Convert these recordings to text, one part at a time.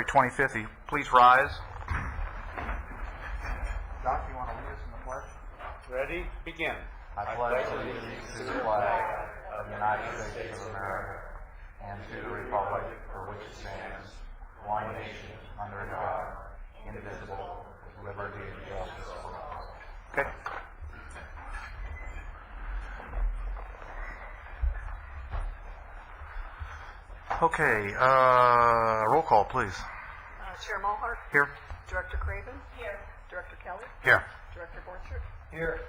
February 25th. Please rise. Doc, you want to lead us in the pledge? Ready? Begin. I pledge allegiance to the flag of the United States of America and to the republic for which it stands, one nation, under God, indivisible, with liberty and justice for all. Okay. Okay, roll call, please. Chair Mulhart? Here. Director Craven? Here. Director Kelly? Here. Director Borchert? Here.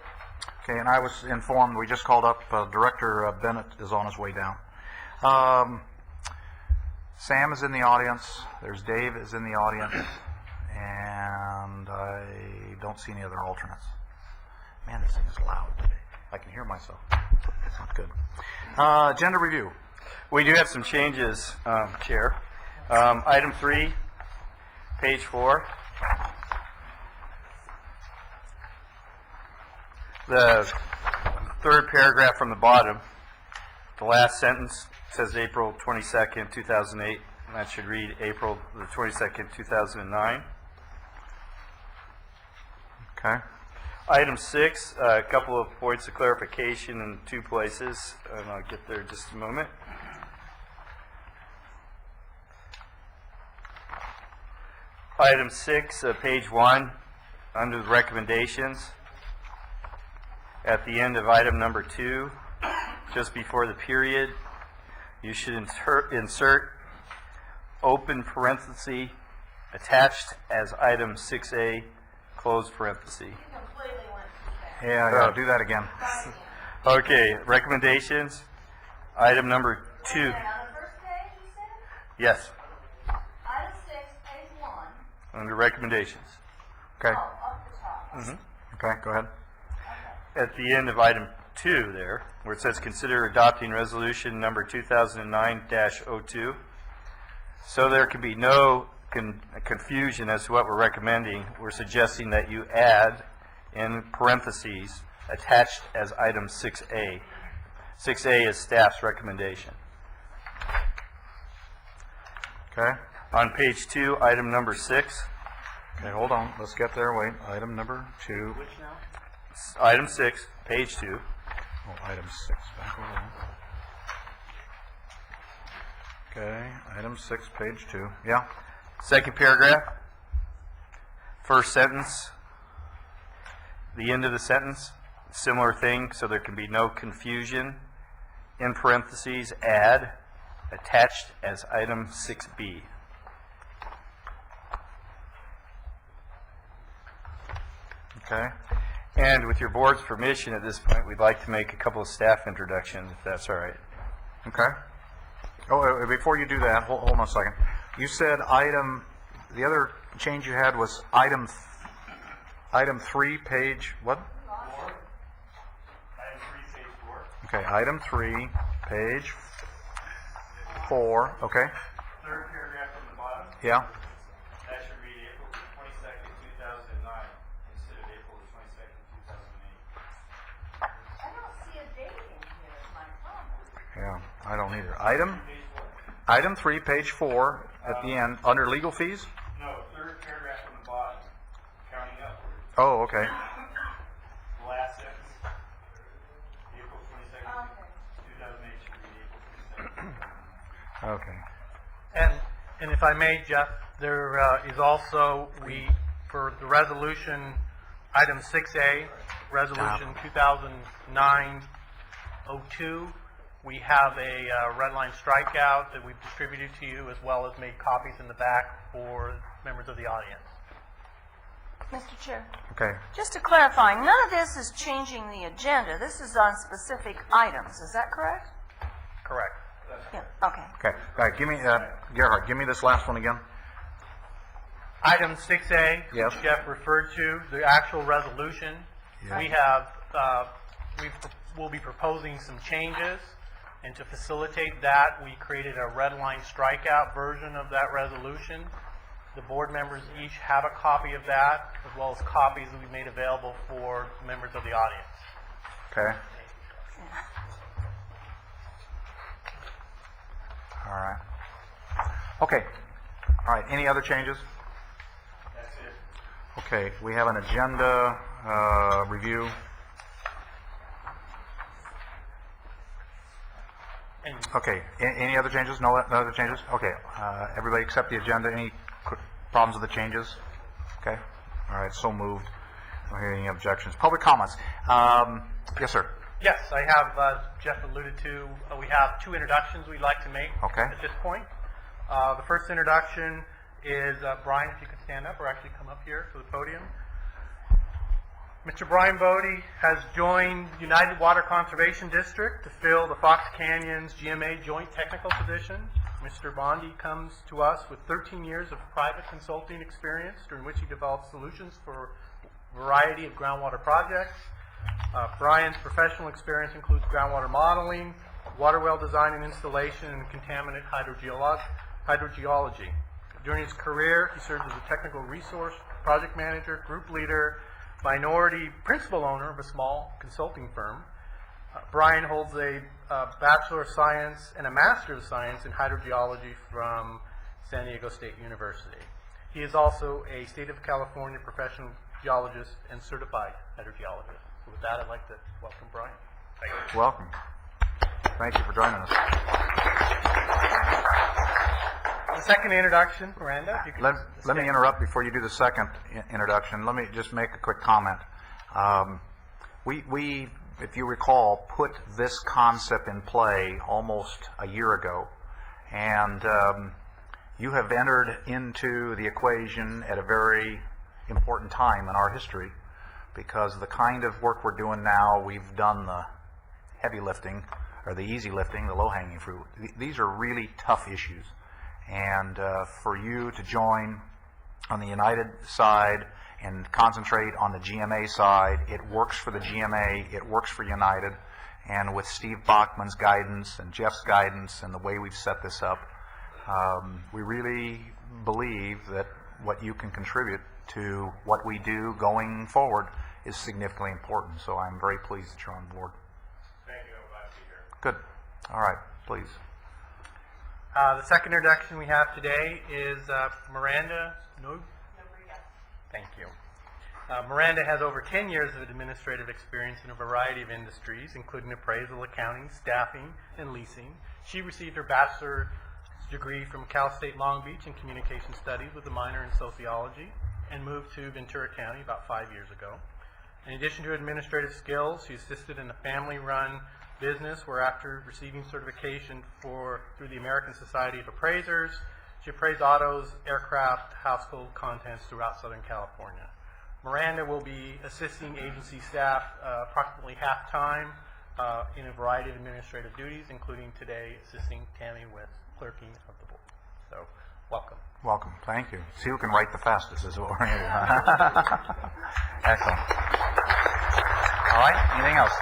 Okay, and I was informed, we just called up, Director Bennett is on his way down. Sam is in the audience, there's Dave is in the audience, and I don't see any other alternates. Man, this thing is loud today. I can hear myself. It's not good. Agenda review. We do have some changes, Chair. Item 3, page 4. The third paragraph from the bottom, the last sentence says April 22nd, 2008, and that should read April the 22nd, 2009. Okay. Item 6, a couple of points of clarification in 2 places, and I'll get there in just a moment. Item 6, page 1, under the recommendations, at the end of item number 2, just before the period, you should insert open parenthesis attached as item 6A, close parenthesis. Yeah, do that again. Okay, recommendations, item number 2. On the first page, you said? Yes, Item 6, page 1. under recommendations. Okay. Oh, up the top. Okay, go ahead. At the end of item 2 there, where it says consider adopting resolution number 2009-02. So there can be no confusion as to what we're recommending. We're suggesting that you add in parentheses attached as item 6A. 6A is staff's recommendation. Okay. On page 2, item number 6. Okay, hold on. Let's get there. Wait. Item number 2. Which now? Item 6, page 2. Oh, item 6. Back over there. Okay. Item 6, page 2. Yeah. Second paragraph, first sentence, the end of the sentence, similar thing, so there can be no confusion. In parentheses, add, attached as item 6B. Okay. And with your board's permission at this point, we'd like to make a couple of staff introductions, if that's all right. Okay. Oh, before you do that, hold on a second. You said the other change you had was item 3, page, what? 4. Item 3, page 4. Okay, item 3, page 4, okay. Third paragraph from the bottom. Yeah. That should read April 22nd, 2009, instead of April 22nd, 2008. I don't see a date in here, is my problem. Yeah, I don't either. Item 3, page 4, at the end, under legal fees? No, third paragraph from the bottom, counting upward. Oh, okay. The last sentence, April 22nd, 2008 should read April 22nd. Okay. And if I may, Jeff, there is also, for the resolution, item 6A, resolution 2009-02, we have a red line strikeout that we've distributed to you, as well as made copies in the back for members of the audience. Mr. Chair, Okay. just to clarify, none of this is changing the agenda. This is on specific items. Is that correct? Correct. Yeah, okay. Okay. All right, give me, Gerhard, give me this last one again. Item 6A, Yes. which Jeff referred to, the actual resolution, Yeah. we have, we'll be proposing some changes, and to facilitate that, we created a red line strikeout version of that resolution. The board members each have a copy of that, as well as copies that we made available for members of the audience. Okay. All right. Okay. All right, any other changes? That's it. Okay, we have an agenda review. And Okay, any other changes? No other changes? Okay, everybody accept the agenda. Any problems with the changes? Okay, all right, so moved. I don't hear any objections. Public comments. Yes, sir. yes, I have, Jeff alluded to, we have 2 introductions we'd like to make Okay. at this point. The first introduction is Brian, if you could stand up or actually come up here to the podium. Mr. Brian Bodie has joined United Water Conservation District to fill the Fox Canyons GMA Joint Technical Position. Mr. Bondi comes to us with 13 years of private consulting experience, during which he developed solutions for a variety of groundwater projects. Brian's professional experience includes groundwater modeling, water well design and installation, and contaminant hydrogeology. During his career, he served as a technical resource project manager, group leader, minority principal owner of a small consulting firm. Brian holds a Bachelor of Science and a Master of Science in Hydrogeology from San Diego State University. He is also a State of California professional geologist and certified hydrogeologist. So with that, I'd like to welcome Brian. Thank you. Welcome. Thank you for joining us. The second introduction, Miranda, if you could Let me interrupt before you do the second introduction. Let me just make a quick comment. We, if you recall, put this concept in play almost a year ago, and you have entered into the equation at a very important time in our history, because the kind of work we're doing now, we've done the heavy lifting, or the easy lifting, the low-hanging fruit. These are really tough issues. And for you to join on the United side and concentrate on the GMA side, it works for the GMA, it works for United, and with Steve Bachman's guidance and Jeff's guidance and the way we've set this up, we really believe that what you can contribute to what we do going forward is significantly important. So I'm very pleased that you're on board. Thank you. I'm glad to be here. Good. All right, please. The second introduction we have today is Miranda. No? Thank you. Miranda has over 10 years of administrative experience in a variety of industries, including appraisal, accounting, staffing, and leasing. She received her bachelor's degree from Cal State Long Beach in communication studies with a minor in sociology, and moved to Ventura County about 5 years ago. In addition to administrative skills, she assisted in a family-run business where, after receiving certification through the American Society of Appraisers, she appraised autos, aircraft, household contents throughout Southern California. Miranda will be assisting agency staff approximately half-time in a variety of administrative duties, including today assisting Tammy with clerking of the board. So, welcome. Welcome. Thank you. See who can write the fastest is what we're going to do. Excellent. All right. Anything else?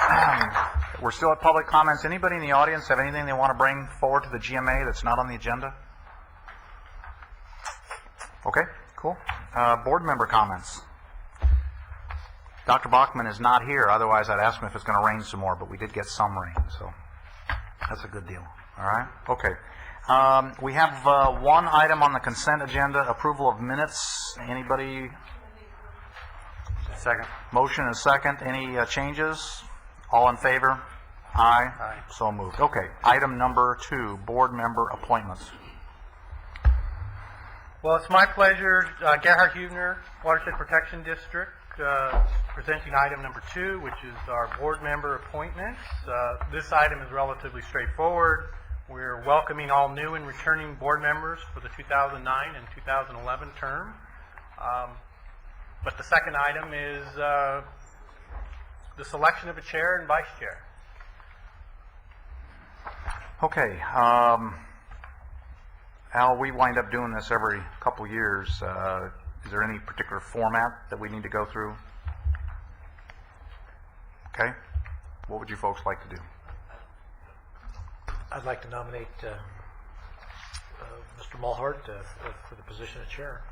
We're still at public comments. Anybody in the audience have anything they want to bring forward to the GMA that's not on the agenda? Okay. Cool. Board member comments. Dr. Bachman is not here. Otherwise, I'd ask him if it's going to rain some more, but we did get some rain, so that's a good deal. All right? Okay. We have one item on the consent agenda, approval of minutes. Anybody? Second. Motion and second. Any changes? All in favor? Aye. Aye. So moved. Okay. Item number 2, board member appointments. Well, it's my pleasure, Gerhard Hubner, Watershed Protection District, presenting item number 2, which is our board member appointments. This item is relatively straightforward. We're welcoming all new and returning board members for the 2009 and 2011 term. But the second item is the selection of a chair and vice chair. Okay. Al, we wind up doing this every couple years. Is there any particular format that we need to go through? Okay. What would you folks like to do? I'd like to nominate Mr. Mulhart for the position of chair.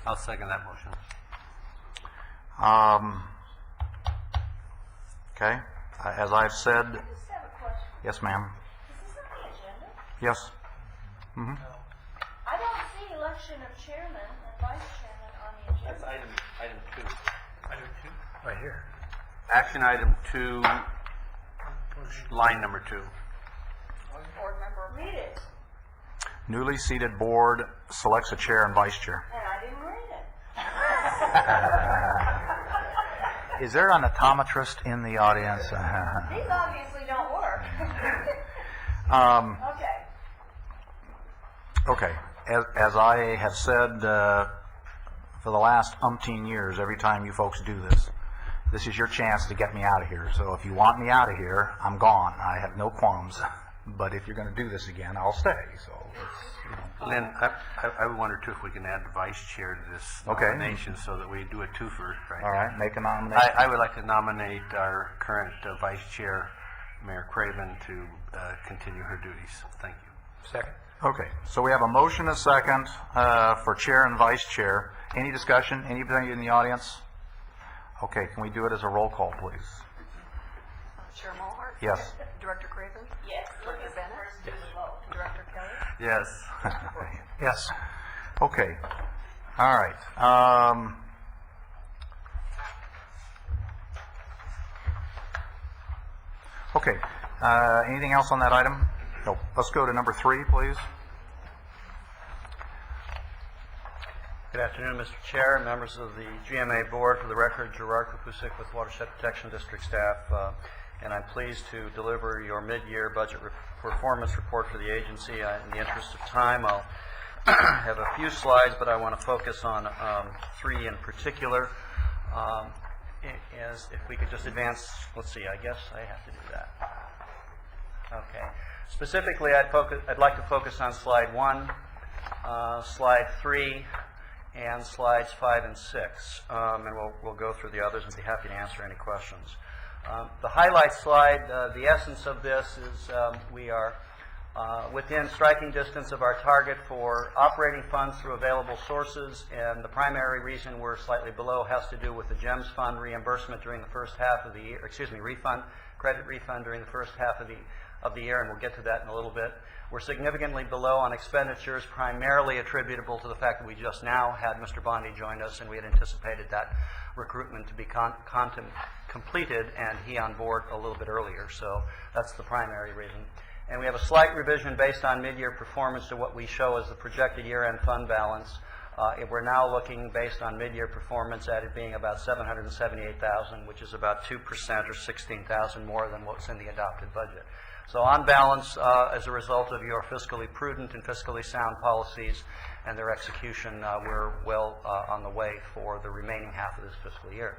I'll second that motion. Okay. As I've said, I just have a question. yes, ma'am. Is this on the agenda? Yes. Mm-hmm. election of chairman and vice chairman on the agenda. That's item 2. Item 2. Right here. Action item 2, line number 2. Board member, read it. Newly seated board selects a chair and vice chair. And I didn't read it. Is there an optometrist in the audience? These obviously don't work. Okay. Okay. As I have said for the last umpteen years, every time you folks do this, this is your chance to get me out of here. So if you want me out of here, I'm gone. I have no qualms. But if you're going to do this again, I'll stay. So it's, Lynn, I wonder too if we can add the vice chair to this Okay. nomination so that we do a twofer. Right all now. right. Make a nomination. I would like to nominate our current vice chair, Mayor Craven, to continue her duties. Thank you. Second. Okay, so we have a motion, a second, for chair and vice chair. Any discussion? Anybody in the audience? Okay, can we do it as a roll call, please? Chair Mulhart? Yes. Director Craven? Yes. Director Bennett? And Director Kelly? Yes. Yes. Okay, all right. Okay, anything else on that item? No. Let's go to number 3, please. Good afternoon, Mr. Chair, and members of the GMA Board. For the record, Gerard Kapusik with Watershed Protection District staff, and I'm pleased to deliver your mid-year budget performance report for the agency. In the interest of time, I'll have a few slides, but I want to focus on 3 in particular. As if we could just advance, let's see, I guess I have to do that. Okay. Specifically, I'd like to focus on slide 1, slide 3, and slides 5 and 6, and we'll go through the others and be happy to answer any questions. The highlight slide, the essence of this is we are within striking distance of our target for operating funds through available sources, and the primary reason we're slightly below has to do with the GEMS fund reimbursement during the first half of the year, credit refund during the first half of the year, and we'll get to that in a little bit. We're significantly below on expenditures, primarily attributable to the fact that we just now had Mr. Bondi join us, and we had anticipated that recruitment to be completed, and he on board a little bit earlier. So that's the primary reason. And we have a slight revision based on mid-year performance to what we show as the projected year-end fund balance. We're now looking, based on mid-year performance, at it being about $778,000, which is about 2% or $16,000 more than what's in the adopted budget. So on balance, as a result of your fiscally prudent and fiscally sound policies and their execution, we're well on the way for the remaining half of this fiscal year.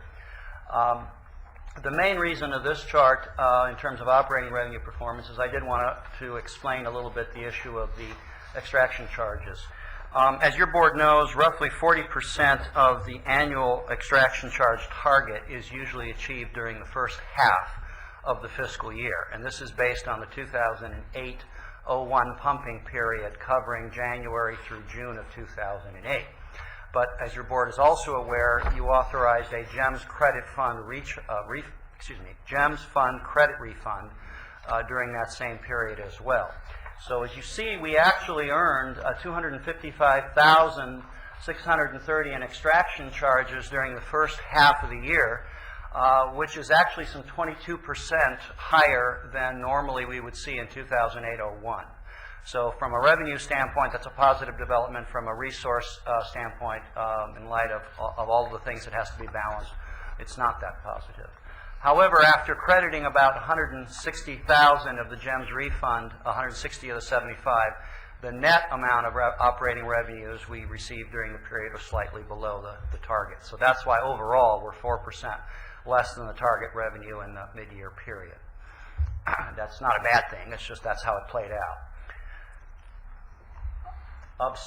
The main reason of this chart in terms of operating revenue performance is I did want to explain a little bit the issue of the extraction charges. As your board knows, roughly 40% of the annual extraction charge target is usually achieved during the first half of the fiscal year, and this is based on the 2008-01 pumping period covering January through June of 2008. But as your board is also aware, you authorized a GEMS credit fund GEMS fund credit refund during that same period as well. So as you see, we actually earned $255,630 in extraction charges during the first half of the year, which is actually some 22% higher than normally we would see in 2008-01. So from a revenue standpoint, that's a positive development. From a resource standpoint, in light of all of the things that has to be balanced, it's not that positive. However, after crediting about $160,000 of the GEMS refund, 160 of the 75, the net amount of operating revenues we received during the period was slightly below the target. So that's why overall we're 4% less than the target revenue in the mid-year period. That's not a bad thing. It's just that's how it played out. Of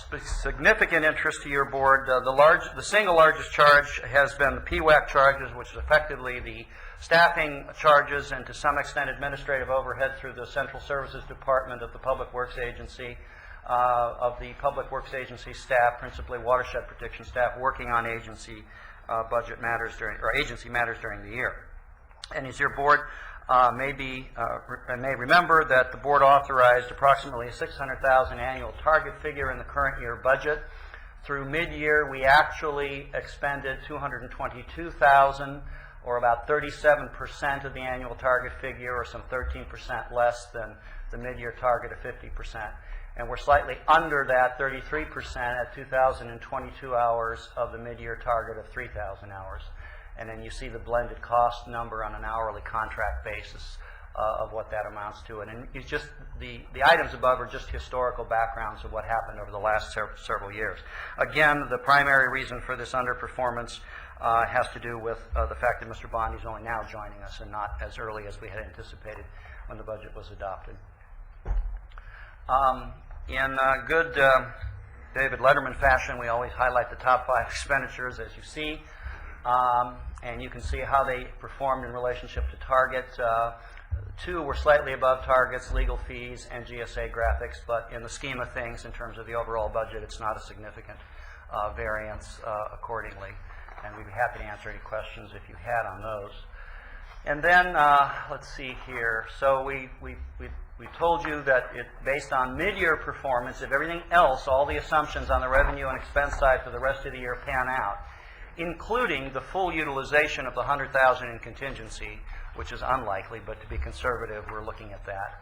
significant interest to your board, the single largest charge has been the PWAC charges, which is effectively the staffing charges and to some extent administrative overhead through the Central Services Department of the Public Works Agency, staff, principally watershed protection staff, working on agency budget matters agency matters during the year. And as your board may remember that the board authorized approximately a $600,000 annual target figure in the current year budget Through mid-year, we actually expended $222,000, or about 37% of the annual target figure, or some 13% less than the mid-year target of 50%. And we're slightly under that 33% at 2,022 hours of the mid-year target of 3,000 hours. And then you see the blended cost number on an hourly contract basis of what that amounts to. And it's just the items above are just historical backgrounds of what happened over the last several years. Again, the primary reason for this underperformance has to do with the fact that Mr. Bondi is only now joining us and not as early as we had anticipated when the budget was adopted. In good David Letterman fashion, we always highlight the top 5 expenditures, as you see, and you can see how they performed in relationship to target. 2 were slightly above targets, legal fees and GSA graphics, but in the scheme of things, in terms of the overall budget, it's not a significant variance accordingly. And we'd be happy to answer any questions if you had on those. And then, let's see here. So we told you that based on mid-year performance, if everything else, all the assumptions on the revenue and expense side for the rest of the year pan out, including the full utilization of the $100,000 in contingency, which is unlikely, but to be conservative, we're looking at that.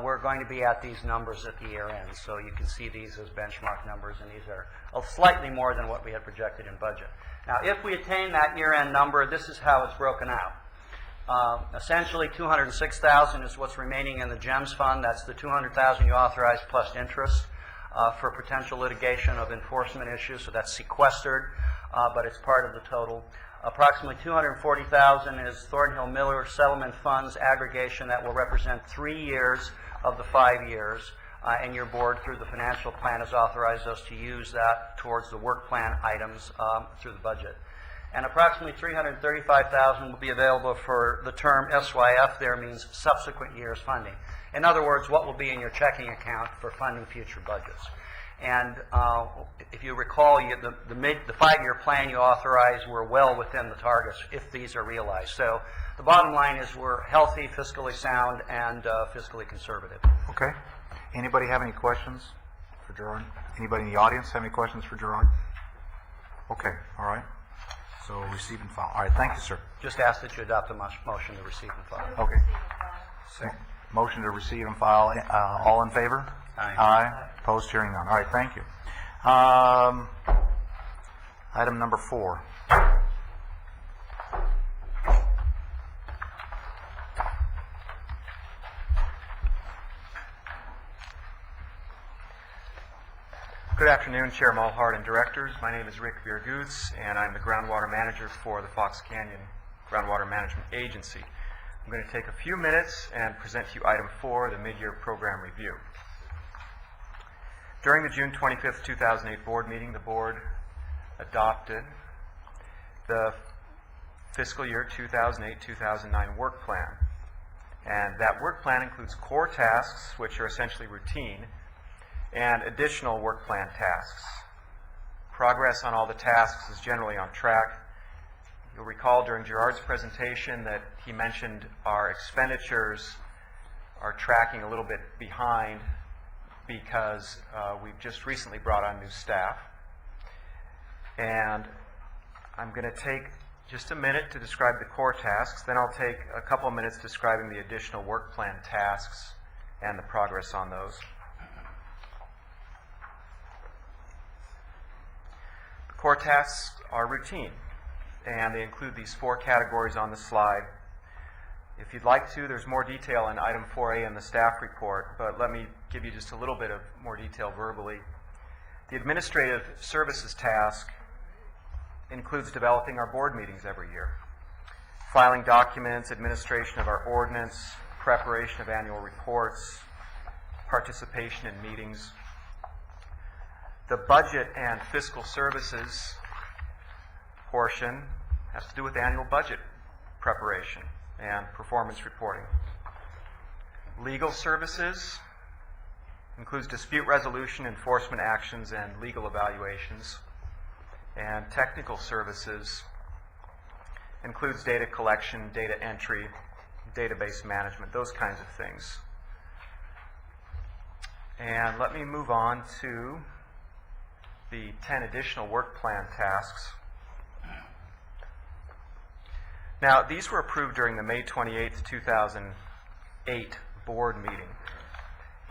We're going to be at these numbers at the year end. So you can see these as benchmark numbers, and these are slightly more than what we had projected in budget. Now, if we attain that year-end number, this is how it's broken out. Essentially, $206,000 is what's remaining in the GEMS fund. That's the $200,000 you authorized plus interest for potential litigation of enforcement issues. So that's sequestered, but it's part of the total. Approximately $240,000 is Thornhill Miller settlement funds aggregation that will represent 3 years of the 5 years. And your board, through the financial plan, has authorized us to use that towards the work plan items through the budget. And approximately $335,000 will be available for the term SYF. There means subsequent years funding. In other words, what will be in your checking account for funding future budgets. And if you recall, the 5-year plan you authorized, we're well within the targets if these are realized. So the bottom line is we're healthy, fiscally sound, and fiscally conservative. Okay. Anybody have any questions for Gerard? Anybody in the audience have any questions for Gerard? Okay. All right. So receive and file. All right. Thank you, sir. Just ask that you adopt a motion to receive and file. Okay. Motion to receive and file. All in favor? Aye. Aye. Opposed? Hearing none. All right. Thank you. Item number 4. Good afternoon, Chair Mulhart and directors. My name is Rick Virgutz, and I'm the groundwater manager for the Fox Canyon Groundwater Management Agency. I'm going to take a few minutes and present to you item 4, the mid-year program review. During the June 25th, 2008 board meeting, the board adopted the fiscal year 2008-2009 work plan. And that work plan includes core tasks, which are essentially routine, and additional work plan tasks. Progress on all the tasks is generally on track. You'll recall during Gerard's presentation that he mentioned our expenditures are tracking a little bit behind because we've just recently brought on new staff. And I'm going to take just a minute to describe the core tasks, then I'll take a couple of minutes describing the additional work plan tasks and the progress on those. Core tasks are routine, and they include these 4 categories on the slide. If you'd like to, there's more detail in item 4A in the staff report, but let me give you just a little bit of more detail verbally. The administrative services task includes developing our board meetings every year, filing documents, administration of our ordinance, preparation of annual reports, participation in meetings. The budget and fiscal services portion has to do with annual budget preparation and performance reporting. Legal services includes dispute resolution, enforcement actions, and legal evaluations. And technical services includes data collection, data entry, database management, those kinds of things. And let me move on to the 10 additional work plan tasks. Now, these were approved during the May 28th, 2008 board meeting.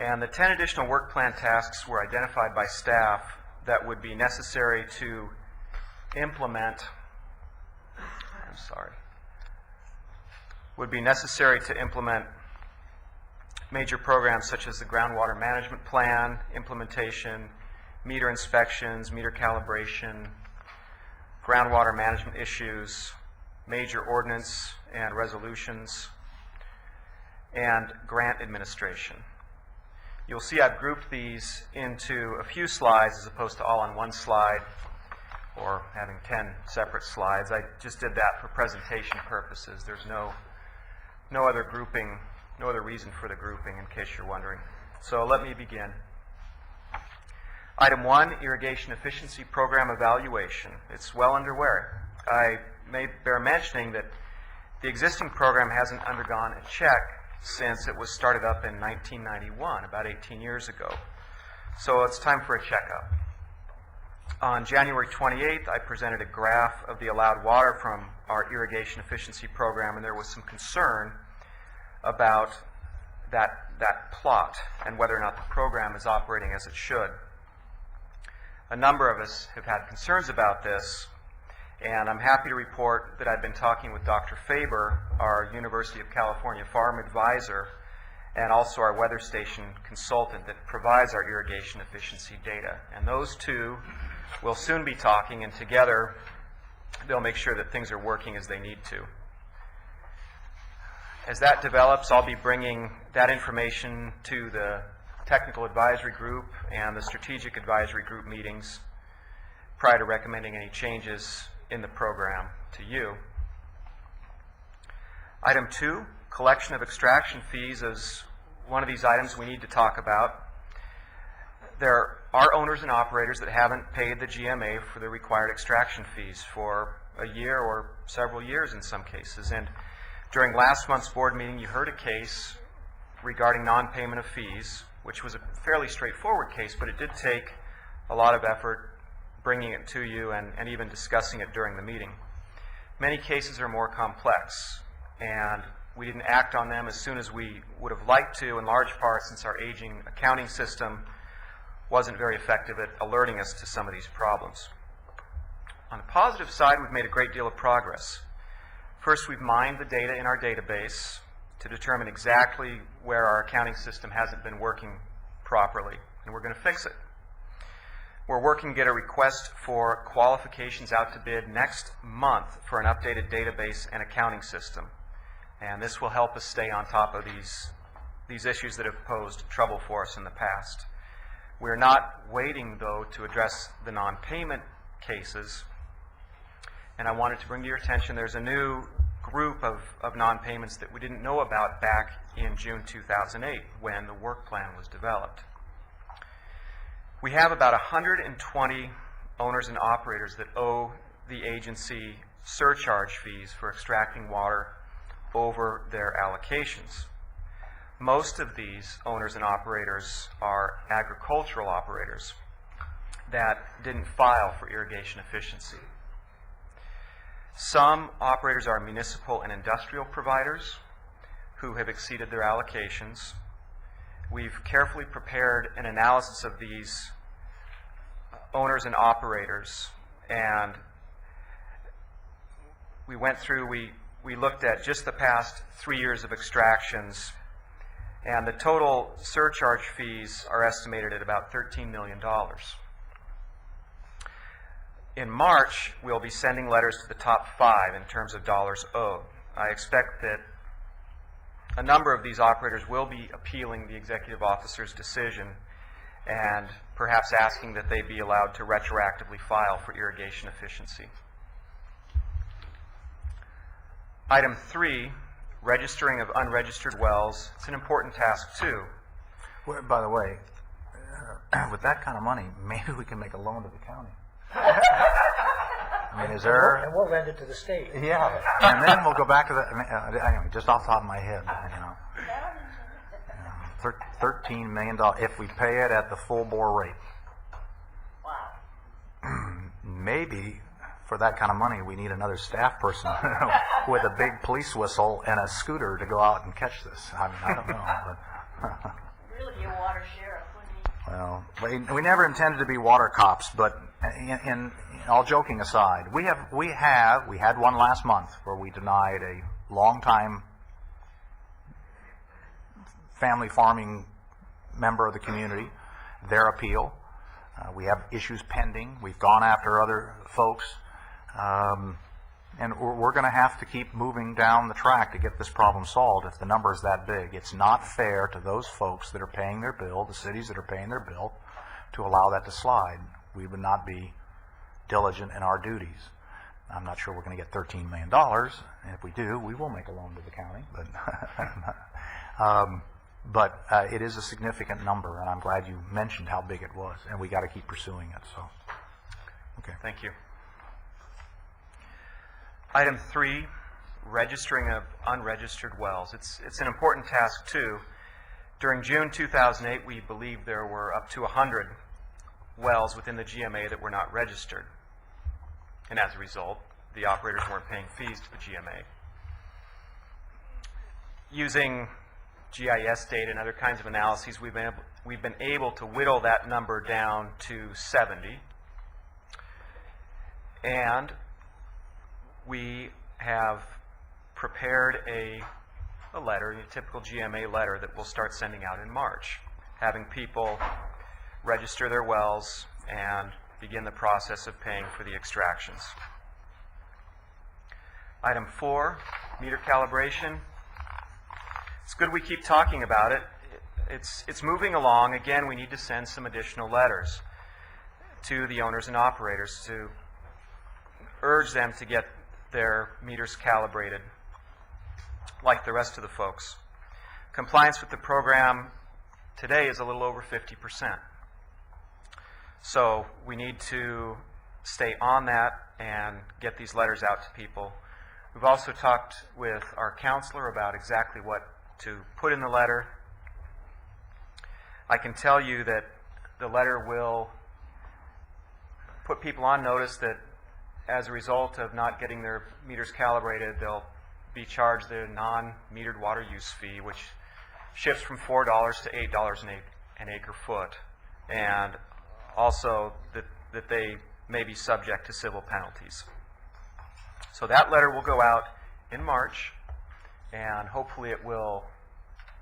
And the 10 additional work plan tasks were identified by staff that would be necessary to implement, major programs such as the groundwater management plan, implementation, meter inspections, meter calibration, groundwater management issues, major ordinance and resolutions, and grant administration. You'll see I've grouped these into a few slides as opposed to all on one slide or having 10 separate slides. I just did that for presentation purposes. There's no other grouping, no other reason for the grouping, in case you're wondering. So let me begin. Item 1, irrigation efficiency program evaluation. It's well underway. I may bear mentioning that the existing program hasn't undergone a check since it was started up in 1991, about 18 years ago. So it's time for a checkup. On January 28th, I presented a graph of the allowed water from our irrigation efficiency program, and there was some concern about that plot and whether or not the program is operating as it should. A number of us have had concerns about this, and I'm happy to report that I've been talking with Dr. Faber, our University of California farm advisor, and also our weather station consultant that provides our irrigation efficiency data. And those two will soon be talking, and together they'll make sure that things are working as they need to. As that develops, I'll be bringing that information to the technical advisory group and the strategic advisory group meetings prior to recommending any changes in the program to you. Item 2, collection of extraction fees is one of these items we need to talk about. There are owners and operators that haven't paid the GMA for the required extraction fees for a year or several years in some cases. And during last month's board meeting, you heard a case regarding non-payment of fees, which was a fairly straightforward case, but it did take a lot of effort bringing it to you and even discussing it during the meeting. Many cases are more complex, and we didn't act on them as soon as we would have liked to, in large part since our aging accounting system wasn't very effective at alerting us to some of these problems. On the positive side, we've made a great deal of progress. First, we've mined the data in our database to determine exactly where our accounting system hasn't been working properly, and we're going to fix it. We're working to get a request for qualifications out to bid next month for an updated database and accounting system, and this will help us stay on top of these issues that have posed trouble for us in the past. We're not waiting, though, to address the non-payment cases, and I wanted to bring to your attention there's a new group of non-payments that we didn't know about back in June 2008 when the work plan was developed. We have about 120 owners and operators that owe the agency surcharge fees for extracting water over their allocations. Most of these owners and operators are agricultural operators that didn't file for irrigation efficiency. Some operators are municipal and industrial providers who have exceeded their allocations. We've carefully prepared an analysis of these owners and operators, and we went through, we looked at just the past 3 years of extractions, and the total surcharge fees are estimated at about $13 million. In March, we'll be sending letters to the top 5 in terms of dollars owed. I expect that a number of these operators will be appealing the executive officer's decision and perhaps asking that they be allowed to retroactively file for irrigation efficiency. Item 3, registering of unregistered wells. It's an important task too. Well, by the way, with that kind of money, maybe we can make a loan to the county. I mean, is there? And we'll lend it to the state. Yeah, and then we'll go back to that. Anyway, just off the top of my head, $13 million if we pay it at the full bore rate. Wow. maybe for that kind of money, we need another staff person with a big police whistle and a scooter to go out and catch this. I mean, I don't know. But Really be a water sheriff, wouldn't he? well, we never intended to be water cops, but in all joking aside, we had one last month where we denied a longtime family farming member of the community their appeal. We have issues pending. We've gone after other folks. And we're going to have to keep moving down the track to get this problem solved if the number is that big. It's not fair to those folks that are paying their bill, the cities that are paying their bill, to allow that to slide. We would not be diligent in our duties. I'm not sure we're going to get $13 million. And if we do, we will make a loan to the county. But it is a significant number, and I'm glad you mentioned how big it was. And we got to keep pursuing it. So, okay. Thank you. Item 3, registering of unregistered wells. It's an important task, too. During June 2008, we believe there were up to 100 wells within the GMA that were not registered. And as a result, the operators weren't paying fees to the GMA. Using GIS data and other kinds of analyses, we've been able to whittle that number down to 70. And we have prepared a letter, a typical GMA letter, that we'll start sending out in March, having people register their wells and begin the process of paying for the extractions. Item 4, meter calibration. It's good we keep talking about it. It's moving along. Again, we need to send some additional letters to the owners and operators to urge them to get their meters calibrated like the rest of the folks. Compliance with the program today is a little over 50%. So we need to stay on that and get these letters out to people. We've also talked with our counselor about exactly what to put in the letter. I can tell you that the letter will put people on notice that as a result of not getting their meters calibrated, they'll be charged the non-metered water use fee, which shifts from $4 to $8 an acre foot, and also that they may be subject to civil penalties. So that letter will go out in March, and hopefully it will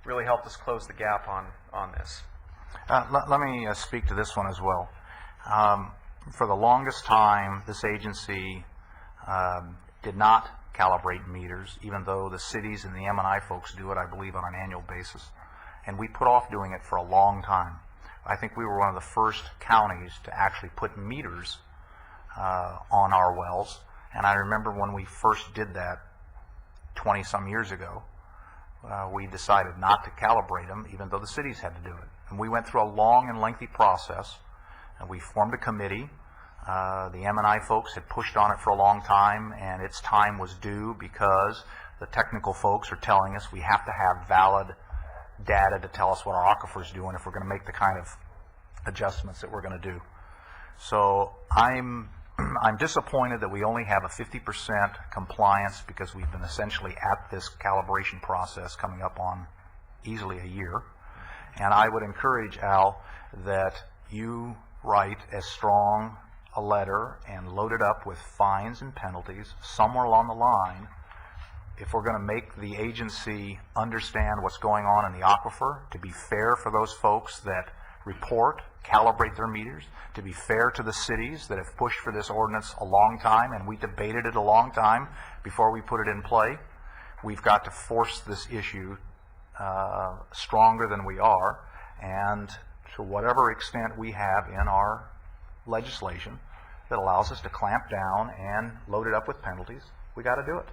really help us close the gap on this. Let me speak to this one as well. For the longest time, this agency did not calibrate meters, even though the cities and the M&I folks do it, I believe, on an annual basis. And we put off doing it for a long time. I think we were one of the first counties to actually put meters on our wells. And I remember when we first did that 20-some years ago, we decided not to calibrate them, even though the cities had to do it. And we went through a long and lengthy process. And we formed a committee. The M&I folks had pushed on it for a long time, and its time was due because the technical folks are telling us we have to have valid data to tell us what our aquifer's doing if we're going to make the kind of adjustments that we're going to do. So I'm disappointed that we only have a 50% compliance because we've been essentially at this calibration process coming up on easily a year. And I would encourage, Al, that you write as strong a letter and load it up with fines and penalties somewhere along the line if we're going to make the agency understand what's going on in the aquifer, to be fair for those folks that report, calibrate their meters, to be fair to the cities that have pushed for this ordinance a long time, and we debated it a long time before we put it in play. We've got to force this issue stronger than we are, and to whatever extent we have in our legislation that allows us to clamp down and load it up with penalties, we got to do it.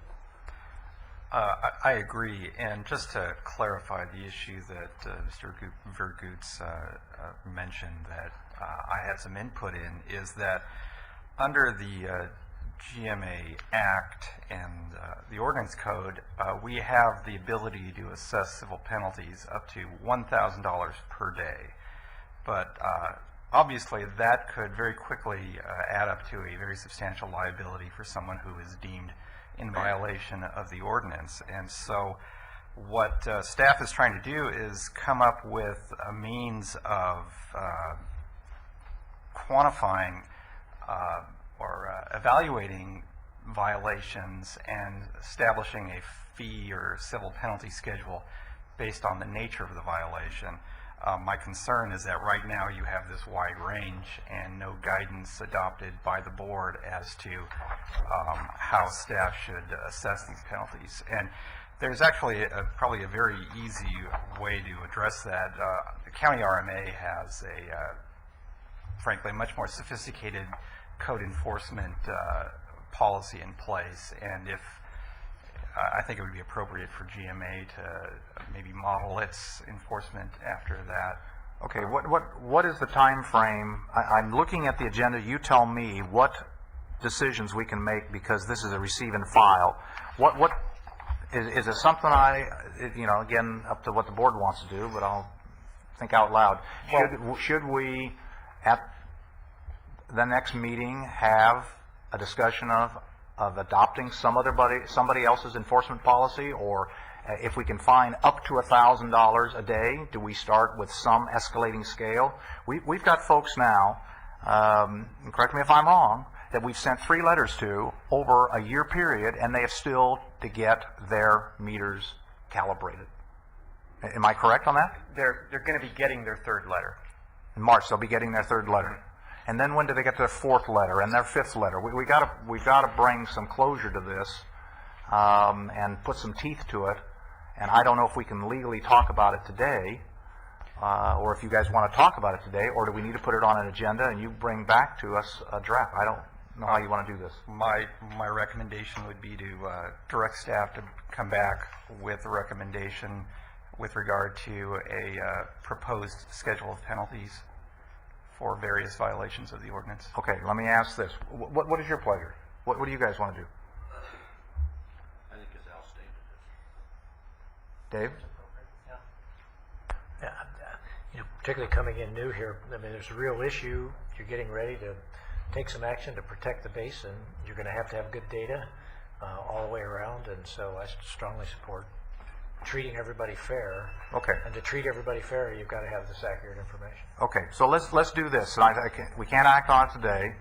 I agree, and just to clarify the issue that Mr. Vergoots mentioned that I had some input in, is that under the GMA Act and the Ordinance Code, we have the ability to assess civil penalties up to $1,000 per day. But obviously, that could very quickly add up to a very substantial liability for someone who is deemed in violation of the ordinance. And so what staff is trying to do is come up with a means of quantifying or evaluating violations and establishing a fee or civil penalty schedule based on the nature of the violation. My concern is that right now you have this wide range and no guidance adopted by the board as to how staff should assess these penalties. And there's actually probably a very easy way to address that. The county RMA has a, frankly, much more sophisticated code enforcement policy in place, and if I think it would be appropriate for GMA to maybe model its enforcement after that. Okay, what is the time frame? I'm looking at the agenda. You tell me what decisions we can make, because this is a receive and file. What is it something again, up to what the board wants to do, but I'll think out loud. Should we, at the next meeting, have a discussion of adopting somebody else's enforcement policy, or if we can fine up to $1,000 a day, do we start with some escalating scale? We've got folks now, and correct me if I'm wrong, that we've sent 3 letters to over a year period, and they have still to get their meters calibrated. Am I correct on that? They're going to be getting their 3rd letter. In March, they'll be getting their 3rd letter. And then when do they get their 4th letter and their 5th letter? We've got to bring some closure to this and put some teeth to it. And I don't know if we can legally talk about it today, or if you guys want to talk about it today, or do we need to put it on an agenda and you bring back to us a draft? I don't know how you want to do this. My recommendation would be to direct staff to come back with a recommendation with regard to a proposed schedule of penalties for various violations of the ordinance. Okay, let me ask this. What is your pleasure? What do you guys want to do? I think as Al stated. Dave? Yeah, particularly coming in new here, I mean, there's a real issue. You're getting ready to take some action to protect the basin. You're going to have good data all the way around, and so I strongly support treating everybody fair. Okay. And to treat everybody fair, you've got to have this accurate information. Okay, so let's do this. And we can't act on it today,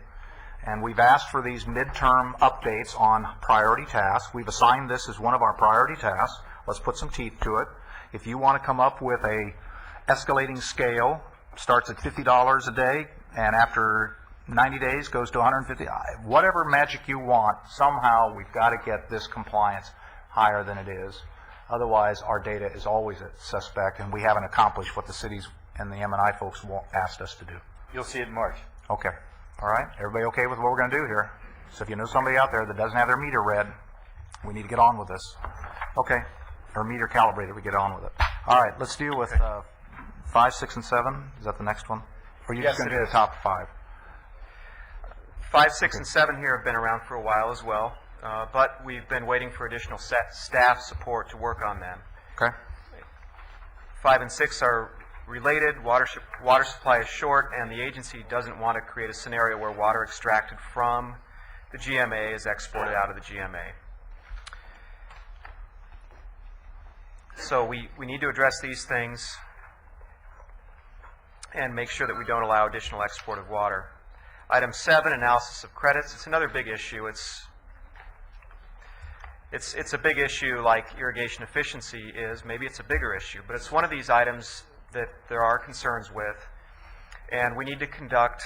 and we've asked for these midterm updates on priority tasks. We've assigned this as one of our priority tasks. Let's put some teeth to it. If you want to come up with a escalating scale, starts at $50 a day, and after 90 days goes to $150, whatever magic you want, somehow we've got to get this compliance higher than it is. Otherwise, our data is always a suspect, and we haven't accomplished what the cities and the M&I folks asked us to do. You'll see it in March. Okay. All right. Everybody okay with what we're going to do here? So if you know somebody out there that doesn't have their meter read, we need to get on with this. Okay. Or meter calibrated, we get on with it. All right. Let's deal with 5, 6, and 7. Is that the next one? Or are you just going to do the top 5? 5, 6, and 7 here have been around for a while as well. But we've been waiting for additional staff support to work on them. Okay. 5 and 6 are related. Water supply is short, and the agency doesn't want to create a scenario where water extracted from the GMA is exported out of the GMA. So we need to address these things and make sure that we don't allow additional export of water. Item 7, analysis of credits. It's another big issue. It's a big issue like irrigation efficiency is. Maybe it's a bigger issue, but it's one of these items that there are concerns with, and we need to conduct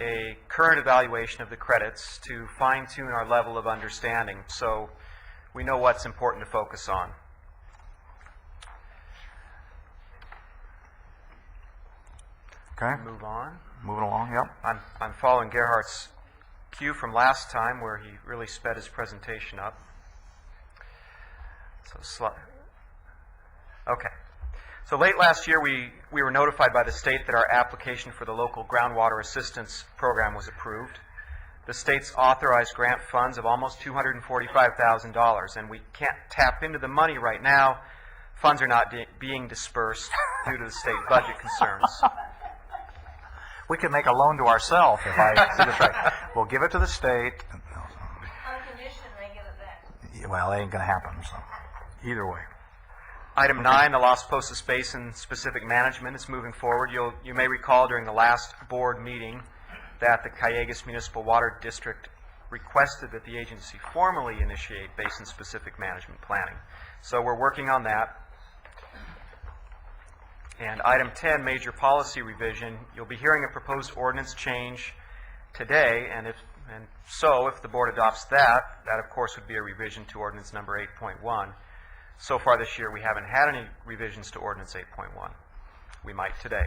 a current evaluation of the credits to fine-tune our level of understanding so we know what's important to focus on. Okay. Move on. Moving along, yep. I'm following Gerhardt's cue from last time where he really sped his presentation up. Okay. So late last year, we were notified by the state that our application for the local groundwater assistance program was approved. The state's authorized grant funds of almost $245,000, and we can't tap into the money right now. Funds are not being dispersed due to the state budget concerns. we could make a loan to ourselves if I see this right. We'll give it to the state. On condition they give it back. Well, it ain't going to happen, so either way. Item 9, the Los Posas Basin Specific Management is moving forward. You may recall during the last board meeting that the Calleguas Municipal Water District requested that the agency formally initiate basin-specific management planning. So we're working on that. And item 10, major policy revision. You'll be hearing a proposed ordinance change today, and if the board adopts that, that of course would be a revision to ordinance number 8.1. So far this year, we haven't had any revisions to ordinance 8.1. We might today.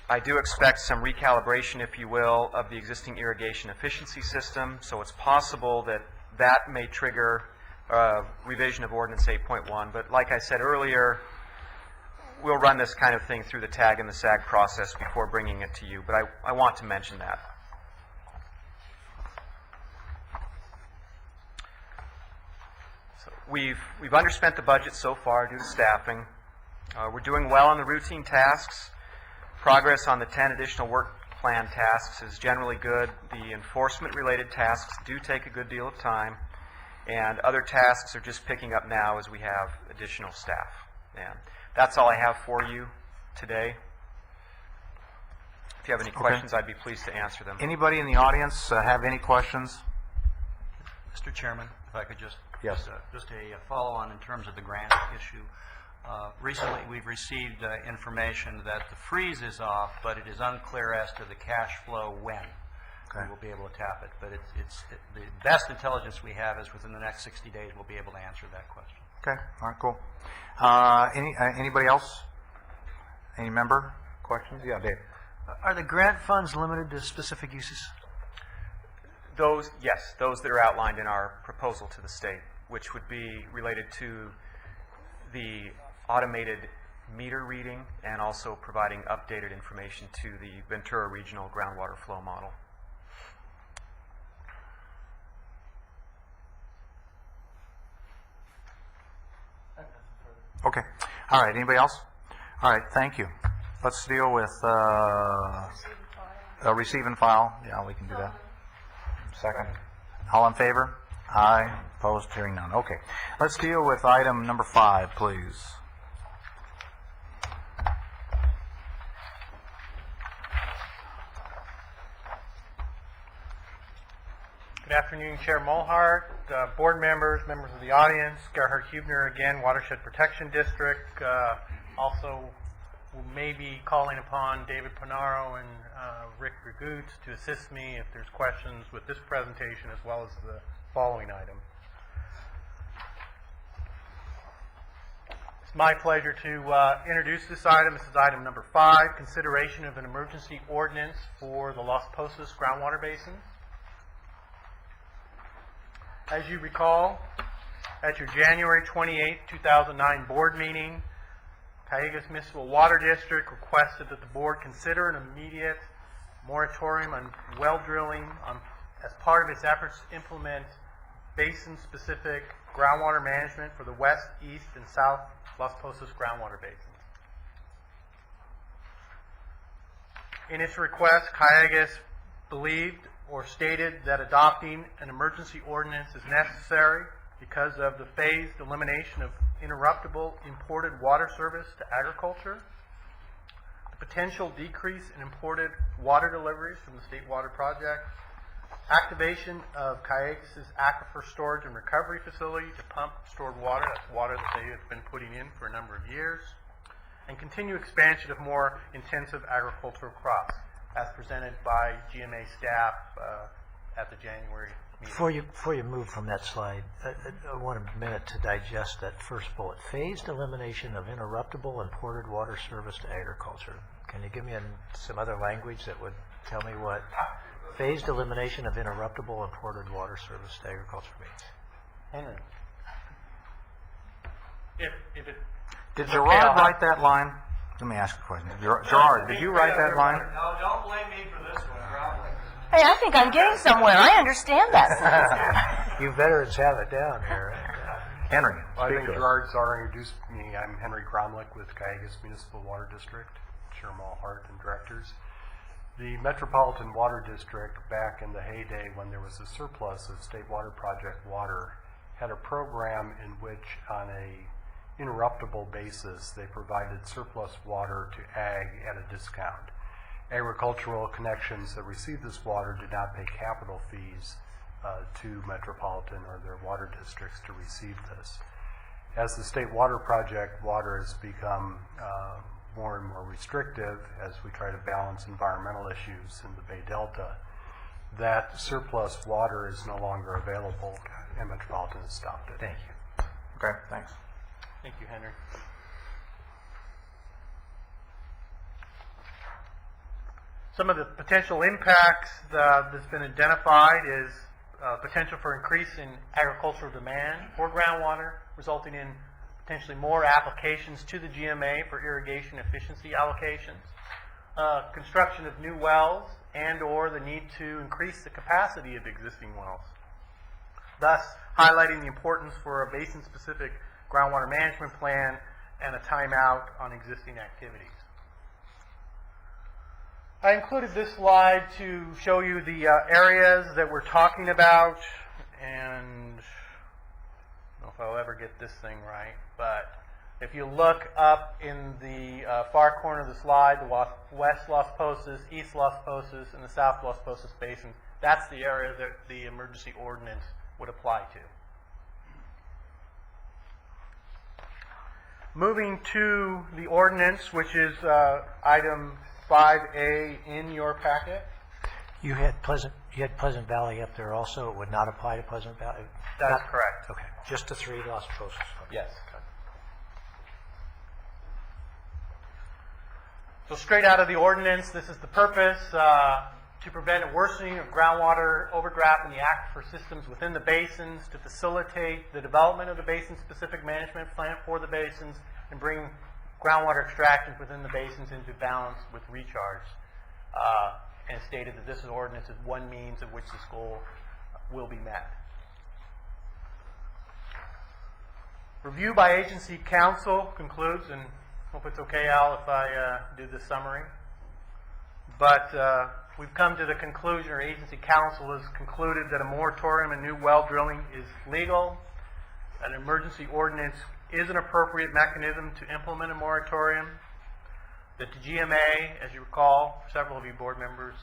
I do expect some recalibration, if you will, of the existing irrigation efficiency system, so it's possible that that may trigger a revision of ordinance 8.1. But like I said earlier, we'll run this kind of thing through the TAG and the SAG process before bringing it to you, but I want to mention that. So we've underspent the budget so far due to staffing. We're doing well on the routine tasks. Progress on the 10 additional work plan tasks is generally good. The enforcement-related tasks do take a good deal of time, and other tasks are just picking up now as we have additional staff. And that's all I have for you today. If you have any questions, I'd be pleased to answer them. Anybody in the audience have any questions? Mr. Chairman, if I could just Yes. just a follow-on in terms of the grant issue. Recently, we've received information that the freeze is off, but it is unclear as to the cash flow when we will be able to tap it. But the best intelligence we have is within the next 60 days we'll be able to answer that question. Okay. All right. Cool. Anybody else? Any member questions? Yeah, Dave. Are the grant funds limited to specific uses? Those that are outlined in our proposal to the state, which would be related to the automated meter reading and also providing updated information to the Ventura Regional Groundwater Flow Model. Okay. All right. Anybody else? All right. Thank you. Let's deal with receive and file. Yeah, we can do that. Second. All in favor? Aye. Opposed? Hearing none. Okay. Let's deal with item number 5, please. Good afternoon, Chair Mulhart, board members, members of the audience. Gerhard Hubner again, Watershed Protection District. Also, we may be calling upon David Panaro and Rick Ragoots to assist me if there's questions with this presentation as well as the following item. It's my pleasure to introduce this item. This is item number 5, consideration of an emergency ordinance for the Las Posas groundwater basin. As you recall, at your January 28, 2009 board meeting, Calleguas Municipal Water District requested that the board consider an immediate moratorium on well drilling as part of its efforts to implement basin-specific groundwater management for the West, East, and South Las Posas groundwater basins. In its request, Calleguas believed or stated that adopting an emergency ordinance is necessary because of the phased elimination of interruptible imported water service to agriculture, the potential decrease in imported water deliveries from the State Water Project, activation of Calleguas' aquifer storage and recovery facility to pump stored water, that's water that they have been putting in for a number of years, and continue expansion of more intensive agricultural crops, as presented by GMA staff at the January meeting. Before you move from that slide, I want a minute to digest that first bullet. Phased elimination of interruptible imported water service to agriculture. Can you give me some other language that would tell me what phased elimination of interruptible imported water service to agriculture means? Henry. If it Did Gerard write that line? Let me ask you a question. Gerard, did you write that line? No, don't blame me for this one, probably. Hey, I think I'm getting somewhere. I understand that. You veterans have it down here. Henry, I speak think to us. Gerard's already introduced me. I'm Henry Cromlick with Calleguas Municipal Water District. Chair Mulhart, and directors. The Metropolitan Water District, back in the heyday when there was a surplus of State Water Project water, had a program in which, on a interruptible basis, they provided surplus water to ag at a discount. Agricultural connections that received this water did not pay capital fees to Metropolitan or their water districts to receive this. As the State Water Project water has become more and more restrictive as we try to balance environmental issues in the Bay Delta, that surplus water is no longer available, and Metropolitan has stopped it. Thank you. Okay, thanks. Thank you, Henry. Some of the potential impacts that's been identified is potential for increase in agricultural demand for groundwater, resulting in potentially more applications to the GMA for irrigation efficiency allocations, construction of new wells, and or the need to increase the capacity of existing wells, thus highlighting the importance for a basin-specific groundwater management plan and a timeout on existing activities. I included this slide to show you the areas that we're talking about, and I don't know if I'll ever get this thing right, but if you look up in the far corner of the slide, the West Las Posas, East Las Posas, and the South Las Posas basins, that's the area that the emergency ordinance would apply to. Moving to the ordinance, which is item 5A in your packet. You had Pleasant Valley up there also. It would not apply to Pleasant Valley? That's correct. Okay, just the 3 Las Posas. Okay. Yes. So straight out of the ordinance, this is the purpose, to prevent a worsening of groundwater overdraft in the aquifer systems within the basins, to facilitate the development of the basin-specific management plan for the basins, and bring groundwater extractions within the basins into balance with recharge. And it's stated that this ordinance is one means of which this goal will be met. Review by agency council concludes, and hope it's okay, Al, if I do the summary. But we've come to the conclusion, or agency council has concluded, that a moratorium and new well drilling is legal. An emergency ordinance is an appropriate mechanism to implement a moratorium. That the GMA, as you recall, several of you board members,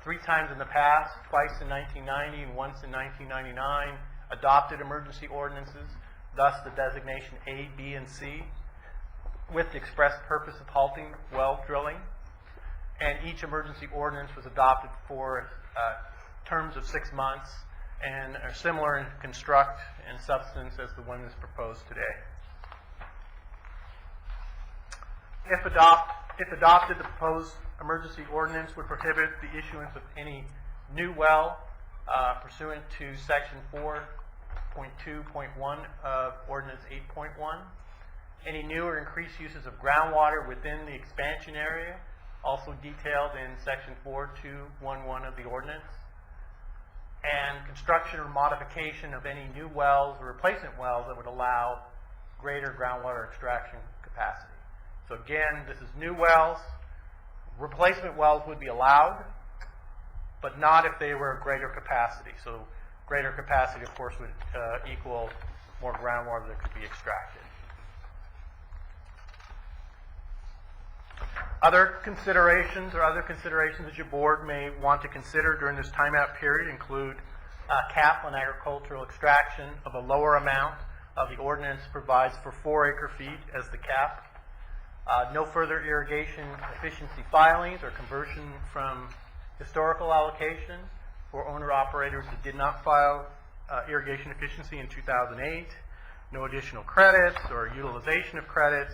3 times in the past, twice in 1990 and once in 1999, adopted emergency ordinances, thus the designation A, B, and C, with the express purpose of halting well drilling. And each emergency ordinance was adopted for terms of 6 months and are similar in construct and substance as the one that's proposed today. If adopted, the proposed emergency ordinance would prohibit the issuance of any new well pursuant to Section 4.2.1 of Ordinance 8.1. Any new or increased uses of groundwater within the expansion area, also detailed in Section 4.2.1.1 of the ordinance. And construction or modification of any new wells or replacement wells that would allow greater groundwater extraction capacity. So again, this is new wells. Replacement wells would be allowed, but not if they were of greater capacity. So greater capacity, of course, would equal more groundwater that could be extracted. Other considerations that your board may want to consider during this timeout period include a cap on agricultural extraction of a lower amount of the ordinance provides for 4 acre-feet as the cap. No further irrigation efficiency filings or conversion from historical allocation for owner-operators that did not file irrigation efficiency in 2008. No additional credits or utilization of credits.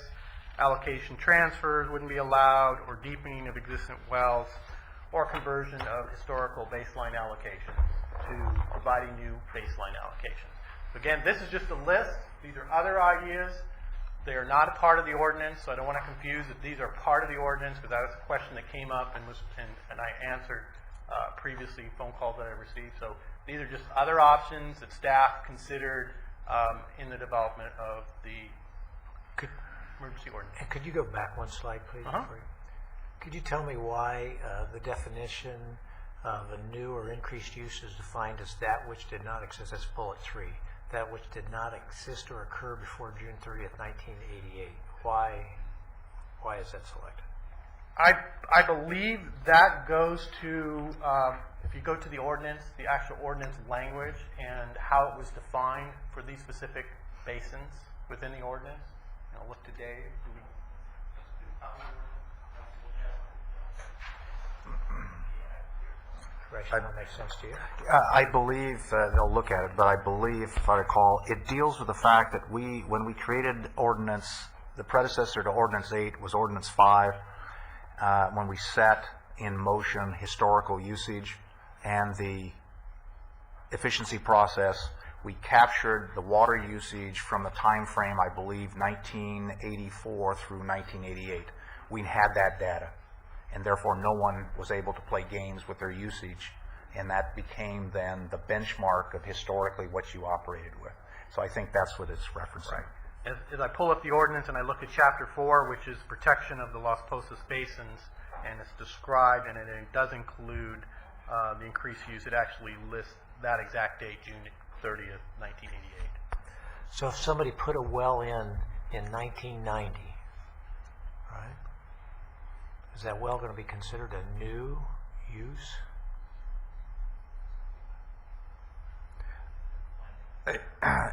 Allocation transfers wouldn't be allowed, or deepening of existing wells, or conversion of historical baseline allocations to providing new baseline allocations. So again, this is just a list. These are other ideas. They are not a part of the ordinance, so I don't want to confuse that these are part of the ordinance, because that was a question that came up and I answered previously phone calls that I received. So these are just other options that staff considered in the development of the emergency ordinance. And could you go back one slide, please? Could you tell me why the definition of a new or increased use is defined as that which did not exist? That's bullet 3. That which did not exist or occur before June 30th, 1988. Why is that selected? I believe that goes to, if you go to the ordinance, the actual ordinance language and how it was defined for these specific basins within the ordinance. I'll look to Dave. Correction, that makes sense to you? I believe, they'll look at it, but I believe, if I recall, it deals with the fact that when we created ordinance, the predecessor to Ordinance 8 was Ordinance 5, when we set in motion historical usage and the efficiency process, we captured the water usage from the time frame, I believe, 1984 through 1988. We had that data, and therefore no one was able to play games with their usage, and that became then the benchmark of historically what you operated with. So I think that's what it's referencing. As I pull up the ordinance and I look at Chapter 4, which is protection of the Las Posas basins, and it's described, and it does include the increased use. It actually lists that exact date, June 30th, 1988. So if somebody put a well in 1990, right, is that well going to be considered a new use?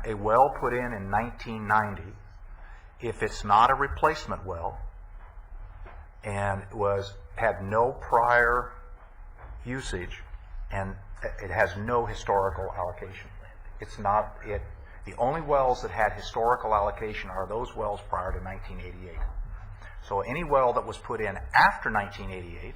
A well put in 1990, if it's not a replacement well and had no prior usage and it has no historical allocation. The only wells that had historical allocation are those wells prior to 1988. So any well that was put in after 1988,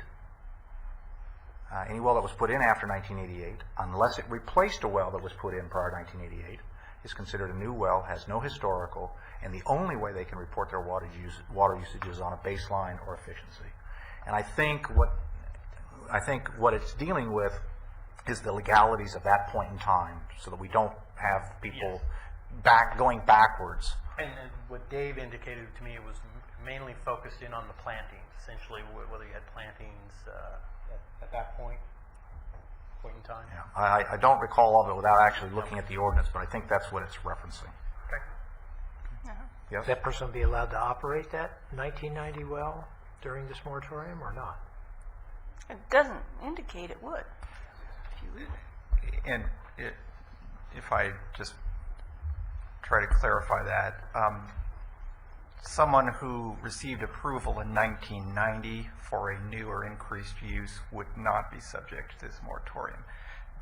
unless it replaced a well that was put in prior to 1988, is considered a new well, has no historical, and the only way they can report their water usage is on a baseline or efficiency. And I think what it's dealing with is the legalities of that point in time, so that we don't have people going backwards. And what Dave indicated to me, it was mainly focused in on the plantings, essentially, whether you had plantings at that point in time. Yeah. I don't recall all of it without actually looking at the ordinance, but I think that's what it's referencing. Okay. Yes? Is that person be allowed to operate that 1990 well during this moratorium or not? It doesn't indicate it would. And if I just try to clarify that, someone who received approval in 1990 for a new or increased use would not be subject to this moratorium.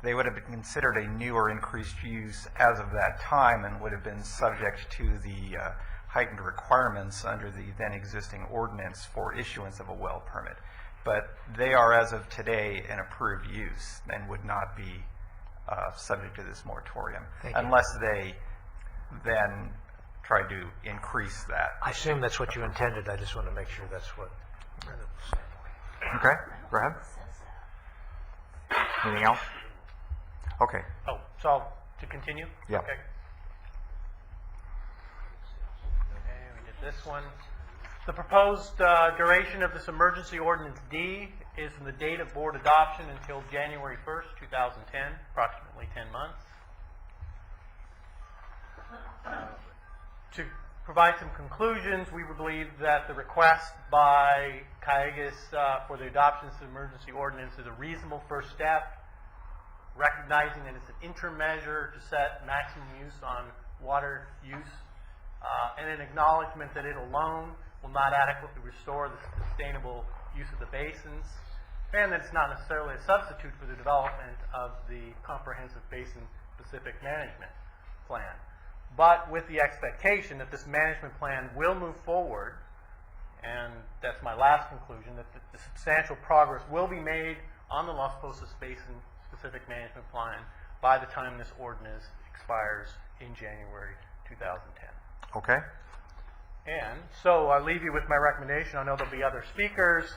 They would have been considered a new or increased use as of that time and would have been subject to the heightened requirements under the then existing ordinance for issuance of a well permit. But they are, as of today, an approved use and would not be subject to this moratorium unless they then try to increase that. I assume that's what you intended. I just want to make sure that's what. Okay, go ahead. Anything else? Okay. Oh, so to continue? Yeah. Okay. Okay, we did this one. The proposed duration of this emergency ordinance D is from the date of board adoption until January 1st, 2010, approximately 10 months. To provide some conclusions, we believe that the request by Cayugas for the adoption of this emergency ordinance is a reasonable first step, recognizing that it's an interim measure to set maximum use on water use, and an acknowledgement that it alone will not adequately restore the sustainable use of the basins, and that it's not necessarily a substitute for the development of the comprehensive basin-specific management plan. But with the expectation that this management plan will move forward, and that's my last conclusion, that the substantial progress will be made on the Las Posas Basin-specific management plan by the time this ordinance expires in January 2010. Okay. And so I leave you with my recommendation. I know there'll be other speakers.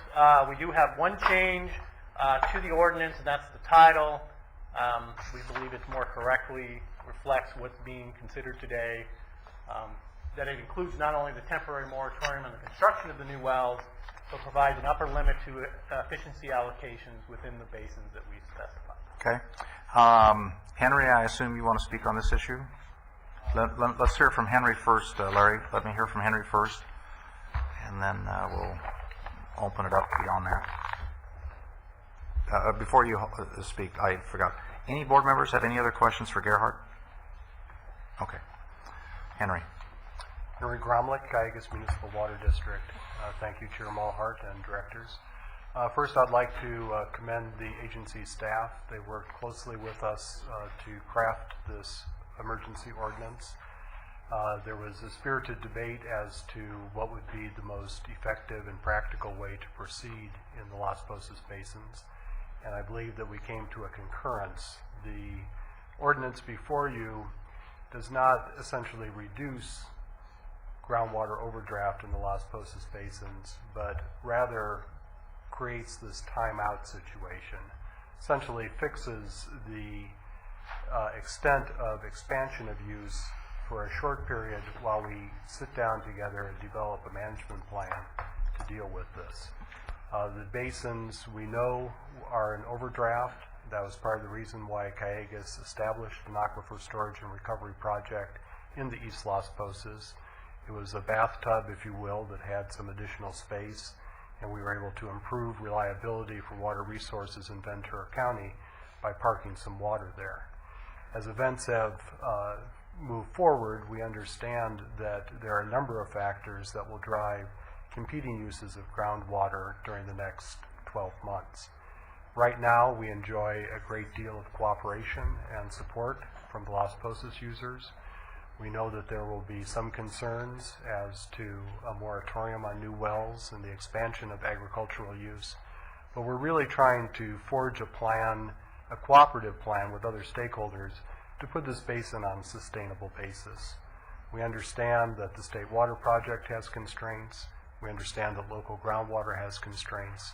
We do have one change to the ordinance, and that's the title. We believe it more correctly reflects what's being considered today, that it includes not only the temporary moratorium on the construction of the new wells, So it provides an upper limit to efficiency allocations within the basins that we specify. Okay. Henry, I assume you want to speak on this issue? Let's hear from Henry first, Larry. Let me hear from Henry first, and then we'll open it up beyond that. Before you speak, I forgot. Any board members have any other questions for Gerhard? Okay. Henry. Henry Gromlich, Cayugas Municipal Water District. Thank you, Chair Mulhart and directors. First, I'd like to commend the agency staff. They worked closely with us to craft this emergency ordinance. There was a spirited debate as to what would be the most effective and practical way to proceed in the Las Posas basins, and I believe that we came to a concurrence. The ordinance before you does not essentially reduce groundwater overdraft in the Las Posas basins, but rather creates this timeout situation. Essentially fixes the extent of expansion of use for a short period while we sit down together and develop a management plan to deal with this. The basins we know are in overdraft. That was part of the reason why Cayugas established an aquifer storage and recovery project in the East Las Posas. It was a bathtub, if you will, that had some additional space, and we were able to improve reliability for water resources in Ventura County by parking some water there. As events have moved forward, we understand that there are a number of factors that will drive competing uses of groundwater during the next 12 months. Right now, we enjoy a great deal of cooperation and support from the Las Posas users. We know that there will be some concerns as to a moratorium on new wells and the expansion of agricultural use, but we're really trying to forge a plan, a cooperative plan with other stakeholders to put this basin on a sustainable basis. We understand that the State Water Project has constraints. We understand that local groundwater has constraints.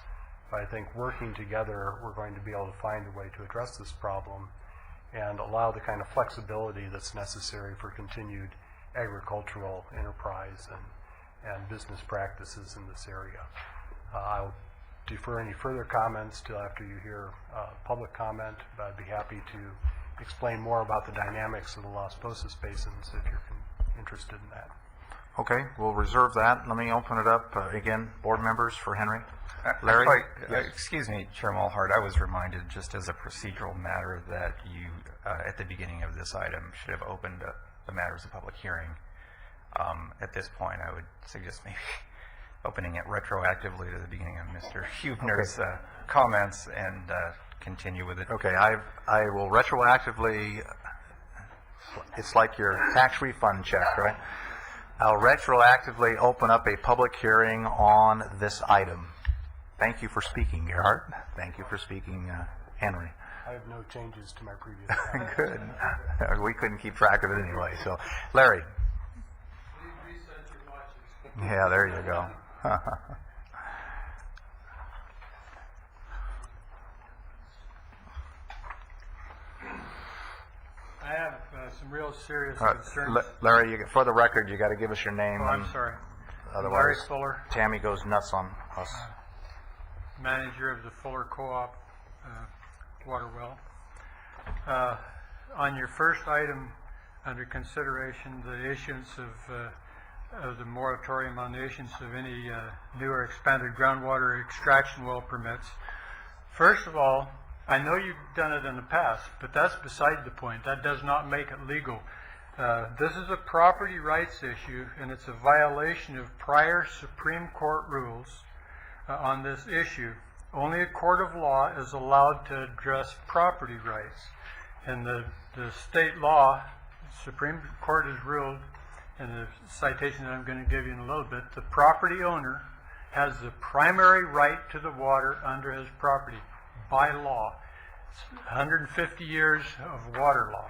But I think working together, we're going to be able to find a way to address this problem and allow the kind of flexibility that's necessary for continued agricultural enterprise and business practices in this area. I'll defer any further comments till after you hear public comment, but I'd be happy to explain more about the dynamics of the Las Posas basins if you're interested in that. Okay, we'll reserve that. Let me open it up again, board members, for Henry. Larry? Yes. Excuse me, Chair Mulhart, I was reminded just as a procedural matter that you, at the beginning of this item, should have opened the matter as a public hearing. At this point, I would suggest maybe opening it retroactively to the beginning of Mr. Huebner's comments and continue with it. Okay, I will retroactively, it's like your tax refund check, right? I'll retroactively open up a public hearing on this item. Thank you for speaking, Gerhard. Thank you for speaking, Henry. I have no changes to my previous comments. Good. We couldn't keep track of it anyway. So, Larry. Yeah, there you go. I have some real serious concerns. Larry, for the record, you got to give us your name. Oh, I'm sorry. Otherwise, Larry Fuller, Tammy goes nuts on us. manager of the Fuller Co-op water well. On your first item under consideration, the issuance of the moratorium on the issuance of any new or expanded groundwater extraction well permits. First of all, I know you've done it in the past, but that's beside the point. That does not make it legal. This is a property rights issue, and it's a violation of prior Supreme Court rules on this issue. Only a court of law is allowed to address property rights. And the state law, Supreme Court has ruled, in the citation that I'm going to give you in a little bit, the property owner has the primary right to the water under his property by law. It's 150 years of water law.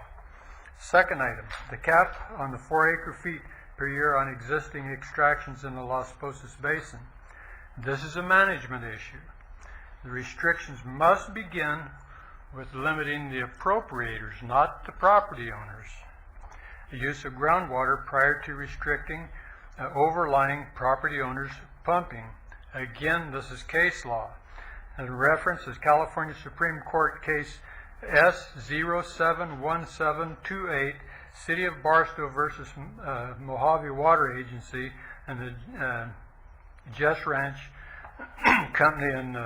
Second item, the cap on the 4 acre-feet per year on existing extractions in the Las Posas Basin. This is a management issue. The restrictions must begin with limiting the appropriators, not the property owners, the use of groundwater prior to restricting overlying property owners' pumping Again, this is case law. And reference is California Supreme Court case S071728, City of Barstow versus Mojave Water Agency and the Jess Ranch Company in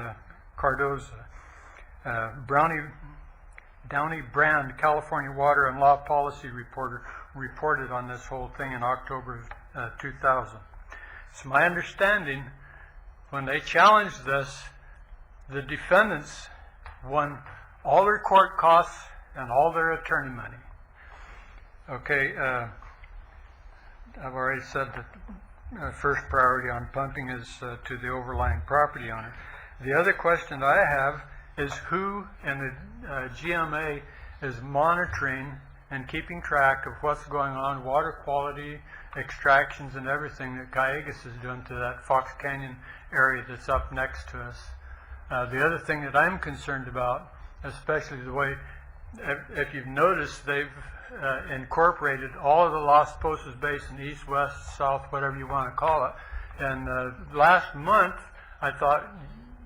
Cardoza. Downey Brand, California Water and Law Policy Reporter, reported on this whole thing in October of 2000. It's my understanding when they challenged this, the defendants won all their court costs and all their attorney money. Okay, I've already said that first priority on pumping is to the overlying property owner. The other question I have is who in the GMA is monitoring and keeping track of what's going on, water quality, extractions, and everything that Cayugas is doing to that Fox Canyon area that's up next to us. The other thing that I'm concerned about, especially the way, if you've noticed, they've incorporated all of the Las Posas Basin, east, west, south, whatever you want to call it. And last month, I thought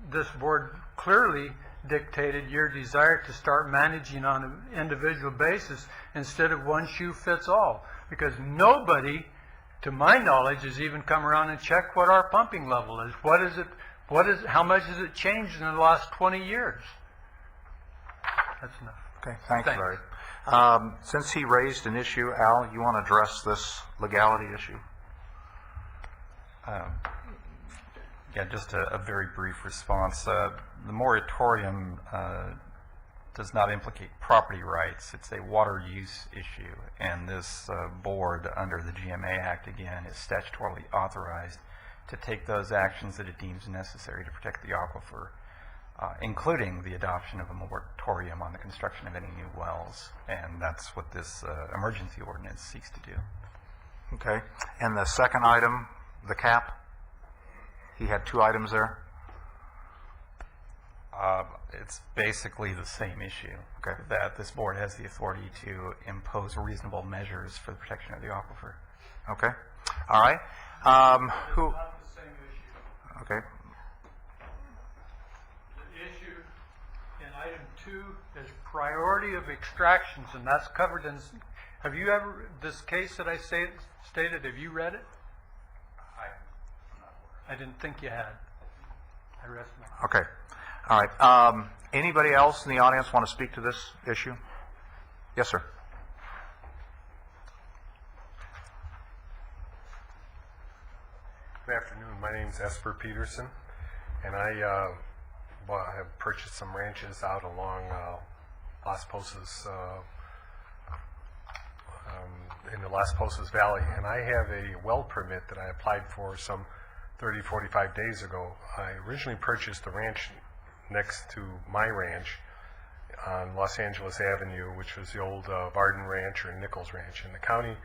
this board clearly dictated your desire to start managing on an individual basis instead of one shoe fits all. Because nobody, to my knowledge, has even come around and checked what our pumping level is. How much has it changed in the last 20 years? That's enough. Okay, thanks, Larry. Since he raised an issue, Al, you want to address this legality issue? Yeah, just a very brief response. The moratorium does not implicate property rights. It's a water use issue, and this board, under the GMA Act, again, is statutorily authorized to take those actions that it deems necessary to protect the aquifer, including the adoption of a moratorium on the construction of any new wells, and that's what this emergency ordinance seeks to do. Okay, and the second item, the cap? He had two items there? It's basically the same issue, that this board has the authority to impose reasonable measures for the protection of the aquifer. Okay, all right. Who? Not the same issue. Okay. The issue in item 2 is priority of extractions, and that's covered in. Have you ever, this case that I stated, have you read it? I didn't think you had. I rest my. Okay. All right. Anybody else in the audience want to speak to this issue? Yes, sir. Good afternoon. My name is Esper Peterson, and I have purchased some ranches out along Las Posas, in the Las Posas Valley, and I have a well permit that I applied for some 30, 45 days ago. I originally purchased the ranch next to my ranch on Los Angeles Avenue, which was the old Varden Ranch or Nichols Ranch, and the county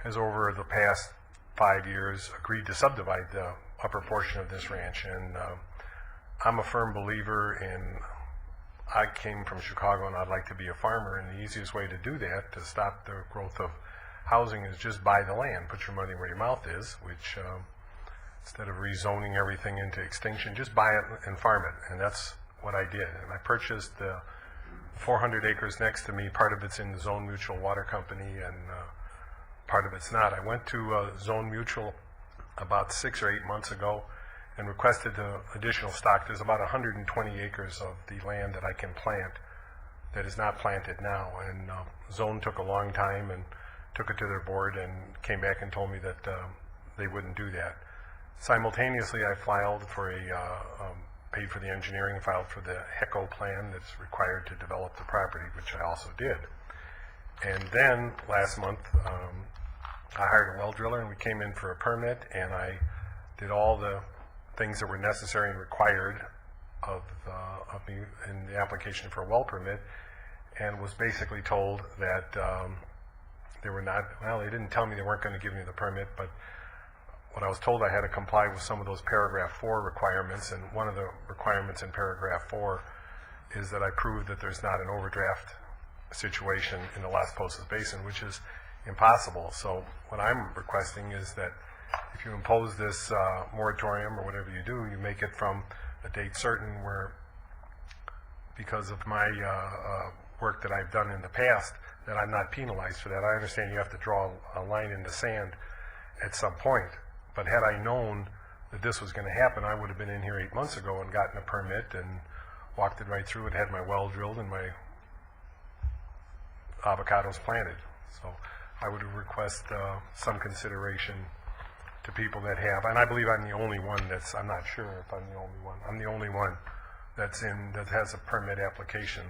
has over the past 5 years agreed to subdivide the upper portion of this ranch, and I'm a firm believer in, I came from Chicago and I'd like to be a farmer, and the easiest way to do that, to stop the growth of housing, is just buy the land, put your money where your mouth is, which instead of rezoning everything into extinction, just buy it and farm it, and that's what I did. And I purchased the 400 acres next to me. Part of it's in the Zone Mutual Water Company, and part of it's not. I went to Zone Mutual about 6 or 8 months ago and requested additional stock. There's about 120 acres of the land that I can plant that is not planted now, and Zone took a long time and took it to their board and came back and told me that they wouldn't do that. Simultaneously, I filed for paid for the engineering, filed for the HECO plan that's required to develop the property, which I also did. And then last month, I hired a well driller, and we came in for a permit, and I did all the things that were necessary and required of me in the application for a well permit, and was basically told that they were not, well, they didn't tell me they weren't going to give me the permit, but what I was told, I had to comply with some of those paragraph 4 requirements, and one of the requirements in paragraph 4 is that I prove that there's not an overdraft situation in the Las Posas Basin, which is impossible. So what I'm requesting is that if you impose this moratorium or whatever you do, you make it from a date certain where, because of my work that I've done in the past, that I'm not penalized for that. I understand you have to draw a line in the sand at some point, but had I known that this was going to happen, I would have been in here 8 months ago and gotten a permit and walked it right through and had my well drilled and my avocados planted. So I would request some consideration to people that have, and I believe I'm the only one that's, I'm not sure if I'm the only one, I'm the only one that has a permit application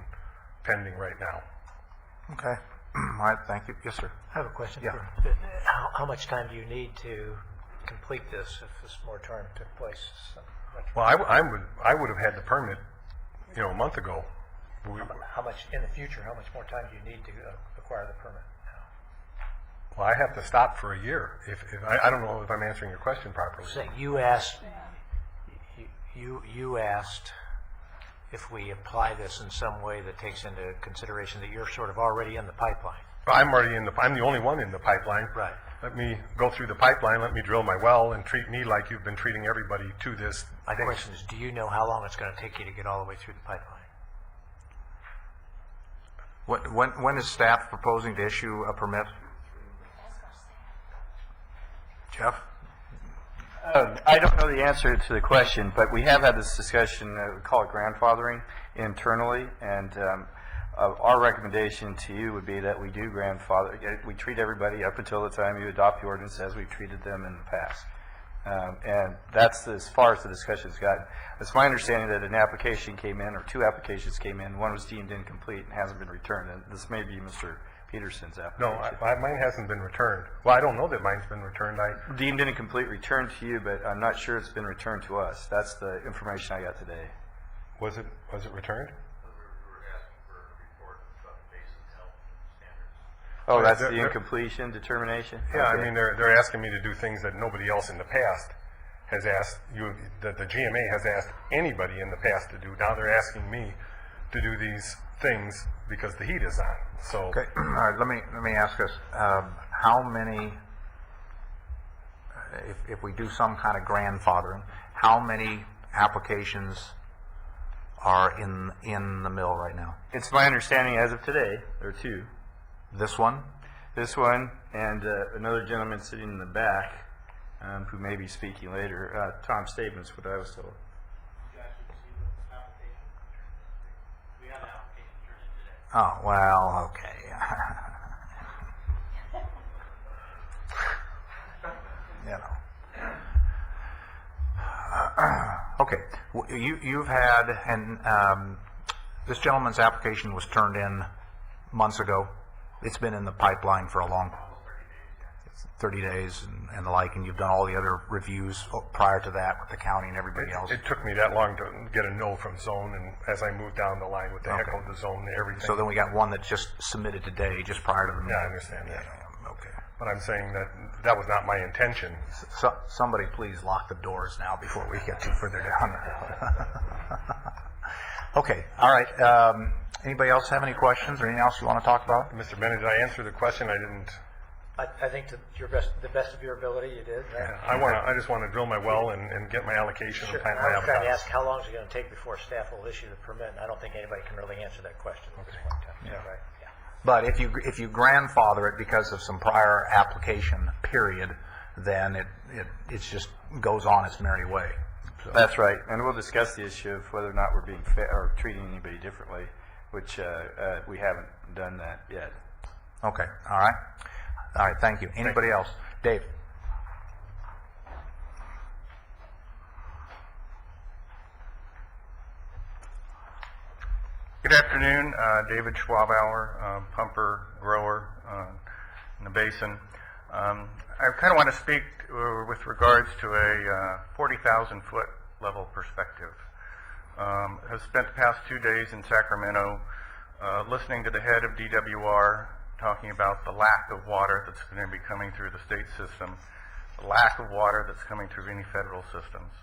pending right now. Okay. All right, thank you. Yes, sir. I have a question. Yeah. How much time do you need to complete this if this moratorium took place? Well, I would have had the permit, a month ago. How much, in the future, how much more time do you need to acquire the permit? Well, I have to stop for a year. If I don't know if I'm answering your question properly. So you asked if we apply this in some way that takes into consideration that you're sort of already in the pipeline. I'm the only one in the pipeline. Right. Let me go through the pipeline, let me drill my well, and treat me like you've been treating everybody to this. My question is, do you know how long it's going to take you to get all the way through the pipeline? When is staff proposing to issue a permit? Jeff? I don't know the answer to the question, but we have had this discussion, we call it grandfathering, internally, and our recommendation to you would be that we do grandfather, we treat everybody up until the time you adopt the ordinance as we've treated them in the past. And that's as far as the discussion's gotten. It's my understanding that an application came in, or two applications came in, one was deemed incomplete and hasn't been returned, and this may be Mr. Peterson's application. No, mine hasn't been returned. Well, I don't know that mine's been returned. Deemed incomplete returned to you, but I'm not sure it's been returned to us. That's the information I got today. Was it returned? Oh, that's the incompletion determination? Yeah, Okay. I mean, they're asking me to do things that nobody else in the past has asked you, that the GMA has asked anybody in the past to do. Now they're asking me to do these things because the heat is on. So Okay. All right. Let me ask us: how many, if we do some kind of grandfathering, how many applications are in the mill right now? It's my understanding as of today, there are two. This one? This one and another gentleman sitting in the back who may be speaking later. Tom Statement's what I was told. Oh, well, okay. Okay. You've had, and this gentleman's application was turned in months ago. It's been in the pipeline for a long 30 days and the like, and you've done all the other reviews prior to that with the county and everybody else. it took me that long to get a no from zone, and as I moved down the line with the echo, the zone, everything. So then we got one that just submitted today, just prior to the meeting. Yeah, I understand that. Okay. But I'm saying that was not my intention. So, somebody please lock the doors now before we get too further down. Okay, all right. Anybody else have any questions or anything else you want to talk about? Mr. Bennett, did I answer the question? I didn't. I think to the best of your ability, you did. Right? I just want to drill my well and get my allocation Sure. and plant I my was trying to avocados. ask how long is it going to take before staff will issue the permit, and I don't think anybody can really answer that question at this point in time. Is that right? Yeah. But if you grandfather it because of some prior application period, then it just goes on its merry way. So. That's right, and we'll discuss the issue of whether or not we're being fair or treating anybody differently, which we haven't done that yet. Okay, all right. All right, thank you. Anybody else? Dave? Good afternoon, David Schwabauer, pumper, grower in the basin. I kind of want to speak with regards to a 40,000 foot level perspective. Have spent the past 2 days in Sacramento listening to the head of DWR talking about the lack of water that's going to be coming through the state system, the lack of water that's coming through any federal systems.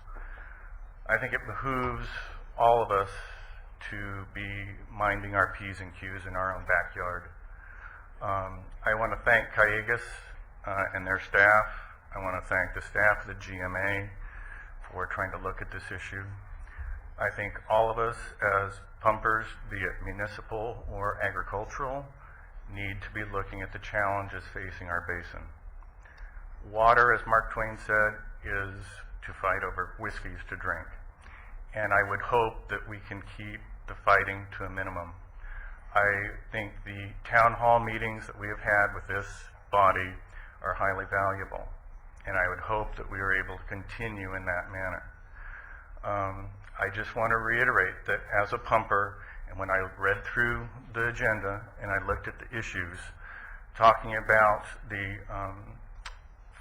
I think it behooves all of us to be minding our P's and Q's in our own backyard. I want to thank Callegas and their staff I want to thank the staff of the GMA for trying to look at this issue. I think all of us as pumpers, be it municipal or agricultural, need to be looking at the challenges facing our basin. Water, as Mark Twain said, is to fight over whiskeys to drink. And I would hope that we can keep the fighting to a minimum. I think the town hall meetings that we have had with this body are highly valuable. And I would hope that we are able to continue in that manner. I just want to reiterate that as a pumper, and when I read through the agenda and I looked at the issues, talking about the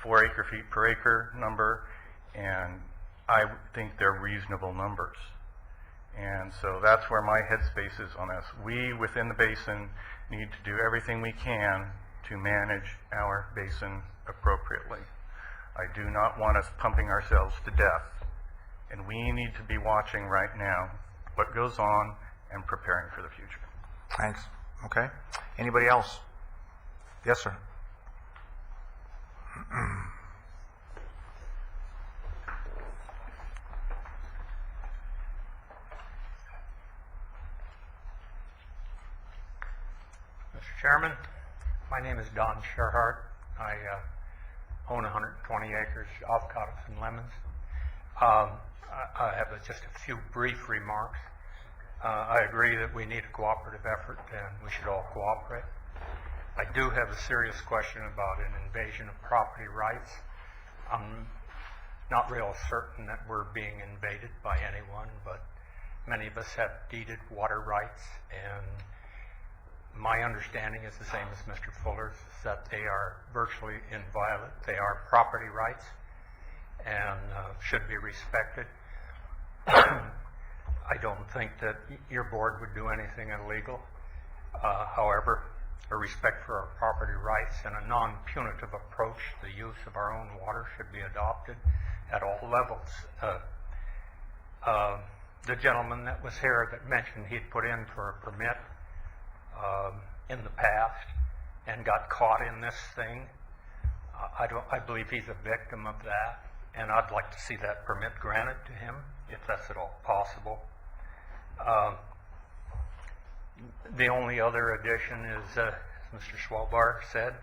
4 acre-feet per acre number, and I think they're reasonable numbers. And so that's where my headspace is on this. We within the basin need to do everything we can to manage our basin appropriately. I do not want us pumping ourselves to death. And we need to be watching right now what goes on and preparing for the future. Thanks. Okay. Anybody else? Yes, sir. Mr. Chairman, my name is Don Sherhart. I own 120 acres, avocados and lemons. I have just a few brief remarks. I agree that we need a cooperative effort and we should all cooperate. I do have a serious question about an invasion of property rights. I'm not real certain that we're being invaded by anyone, but many of us have deeded water rights, and my understanding is the same as Mr. Fuller's, that they are virtually inviolate. They are property rights and should be respected. I don't think that your board would do anything illegal. However, a respect for our property rights and a non-punitive approach to the use of our own water should be adopted at all levels. The gentleman that was here that mentioned he'd put in for a permit in the past and got caught in this thing, I believe he's a victim of that, and I'd like to see that permit granted to him if that's at all possible. The only other addition is, as Mr. Schwalbar said,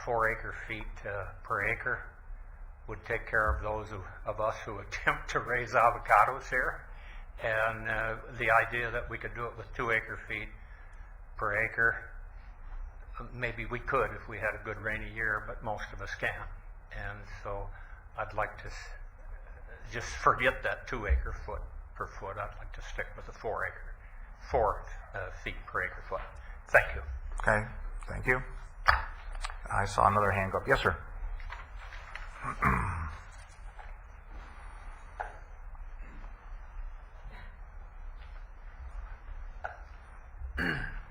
4 acre-feet per acre would take care of those of us who attempt to raise avocados here. And the idea that we could do it with 2 acre-feet per acre, maybe we could if we had a good rainy year, but most of us can't. And so I'd like to just forget that 2 acre-foot per foot. I'd like to stick with the 4 feet per acre foot. Thank you. Okay. Thank you. I saw another hand go up. Yes, sir.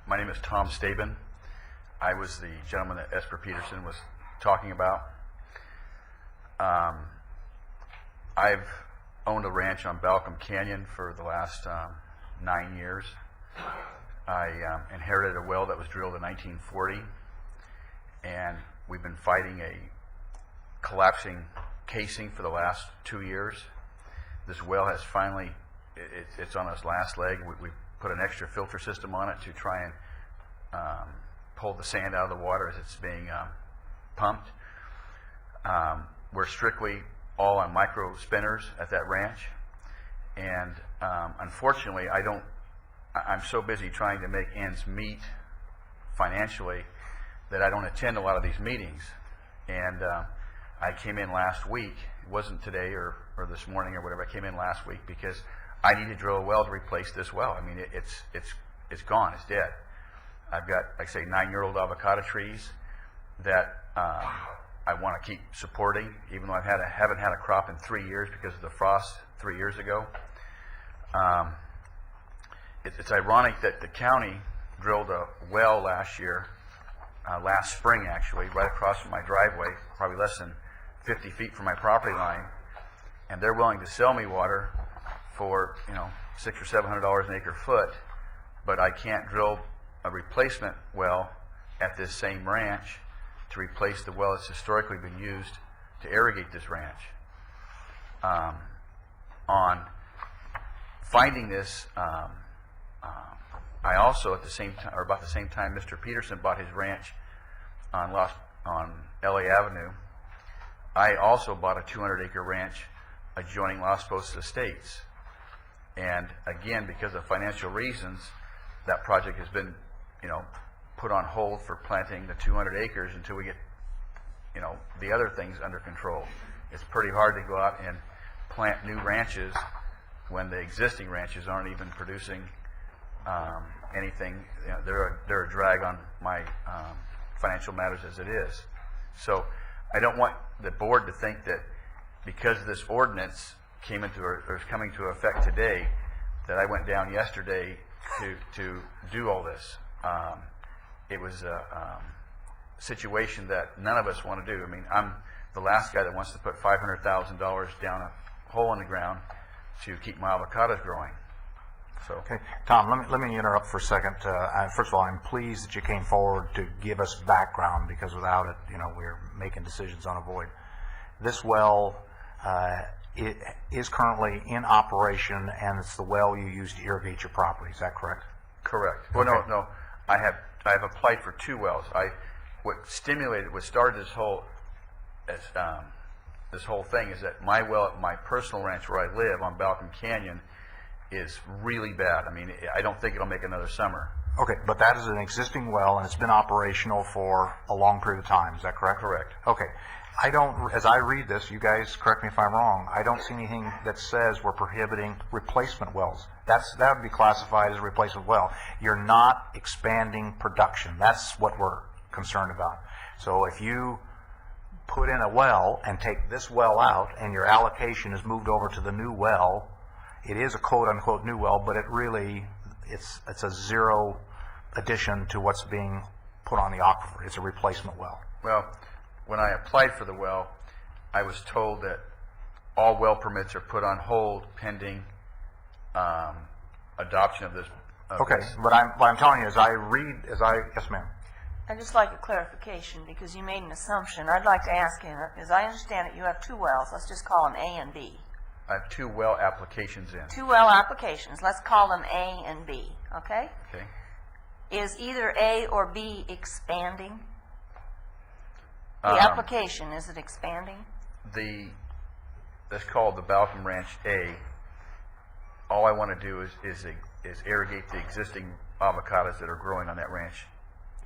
My name is Tom Staben. I was the gentleman that Esper Peterson was talking about. I've owned a ranch on Balcom Canyon for the last 9 years. I inherited a well that was drilled in 1940, and we've been fighting a collapsing casing for the last 2 years. This well has finally, it's on its last leg. We put an extra filter system on it to try and pull the sand out of the water as it's being pumped. We're strictly all on micro spinners at that ranch, and unfortunately I'm so busy trying to make ends meet financially that I don't attend a lot of these meetings. And I came in last week. It wasn't today or this morning or whatever. I came in last week because I need to drill a well to replace this well. I mean, it's gone. It's dead. I've got, like I say, 9-year-old avocado trees that I want to keep supporting, even though I haven't had a crop in 3 years because of the frost 3 years ago. It's ironic that the county drilled a well last year, last spring actually, right across from my driveway, probably less than 50 feet from my property line, and they're willing to sell me water for $600 or $700 an acre foot, but I can't drill a replacement well at this same ranch to replace the well that's historically been used to irrigate this ranch. On finding this, I also at the same time, or about the same time, Mr. Peterson bought his ranch on LA Avenue. I also bought a 200-acre ranch adjoining Las Posas Estates. And again, because of financial reasons, that project has been, put on hold for planting the 200 acres until we get, the other things under control. It's pretty hard to go out and plant new ranches when the existing ranches aren't even producing anything. They're a drag on my financial matters as it is. So I don't want the board to think that because this ordinance came into or is coming to effect today, that I went down yesterday to do all this. It was a situation that none of us want to do. I mean, I'm the last guy that wants to put $500,000 down a hole in the ground to keep my avocados growing. So, okay, Tom, let me interrupt for a second. First of all, I'm pleased that you came forward to give us background, because without it, we're making decisions on a void. This well it is currently in operation, and it's the well you use to irrigate your property. Is that correct? Correct. Well, Okay. no. I have applied for 2 wells. What started this whole thing is that my well at my personal ranch where I live on Balcom Canyon is really bad. I mean, I don't think it'll make another summer. Okay, but that is an existing well, and it's been operational for a long period of time. Is that correct? Correct. Okay. As I read this, you guys correct me if I'm wrong, I don't see anything that says we're prohibiting replacement wells. That would be classified as a replacement well. You're not expanding production. That's what we're concerned about. So if you put in a well and take this well out and your allocation is moved over to the new well, it is a quote-unquote new well, but it's a zero addition to what's being put on the aquifer. It's a replacement well. Well, when I applied for the well, I was told that all well permits are put on hold pending adoption of this. Okay, but what I'm telling you is yes, ma'am. I'd just like a clarification, because you made an assumption. I'd like to ask you, as I understand it, you have 2 wells. Let's just call them A and B. I have 2 well applications in. 2 well applications. Let's call them A and B, okay? Okay. Is either A or B expanding? The application, is it expanding? That's called the Balcom Ranch A. All I want to do is irrigate the existing avocados that are growing on that ranch.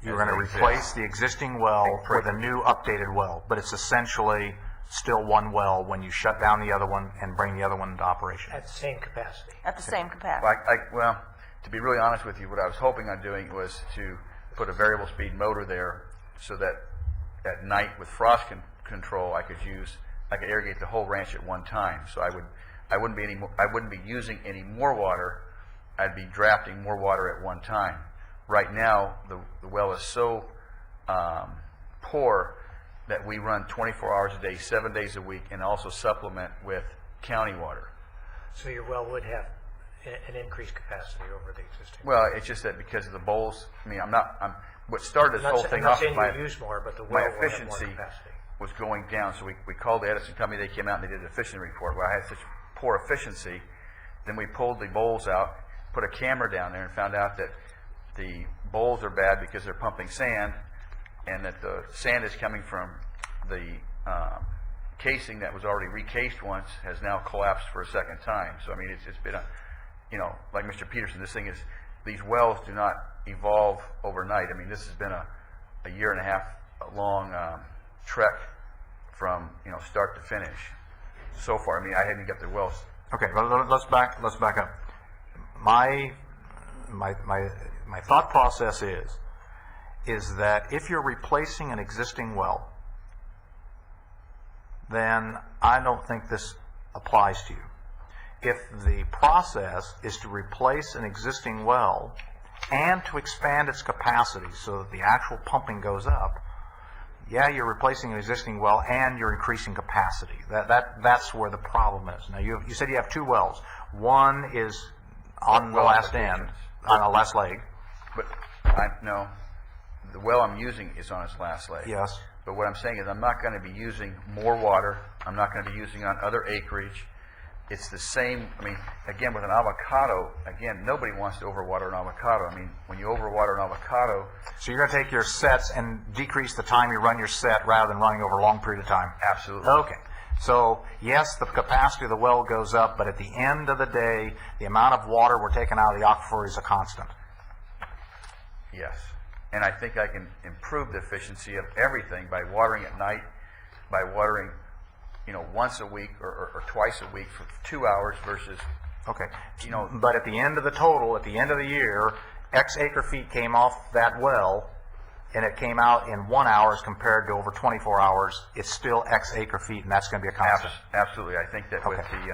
You're going to replace the existing well with a new updated well, but it's essentially still one well when you shut down the other one and bring the other one into operation. At the same capacity. At the same capacity. Well, to be really honest with you, what I was hoping on doing was to put a variable speed motor there so that at night with frost control I could irrigate the whole ranch at one time. So I wouldn't be using any more water. I'd be drafting more water at one time. Right now the well is so poor that we run 24 hours a day, 7 days a week, and also supplement with county water. So your well would have an increased capacity over the existing. Well, it's just that because of the bowls. I mean, what started this whole thing off, my efficiency was going down. So we called the Edison company. They came out and they did an efficiency report. Well, I had such poor efficiency. Then we pulled the bowls out, put a camera down there, and found out that the bowls are bad because they're pumping sand, and that the sand is coming from the casing that was already recased once has now collapsed for a second time. So I mean, it's been like Mr. Peterson, these wells do not evolve overnight. I mean, this has been a 1.5 year long trek from start to finish so far. I mean, I haven't got the wells. Okay, well, let's back up. My thought process is that if you're replacing an existing well, then I don't think this applies to you. If the process is to replace an existing well and to expand its capacity so that the actual pumping goes up, yeah, you're replacing an existing well and you're increasing capacity. That's where the problem is. Now, you said you have 2 wells. One is on the last end, on the last leg. But no, the well I'm using is on its last leg. Yes. But what I'm saying is I'm not going to be using more water. I'm not going to be using on other acreage. It's the same, I mean, again, with an avocado, again, nobody wants to overwater an avocado. I mean, when you overwater an avocado... So you're going to take your sets and decrease the time you run your set rather than running over a long period of time? Absolutely. Okay. So, yes, the capacity of the well goes up, but at the end of the day, the amount of water we're taking out of the aquifer is a constant. Yes. And I think I can improve the efficiency of everything by watering at night, by watering, once a week or twice a week for 2 hours versus, Okay. But at the end of the total, at the end of the year, X acre feet came off that well, and it came out in 1 hour as compared to over 24 hours. It's still X acre feet, and that's going to be a constant. Absolutely. I think that with the...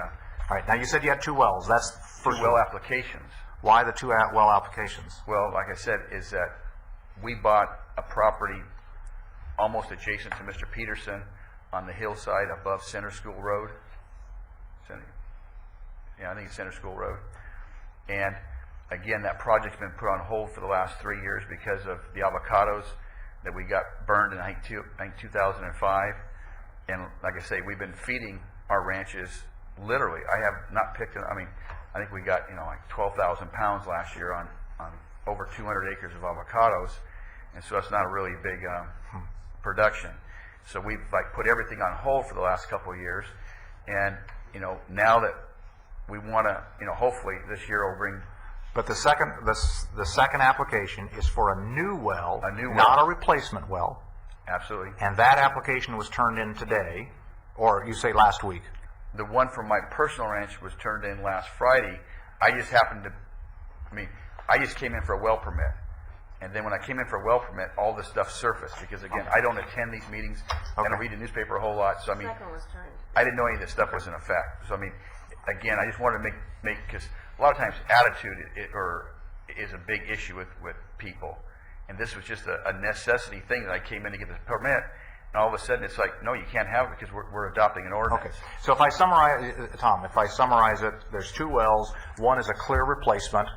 All right. Now, you said you had 2 wells. That's the first 2 well applications. Why the 2 well applications? Well, like I said, is that we bought a property almost adjacent to Mr. Peterson on the hillside above Center School Road. I think it's Center School Road. And again, that project's been put on hold for the last 3 years because of the avocados that we got burned in, I think 2005. And like I say, we've been feeding our ranches literally. I have not picked it. I mean, I think we got, like 12,000 pounds last year on over 200 acres of avocados. And so that's not a really big production. So we've put everything on hold for the last couple of years. And, now that we want to, hopefully this year will bring... But the second application is for a new well, well. Not a replacement well. Absolutely. And that application was turned in today, or you say last week? The one from my personal ranch was turned in last Friday. I just happened to, I just came in for a well permit. And then when I came in for a well permit, all this stuff surfaced. Because again, I don't attend these meetings. I don't read the newspaper a whole lot. So I didn't know any of this stuff was in effect. So again, I just wanted to make because a lot of times attitude is a big issue with people. And this was just a necessity thing that I came in to get this permit. And all of a sudden, it's like, no, you can't have it because we're adopting an ordinance. Okay. So if I summarize, Tom, it, there's 2 wells. One is a clear replacement,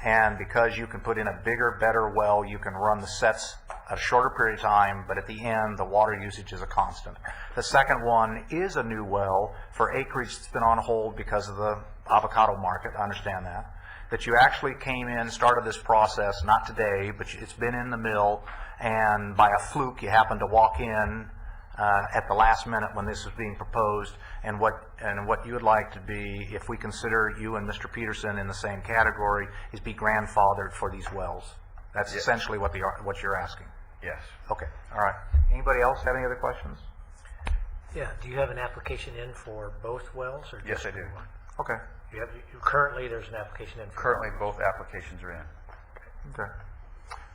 and because you can put in a bigger, better well, you can run the sets at a shorter period of time, but at the end, the water usage is a constant. The second one is a new well for acreage that's been on hold because of the avocado market. I understand that. That you actually came in, started this process, not today, but it's been in the mill, and by a fluke, you happened to walk in at the last minute when this was being proposed, and what you would like to be, if we consider you and Mr. Peterson in the same category, is be grandfathered for these wells. That's essentially what you're asking. Yes. Okay. All right. Anybody else have any other questions? Yeah. Do you have an application in for both wells, or yes, I do. One? Okay. Currently, there's an application in. Currently, both applications are in. Okay.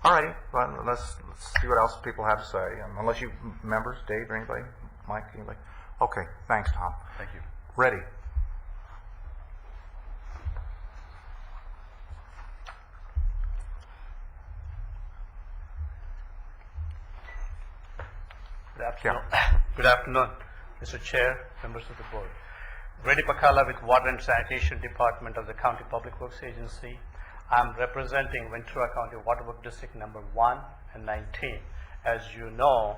All righty. Well, let's see what else people have to say. Unless you members, Dave or anybody, Mike, anybody. Okay. Thanks, Tom. Thank you. Ready. Good afternoon, Mr. Chair, members of the board. Reddy Bacala with Water and Sanitation Department of the County Public Works Agency. I'm representing Ventura County Water Work District number 1 and 19. As you know,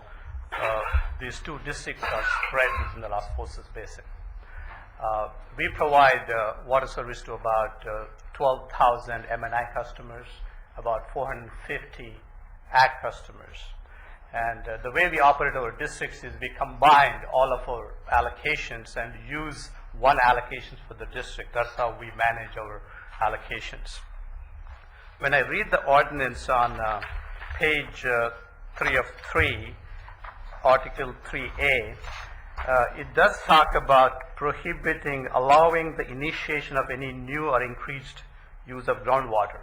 these 2 districts are spread within the Las Posas Basin. We provide water service to about 12,000 M&I customers, about 450 ag customers. And the way we operate our districts is we combined all of our allocations and use one allocation for the district. That's how we manage our allocations. When I read the ordinance on page 3 of 3, Article 3A, it does talk about prohibiting, allowing the initiation of any new or increased use of groundwater.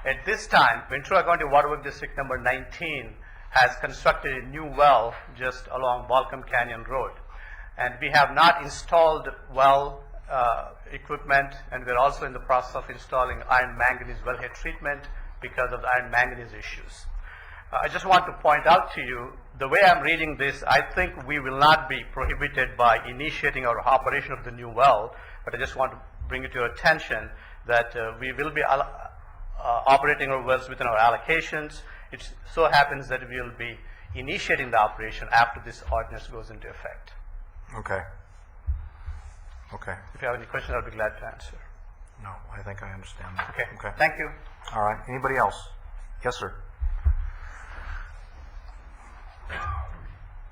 At this time, Ventura County Water Work District number 19 has constructed a new well just along Balcom Canyon Road. And we have not installed well equipment, and we're also in the process of installing iron manganese wellhead treatment because of the iron manganese issues. I just want to point out to you, the way I'm reading this, I think we will not be prohibited by initiating our operation of the new well, but I just want to bring it to your attention that we will be operating our wells within our allocations, It so happens that we will be initiating the operation after this ordinance goes into effect. Okay. Okay. If you have any questions, I'll be glad to answer. No, I think I understand that. Okay. Okay. Thank you. All right. Anybody else? Yes, sir.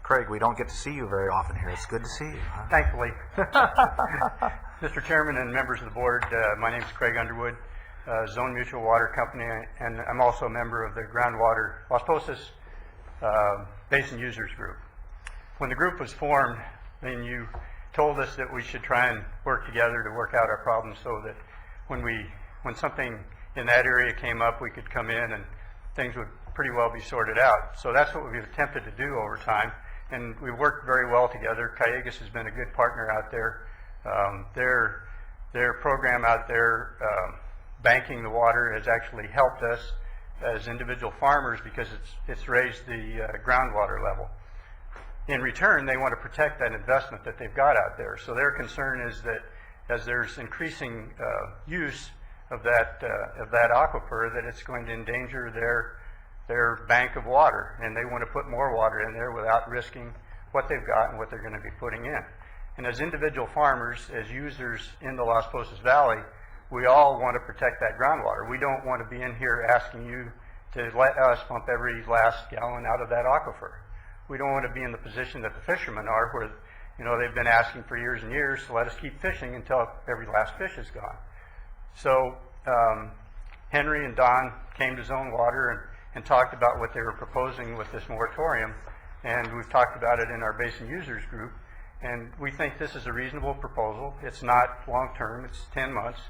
Craig, we don't get to see you very often here. It's good to see you. Huh? Thankfully. Mr. Chairman and members of the board, my name is Craig Underwood, Zone Mutual Water Company, and I'm also a member of the Groundwater Las Posas Basin Users Group. When the group was formed, then you told us that we should try and work together to work out our problems so that when something in that area came up, we could come in and things would pretty well be sorted out. So that's what we've attempted to do over time, and we've worked very well together. Callegas has been a good partner out there. Their program out there, banking the water, has actually helped us as individual farmers because it's raised the groundwater level. In return, they want to protect that investment that they've got out there. So their concern is that as there's increasing use of that aquifer, that it's going to endanger their bank of water, and they want to put more water in there without risking what they've got and what they're going to be putting in. And as individual farmers, as users in the Las Posas Valley, we all want to protect that groundwater. We don't want to be in here asking you to let us pump every last gallon out of that aquifer. We don't want to be in the position that the fishermen are, where they've been asking for years and years to let us keep fishing until every last fish is gone. So Henry and Don came to Zone Water and talked about what they were proposing with this moratorium, and we've talked about it in our Basin Users Group, and we think this is a reasonable proposal. It's not long-term, it's 10 months,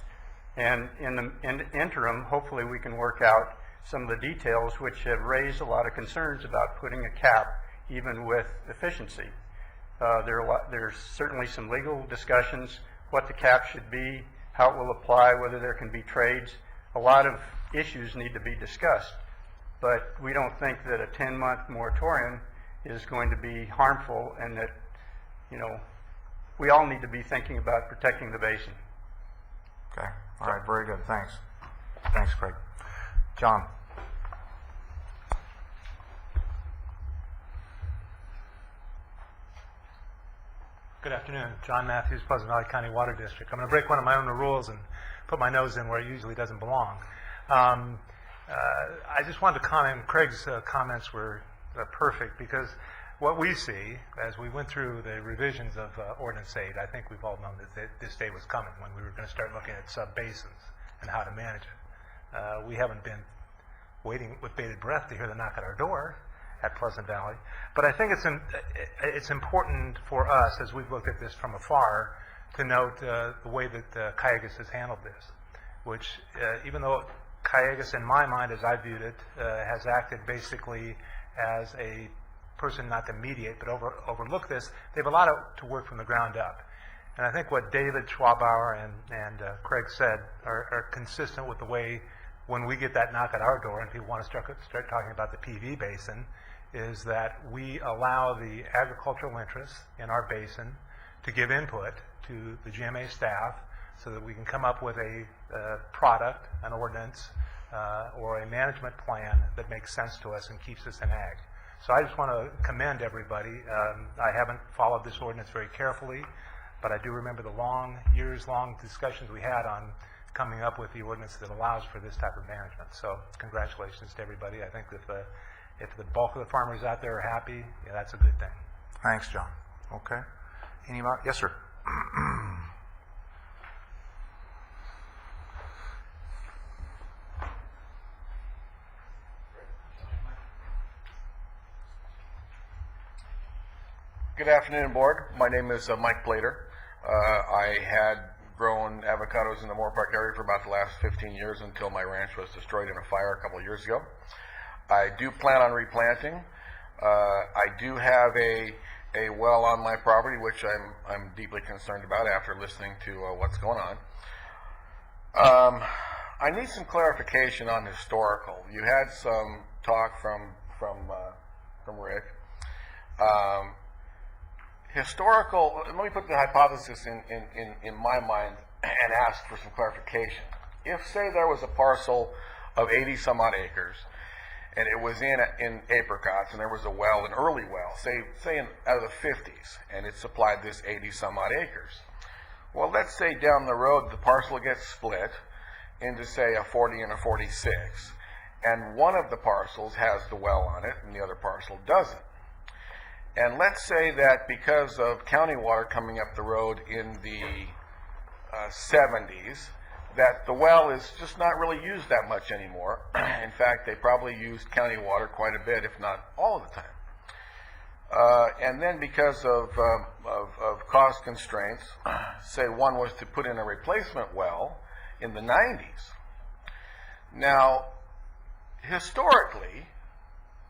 and in the interim, hopefully we can work out some of the details which have raised a lot of concerns about putting a cap even with efficiency. There's certainly some legal discussions, what the cap should be, how it will apply, whether there can be trades. A lot of issues need to be discussed, but we don't think that a 10-month moratorium is going to be harmful, and that, we all need to be thinking about protecting the basin. Okay. All right. Very good. Thanks. Thanks, Craig. John. Good afternoon. John Matthews, Pleasant Valley County Water District. I'm going to break one of my own rules and put my nose in where it usually doesn't belong. I just wanted to comment. Craig's comments were perfect, because what we see as we went through the revisions of Ordinance 8, I think we've all known that this day was coming when we were going to start looking at sub-basins and how to manage it. We haven't been waiting with bated breath to hear the knock at our door at Pleasant Valley. But I think it's important for us, as we've looked at this from afar, to note the way that Callegas has handled this, which even though Callegas, in my mind, as I viewed it, has acted basically as a person not to mediate but overlook this, they've allowed it to work from the ground up. And I think what David Schwabauer and Craig said are consistent with the way, when we get that knock at our door and people want to start talking about the PV basin, is that we allow the agricultural interests in our basin to give input to the GMA staff so that we can come up with a product, an ordinance, or a management plan that makes sense to us and keeps us in ag. So I just want to commend everybody. I haven't followed this ordinance very carefully, but I do remember the years-long discussions we had on coming up with the ordinance that allows for this type of management. So congratulations to everybody. I think if the bulk of the farmers out there are happy, yeah, that's a good thing. Thanks, John. Okay. Anybody? Yes, sir. Good afternoon, board. My name is Mike Blader. I had grown avocados in the Moore Park area for about the last 15 years until my ranch was destroyed in a fire a couple of years ago. I do plan on replanting. I do have a well on my property, which I'm deeply concerned about after listening to what's going on. I need some clarification on historical. You had some talk from Rick. Historical, let me put the hypothesis in my mind and ask for some clarification. If, say, there was a parcel of 80 some odd acres, and it was in apricots, and there was a well, an early well, say out of the 50s, and it supplied this 80 some odd acres. Well, let's say down the road the parcel gets split into, say, a 40 and a 46, and one of the parcels has the well on it and the other parcel doesn't. And let's say that because of county water coming up the road in the 70s, that the well is just not really used that much anymore. In fact, they probably used county water quite a bit, if not all of the time. And then because of cost constraints, say one was to put in a replacement well in the 90s. Now, historically,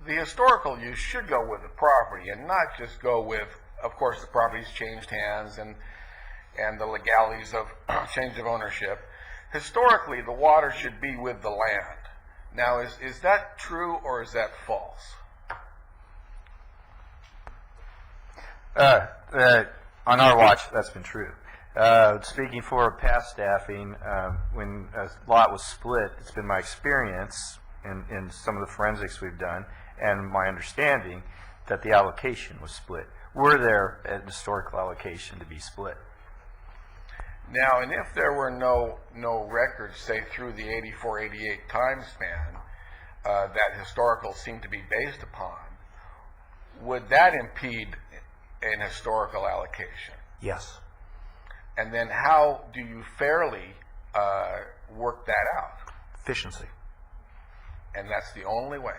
the historical use should go with the property and not just go with, of course, the property's changed hands and the legalities of change of ownership. Historically, the water should be with the land. Now, is that true or is that false? On our watch, that's been true. Speaking for past staffing, when a lot was split, it's been my experience in some of the forensics we've done and my understanding that the allocation was split. Were there an historical allocation to be split? Now, and if there were no records, say through the 84-88 time span, that historical seemed to be based upon, would that impede an historical allocation? Yes. And then how do you fairly work that out? Efficiency. And that's the only way.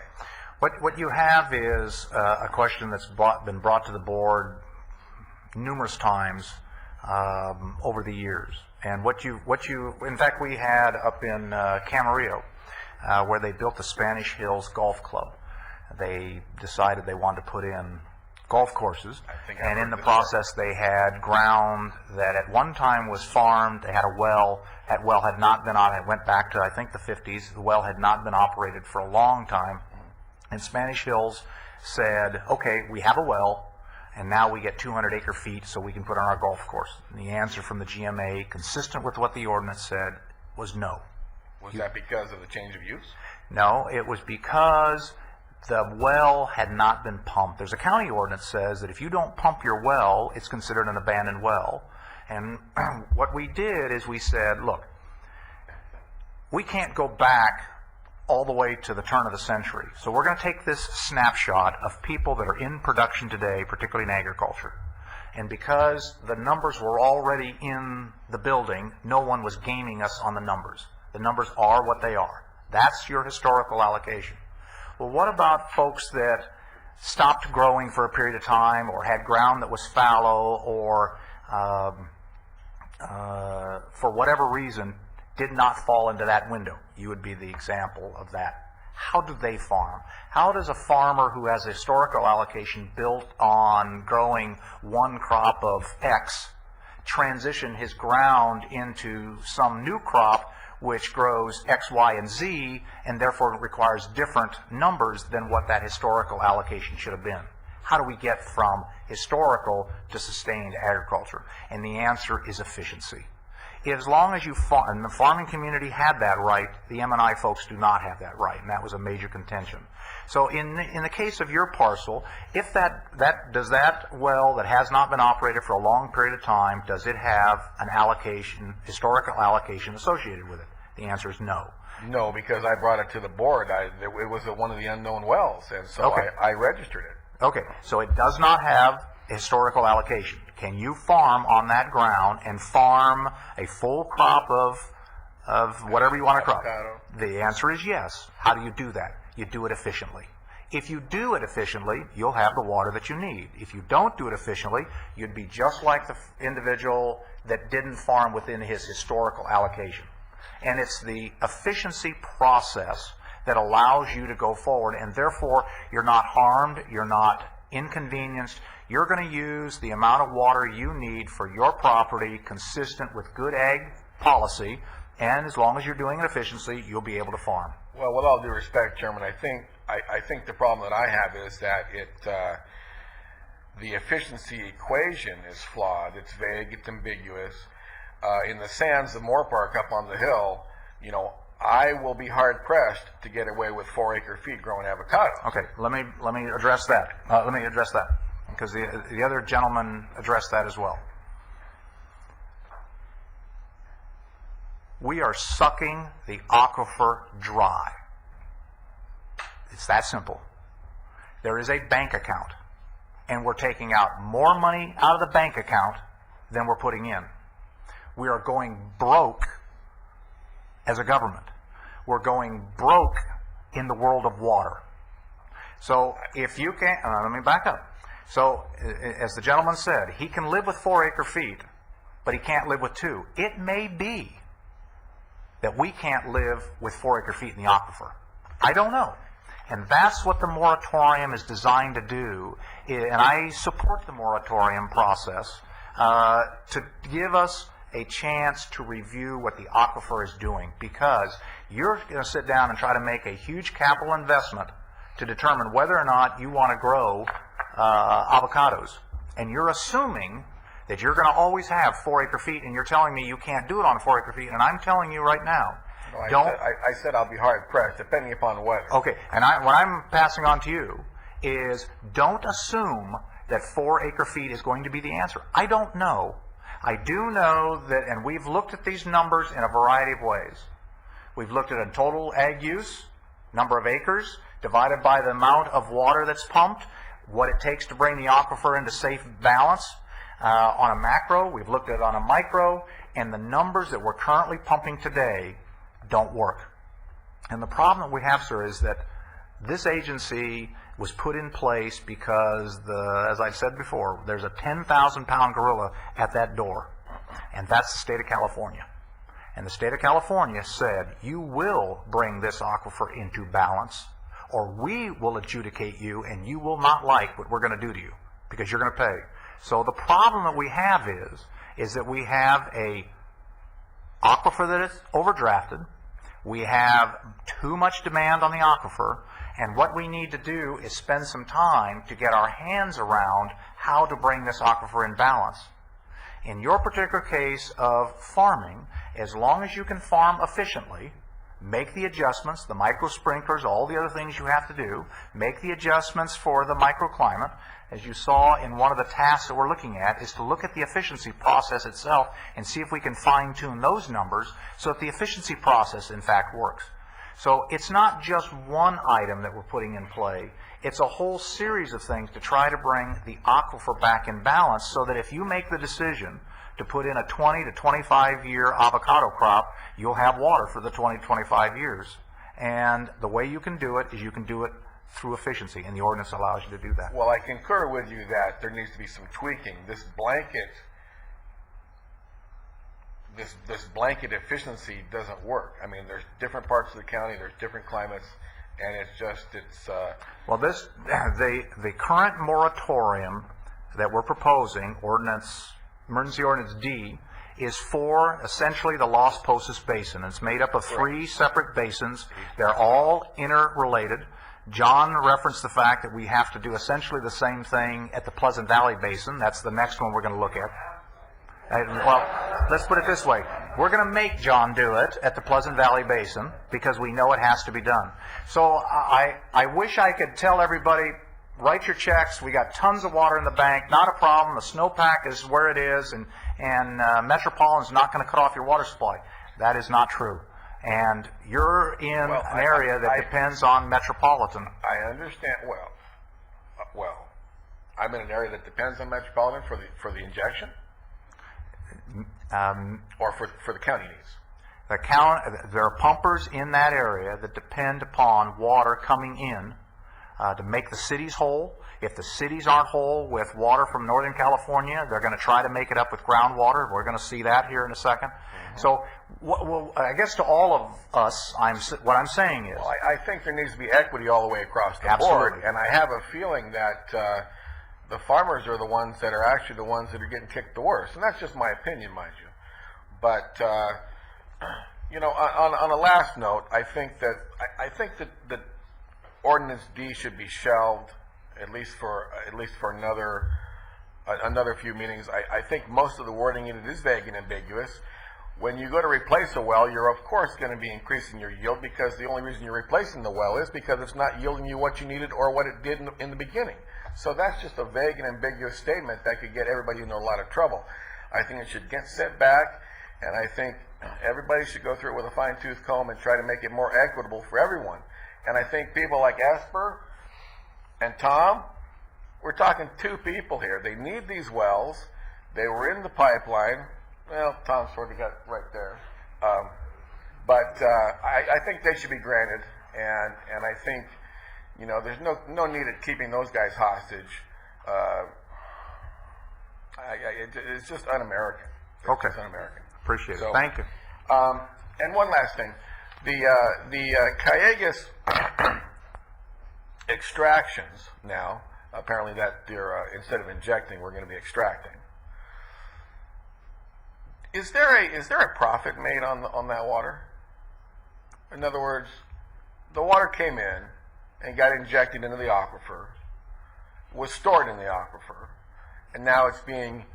What you have is a question that's been brought to the board numerous times over the years. And in fact, we had up in Camarillo, where they built the Spanish Hills Golf Club. They decided they wanted to put in golf courses, and in the process they had ground that at one time was farmed. They had a well. That well had not been on. It went back to, I think, the 50s. The well had not been operated for a long time. And Spanish Hills said, okay, we have a well, and now we get 200 acre feet so we can put on our golf course. And the answer from the GMA, consistent with what the ordinance said, was no. Was that because of the change of use? No, it was because the well had not been pumped. There's a county ordinance that says that if you don't pump your well, it's considered an abandoned well. And what we did is we said, look, we can't go back all the way to the turn of the century. So we're going to take this snapshot of people that are in production today, particularly in agriculture. And because the numbers were already in the building, no one was gaming us on the numbers. The numbers are what they are. That's your historical allocation. Well, what about folks that stopped growing for a period of time, or had ground that was fallow, or for whatever reason did not fall into that window? You would be the example of that. How do they farm? How does a farmer who has a historical allocation built on growing one crop of X transition his ground into some new crop which grows X, Y, and Z, and therefore requires different numbers than what that historical allocation should have been? How do we get from historical to sustained agriculture? And the answer is efficiency. As long as you farm, and the farming community had that right, the M&I folks do not have that right, and that was a major contention. So in the case of your parcel, if does that well that has not been operated for a long period of time, does it have an allocation, historical allocation associated with it? The answer is no. No, because I brought it to the board. It was one of the unknown wells, and so Okay. I registered it. Okay, so it does not have historical allocation. Can you farm on that ground and farm a full crop of whatever you want to crop? Avocado. The answer is yes. How do you do that? You do it efficiently. If you do it efficiently, you'll have the water that you need. If you don't do it efficiently, you'd be just like the individual that didn't farm within his historical allocation. And it's the efficiency process that allows you to go forward, and therefore you're not harmed, you're not inconvenienced. You're going to use the amount of water you need for your property consistent with good ag policy, and as long as you're doing it efficiently, you'll be able to farm. Well, with all due respect, Chairman, I think the problem that I have is that the efficiency equation is flawed. It's vague. It's ambiguous. In the sands of Moore Park up on the hill, I will be hard pressed to get away with 4 acre-feet growing avocados. Okay, let me address that. Because the other gentleman addressed that as well. We are sucking the aquifer dry. It's that simple. There is a bank account, and we're taking out more money out of the bank account than we're putting in. We are going broke as a government. We're going broke in the world of water. So if you can't, let me back up. So as the gentleman said, he can live with 4 acre-feet, but he can't live with 2. It may be that we can't live with 4 acre-feet in the aquifer. I don't know. And that's what the moratorium is designed to do. And I support the moratorium process to give us a chance to review what the aquifer is doing, because you're going to sit down and try to make a huge capital investment to determine whether or not you want to grow avocados. And you're assuming that you're going to always have 4 acre-feet, and you're telling me you can't do it on 4 acre-feet, and I'm telling you right now, I said I'll be hard pressed, depending upon the weather. Okay, and what I'm passing on to you is don't assume that 4 acre-feet is going to be the answer. I don't know. I do know that, and we've looked at these numbers in a variety of ways. We've looked at a total ag use, number of acres, divided by the amount of water that's pumped, what it takes to bring the aquifer into safe balance. On a macro, we've looked at it on a micro, and the numbers that we're currently pumping today don't work. And the problem that we have, sir, is that this agency was put in place because, as I've said before, there's a 10,000-pound gorilla at that door, and that's the state of California. And the state of California said, you will bring this aquifer into balance, or we will adjudicate you, and you will not like what we're going to do to you, because you're going to pay. So the problem that we have is that we have a aquifer that is overdrafted. We have too much demand on the aquifer, and what we need to do is spend some time to get our hands around how to bring this aquifer in balance. In your particular case of farming, as long as you can farm efficiently, make the adjustments, the micro sprinklers, all the other things you have to do, make the adjustments for the microclimate. As you saw in one of the tasks that we're looking at, is to look at the efficiency process itself and see if we can fine-tune those numbers so that the efficiency process, in fact, works. So it's not just one item that we're putting in play. It's a whole series of things to try to bring the aquifer back in balance so that if you make the decision to put in a 20 to 25-year avocado crop, you'll have water for the 20 to 25 years. And the way you can do it is you can do it through efficiency, and the ordinance allows you to do that. Well, I concur with you that there needs to be some tweaking. This blanket efficiency doesn't work. I mean, there's different parts of the county, there's different climates, and well, the current moratorium that we're proposing, emergency ordinance D, is for essentially the Los Posas Basin. It's made up of 3 separate basins. They're all interrelated. John referenced the fact that we have to do essentially the same thing at the Pleasant Valley Basin. That's the next one we're going to look at. Well, let's put it this way. We're going to make John do it at the Pleasant Valley Basin because we know it has to be done. So I wish I could tell everybody, write your checks. We got tons of water in the bank. Not a problem. The snowpack is where it is, and Metropolitan's not going to cut off your water supply. That is not true. And you're in an area that depends on Metropolitan. I understand. Well, I'm in an area that depends on Metropolitan for the injection, or for the county needs. There are pumpers in that area that depend upon water coming in to make the cities whole. If the cities aren't whole with water from Northern California, they're going to try to make it up with groundwater. We're going to see that here in a second. Mm-hmm. So, I guess to all of us, what I'm saying is... Well, I think there needs to be equity all the way across the board, and I have a feeling that the farmers are the ones that are actually the ones that are getting kicked the worst. And that's just my opinion, mind you. But, on a last note, I think that Ordinance D should be shelved at least for another few meetings. I think most of the wording in it is vague and ambiguous. When you go to replace a well, you're of course going to be increasing your yield, because the only reason you're replacing the well is because it's not yielding you what you needed or what it did in the beginning. So that's just a vague and ambiguous statement that could get everybody into a lot of trouble. I think it should get set back, and I think everybody should go through it with a fine-tooth comb and try to make it more equitable for everyone. And I think people like Esper and Tom, we're talking two people here. They need these wells. They were in the pipeline. Well, Tom sort of got right there. But I think they should be granted, and I think, you know, there's no need at keeping those guys hostage. It's just un-American. Okay. It's un-American. Appreciate it. So, Thank you. And one last thing. The Callegas extractions now, apparently that they're, instead of injecting, we're going to be extracting. Is there a profit made on that water? In other words, the water came in and got injected into the aquifer, was stored in the aquifer, and now it's being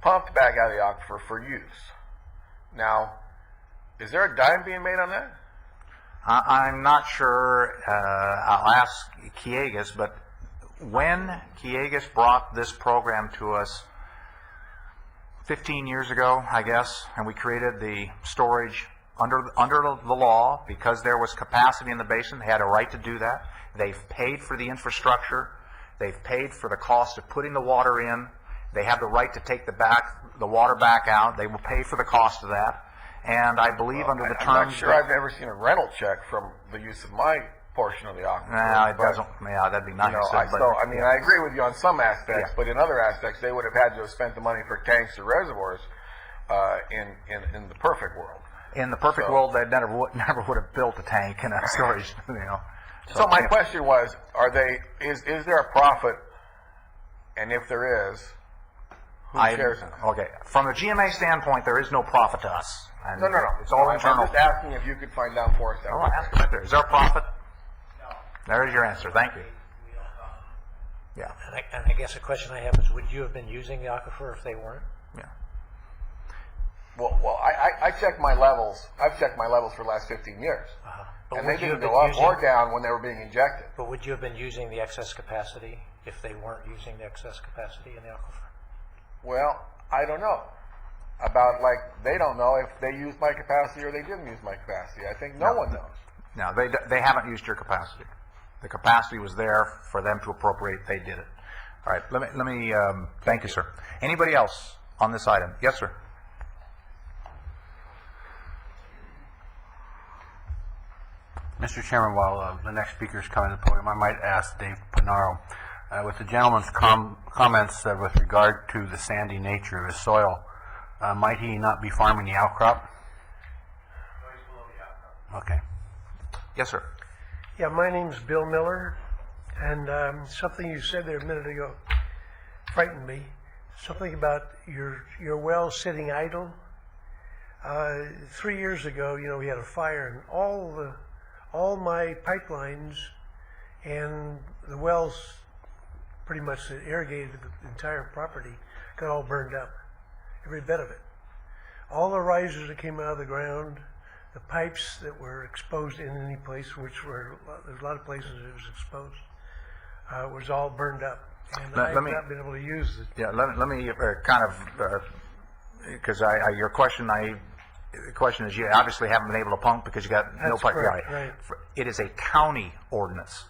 pumped back out of the aquifer for use. Now, is there a dime being made on that? I'm not sure. I'll ask Callegas, but when Callegas brought this program to us 15 years ago, I guess, and we created the storage under the law because there was capacity in the basin. They had a right to do that. They've paid for the infrastructure. They've paid for the cost of putting the water in. They have the right to take the water back out. They will pay for the cost of that. And I believe under the terms... I'm not sure I've ever seen a rental check from the use of my portion of the aquifer. No, it doesn't. Yeah, that'd be nice. You know, I mean, I agree with you on some aspects, but in other aspects, they would have had to have spent the money for tanks or reservoirs in the perfect world. In the perfect world, they never would have built a tank and a storage, you know. So my question was, is there a profit? And if there is, who shares it? Okay. From a GMA standpoint, there is no profit to us. And No. It's all internal. I'm just asking if you could find out for us. Oh, ask them right there. Is there a profit? No. There's your answer. Thank you. Yeah. And I guess the question I have is, would you have been using the aquifer if they weren't? Yeah. Well, I checked my levels. I've checked my levels for the last 15 years. But And they didn't go up or down when they were being injected. But would you have been using the excess capacity if they weren't using the excess capacity in the aquifer? Well, I don't know. They don't know if they used my capacity or they didn't use my capacity. I think no one knows. No, they haven't used your capacity. The capacity was there for them to appropriate. They did it. All right. Let me thank you, sir. Anybody else on this item? Yes, sir. Mr. Chairman, while the next speaker is coming to the podium, I might ask Dave Panaro, with the gentleman's comments with regard to the sandy nature of his soil, might he not be farming the outcrop? Okay. Yes, sir. Yeah, my name's Bill Miller, and something you said there a minute ago frightened me. Something about your well sitting idle. 3 years ago, we had a fire, and all my pipelines and the wells, pretty much that irrigated the entire property, got all burned up, every bit of it. All the risers that came out of the ground, the pipes that were exposed in any place, there's a lot of places it was exposed, was all burned up. And I've not been able to use it. Yeah, let me kind of, because your question, the question is, you obviously haven't been able to pump because you got no pipe. Right. It is a county ordinance.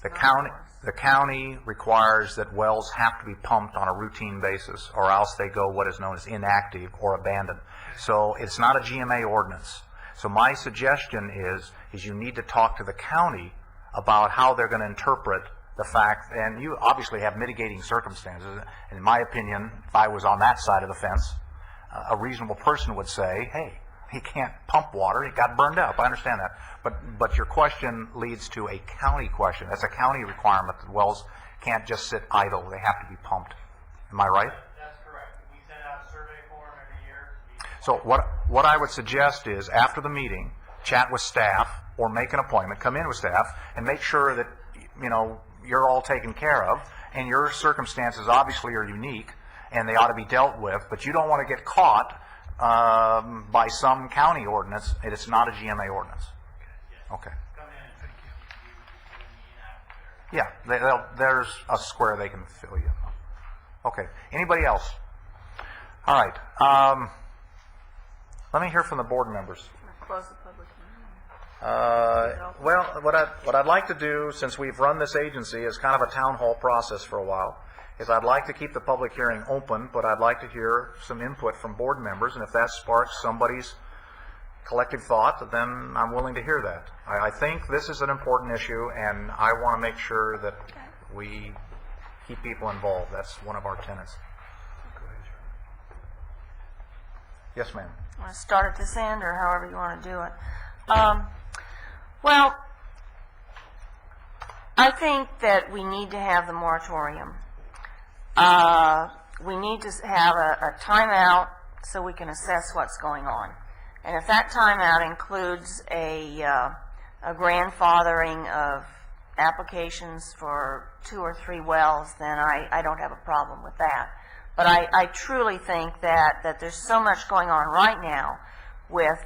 The county requires that wells have to be pumped on a routine basis, or else they go what is known as inactive or abandoned. So it's not a GMA ordinance. So my suggestion is you need to talk to the county about how they're going to interpret the fact, and you obviously have mitigating circumstances. And in my opinion, if I was on that side of the fence, a reasonable person would say, hey, he can't pump water, it got burned up. I understand that. But your question leads to a county question. That's a county requirement that wells can't just sit idle. They have to be pumped. Am I right? That's correct. We send out a survey form every year. So what I would suggest is, after the meeting, chat with staff or make an appointment, come in with staff, and make sure that, you're all taken care of, and your circumstances obviously are unique, and they ought to be dealt with, but you don't want to get caught by some county ordinance, it is not a GMA ordinance. Okay. Yeah, there's a square they can fill you. Okay. Anybody else? All right. Let me hear from the board members. Close the public Well, what I'd like to do, since we've run this agency as kind of a town hall process for a while, is I'd like to keep the public hearing open, but I'd like to hear some input from board members, and if that sparks somebody's collective thought, then I'm willing to hear that. I think this is an important issue, and I want to make sure that we keep people involved. That's one of our tenets. Yes, ma'am. Want to start at this end, or however you want to do it? Well, I think that we need to have the moratorium. We need to have a timeout so we can assess what's going on. And if that timeout includes a grandfathering of applications for 2 or 3 wells, then I don't have a problem with that. But I truly think that there's so much going on right now with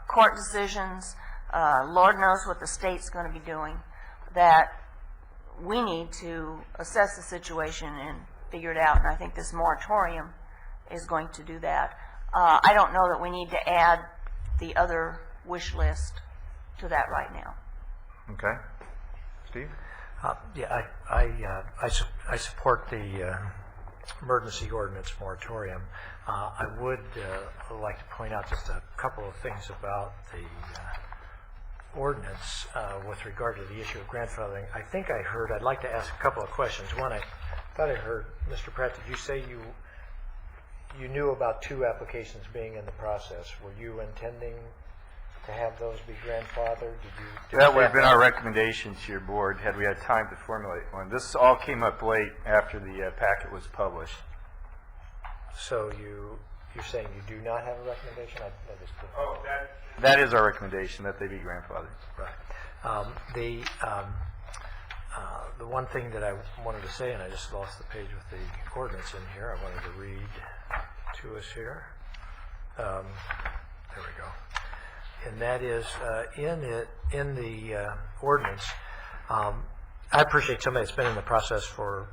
court decisions, Lord knows what the state's going to be doing, that we need to assess the situation and figure it out. And I think this moratorium is going to do that. I don't know that we need to add the other wish list to that right now. Okay. Steve? Yeah, I support the emergency ordinance moratorium. I would like to point out just a couple of things about the ordinance with regard to the issue of grandfathering. I think I heard, I'd like to ask a couple of questions. One, I thought I heard, Mr. Pratt, did you say you knew about 2 applications being in the process? Were you intending to have those be grandfathered? That would have been our recommendation to your board had we had time to formulate one. This all came up late after the packet was published. So you're saying you do not have a recommendation? That is our recommendation, that they be grandfathered. Right. The one thing that I wanted to say, and I just lost the page with the ordinance in here, I wanted to read to us here. There we go. And that is in the ordinance. I appreciate somebody that's been in the process for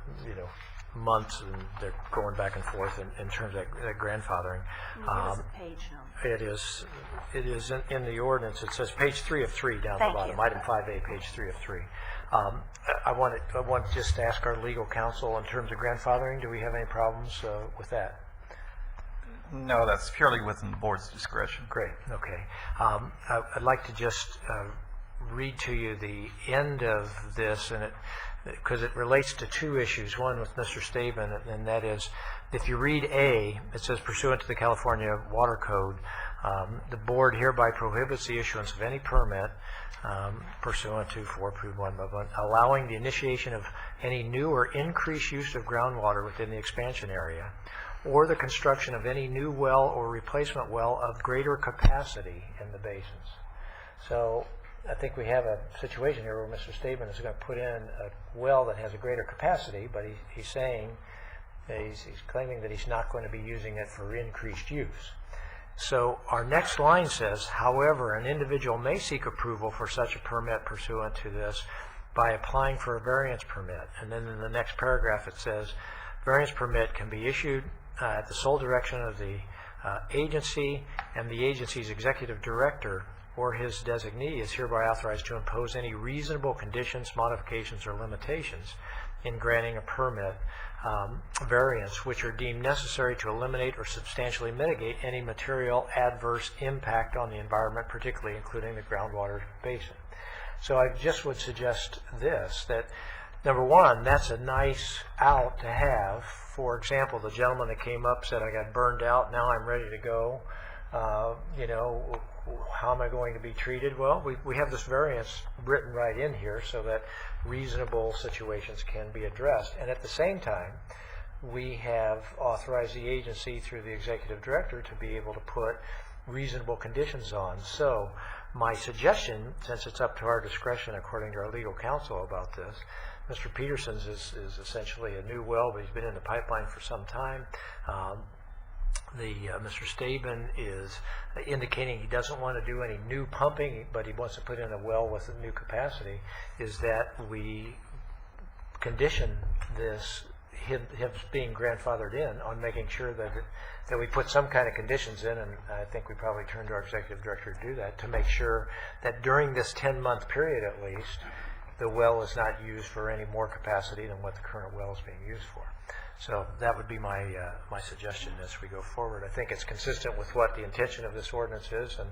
months, and they're going back and forth in terms of that grandfathering. Give us a page number. It is in the ordinance. It says page 3 of 3 down the bottom. Item 5A, page 3 of 3. I want just to ask our legal counsel in terms of grandfathering. Do we have any problems with that? No, that's purely within the board's discretion. Great. Okay. I'd like to just read to you the end of this, and because it relates to 2 issues. One with Mr. Staben, and that is, if you read A, it says, pursuant to the California Water Code, the board hereby prohibits the issuance of any permit pursuant to 4.1, allowing the initiation of any new or increased use of groundwater within the expansion area, or the construction of any new well or replacement well of greater capacity in the basins. So I think we have a situation here where Mr. Staben is going to put in a well that has a greater capacity, but he's saying, he's claiming that he's not going to be using it for increased use. So our next line says, however, an individual may seek approval for such a permit pursuant to this by applying for a variance permit. And then in the next paragraph it says, variance permit can be issued at the sole direction of the agency, and the agency's executive director or his designee is hereby authorized to impose any reasonable conditions, modifications, or limitations in granting a permit variance which are deemed necessary to eliminate or substantially mitigate any material adverse impact on the environment, particularly including the groundwater basin. So I just would suggest this, that number one, that's a nice out to have. For example, the gentleman that came up said, I got burned out, now I'm ready to go. How am I going to be treated? Well, we have this variance written right in here so that reasonable situations can be addressed. And at the same time, we have authorized the agency through the executive director to be able to put reasonable conditions on. So my suggestion, since it's up to our discretion according to our legal counsel about this, Mr. Peterson's is essentially a new well, but he's been in the pipeline for some time. Mr. Staben is indicating he doesn't want to do any new pumping, but he wants to put in a well with a new capacity, is that we condition this, him being grandfathered in, on making sure that we put some kind of conditions in, and I think we probably turned to our executive director to do that, to make sure that during this 10-month period at least, the well is not used for any more capacity than what the current well is being used for. So that would be my suggestion as we go forward. I think it's consistent with what the intention of this ordinance is, and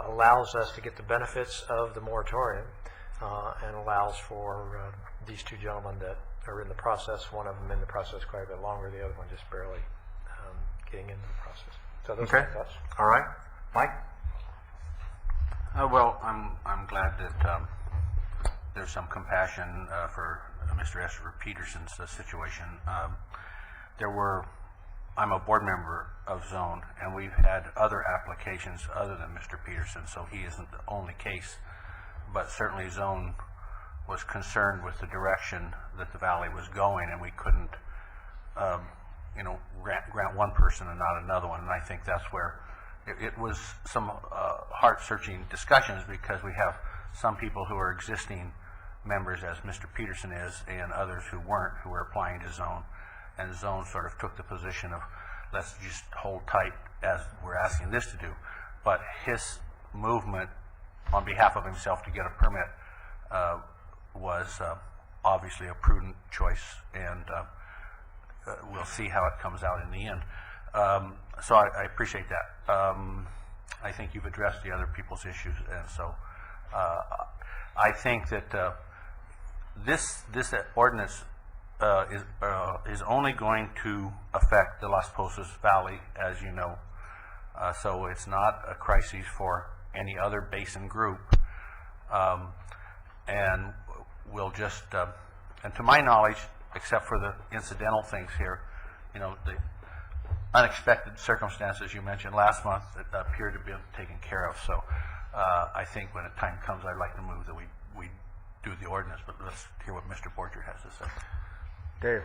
allows us to get the benefits of the moratorium, and allows for these two gentlemen that are in the process, one of them in the process quite a bit longer, the other one just barely getting into the process. So those are my thoughts. All right. Mike? Well, I'm glad that there's some compassion for Mr. Esther Peterson's situation. I'm a board member of Zone, and we've had other applications other than Mr. Peterson, so he isn't the only case. But certainly Zone was concerned with the direction that the valley was going, and we couldn't, grant one person and not another one. And I think that's where it was some heart-searching discussions, because we have some people who are existing members, as Mr. Peterson is, and others who weren't, who were applying to Zone. And Zone sort of took the position of, let's just hold tight as we're asking this to do. But his movement on behalf of himself to get a permit was obviously a prudent choice, and we'll see how it comes out in the end. So I appreciate that. I think you've addressed the other people's issues, and so I think that this ordinance is only going to affect the Las Posas Valley, as you know. So it's not a crisis for any other basin group. And we'll just, and to my knowledge, except for the incidental things here, the unexpected circumstances you mentioned last month that appear to be taken care of. So I think when the time comes, I'd like to move that we do the ordinance, but let's hear what Mr. Borger has to say. Dave.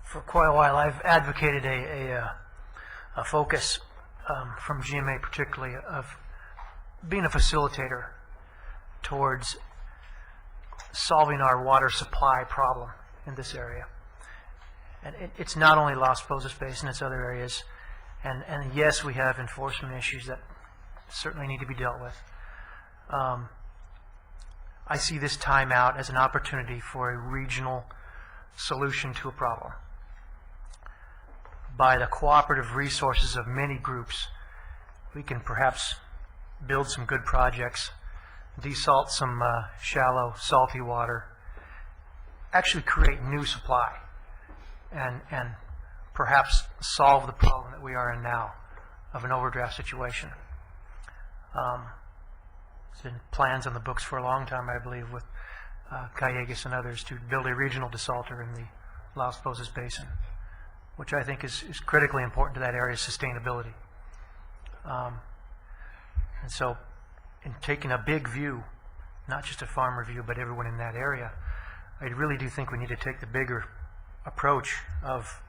For quite a while, I've advocated a focus from GMA particularly of being a facilitator towards solving our water supply problem in this area. And it's not only Las Posas Basin, it's other areas. And yes, we have enforcement issues that certainly need to be dealt with. I see this timeout as an opportunity for a regional solution to a problem. By the cooperative resources of many groups, we can perhaps build some good projects, desalt some shallow, salty water, actually create new supply, and perhaps solve the problem that we are in now of an overdraft situation. There's been plans on the books for a long time, I believe, with Callegas and others to build a regional desalter in the Las Posas Basin, which I think is critically important to that area's sustainability. And so in taking a big view, not just a farmer view, but everyone in that area, I really do think we need to take the bigger approach of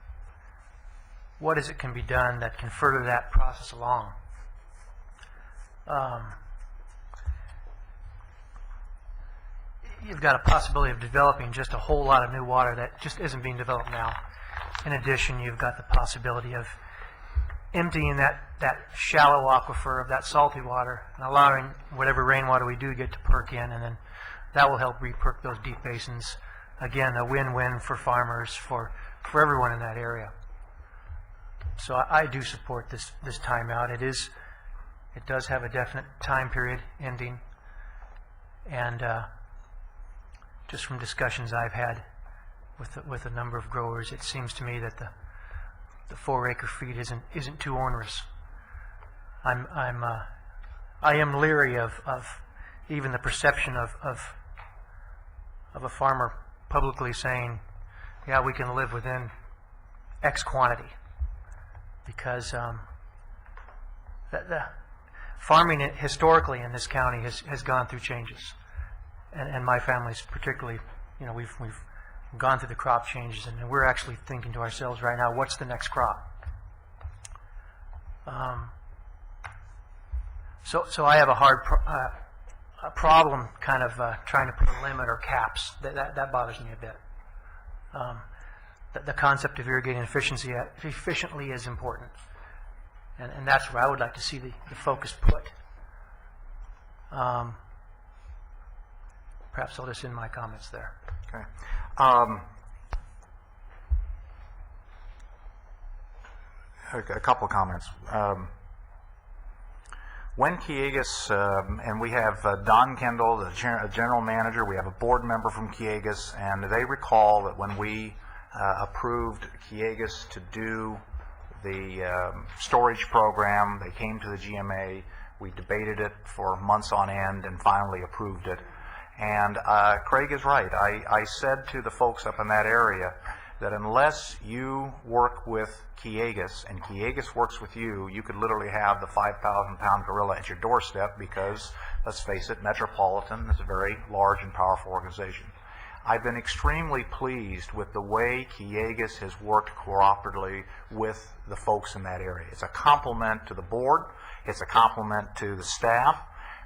what is it can be done that can further that process along. You've got a possibility of developing just a whole lot of new water that just isn't being developed now. In addition, you've got the possibility of emptying that shallow aquifer of that salty water and allowing whatever rainwater we do get to perk in, and then that will help re-perk those deep basins. Again, a win-win for farmers, for everyone in that area. So I do support this timeout. It does have a definite time period ending, and just from discussions I've had with a number of growers, it seems to me that the 4-acre feet isn't too onerous. I am leery of even the perception of a farmer publicly saying, yeah, we can live within X quantity, because the farming historically in this county has gone through changes, and my family's particularly, we've gone through the crop changes, and we're actually thinking to ourselves right now, what's the next crop? So I have a hard a problem kind of trying to put a limit or caps. That bothers me a bit. The concept of irrigating efficiently is important. And that's where I would like to see the focus put. Perhaps I'll just end my comments there. Okay. A couple of comments. When Kiegas, and we have Don Kendall, the general manager, we have a board member from Kiegas, and they recall that when we approved Kiegas to do the storage program, they came to the GMA, we debated it for months on end, and finally approved it. And Craig is right. I said to the folks up in that area that unless you work with Kiegas and Kiegas works with you, you could literally have the 5,000-pound gorilla at your doorstep because, let's face it, Metropolitan is a very large and powerful organization. I've been extremely pleased with the way Kiegas has worked cooperatively with the folks in that area. It's a compliment to the board. It's a compliment to the staff,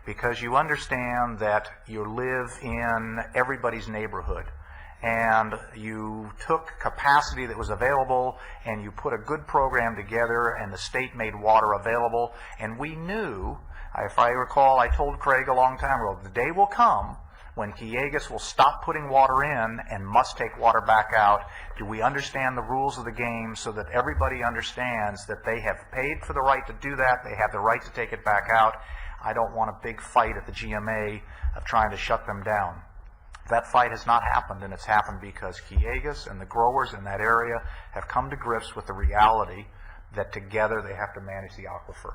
because you understand that you live in everybody's neighborhood, and you took capacity that was available and you put a good program together, and the state made water available. And we knew, if I recall, I told Craig a long time ago, the day will come when Kiegas will stop putting water in and must take water back out. Do we understand the rules of the game so that everybody understands that they have paid for the right to do that, they have the right to take it back out? I don't want a big fight at the GMA of trying to shut them down. That fight has not happened, and it's happened because Kiegas and the growers in that area have come to grips with the reality that together they have to manage the aquifer.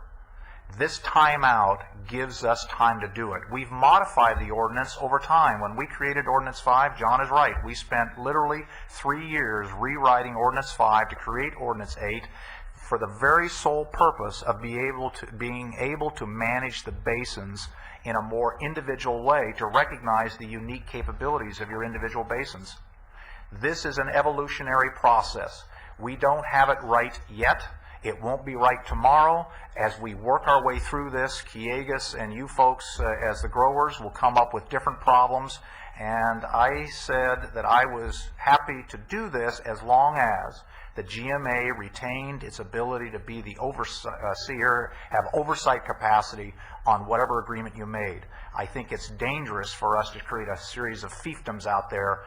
This timeout gives us time to do it. We've modified the ordinance over time. When we created Ordinance 5, John is right. We spent literally 3 years rewriting Ordinance 5 to create Ordinance 8 for the very sole purpose of being able to manage the basins in a more individual way, to recognize the unique capabilities of your individual basins. This is an evolutionary process. We don't have it right yet. It won't be right tomorrow. As we work our way through this, Kiegas and you folks as the growers will come up with different problems. And I said that I was happy to do this as long as the GMA retained its ability to be the overseer, have oversight capacity on whatever agreement you made. I think it's dangerous for us to create a series of fiefdoms out there,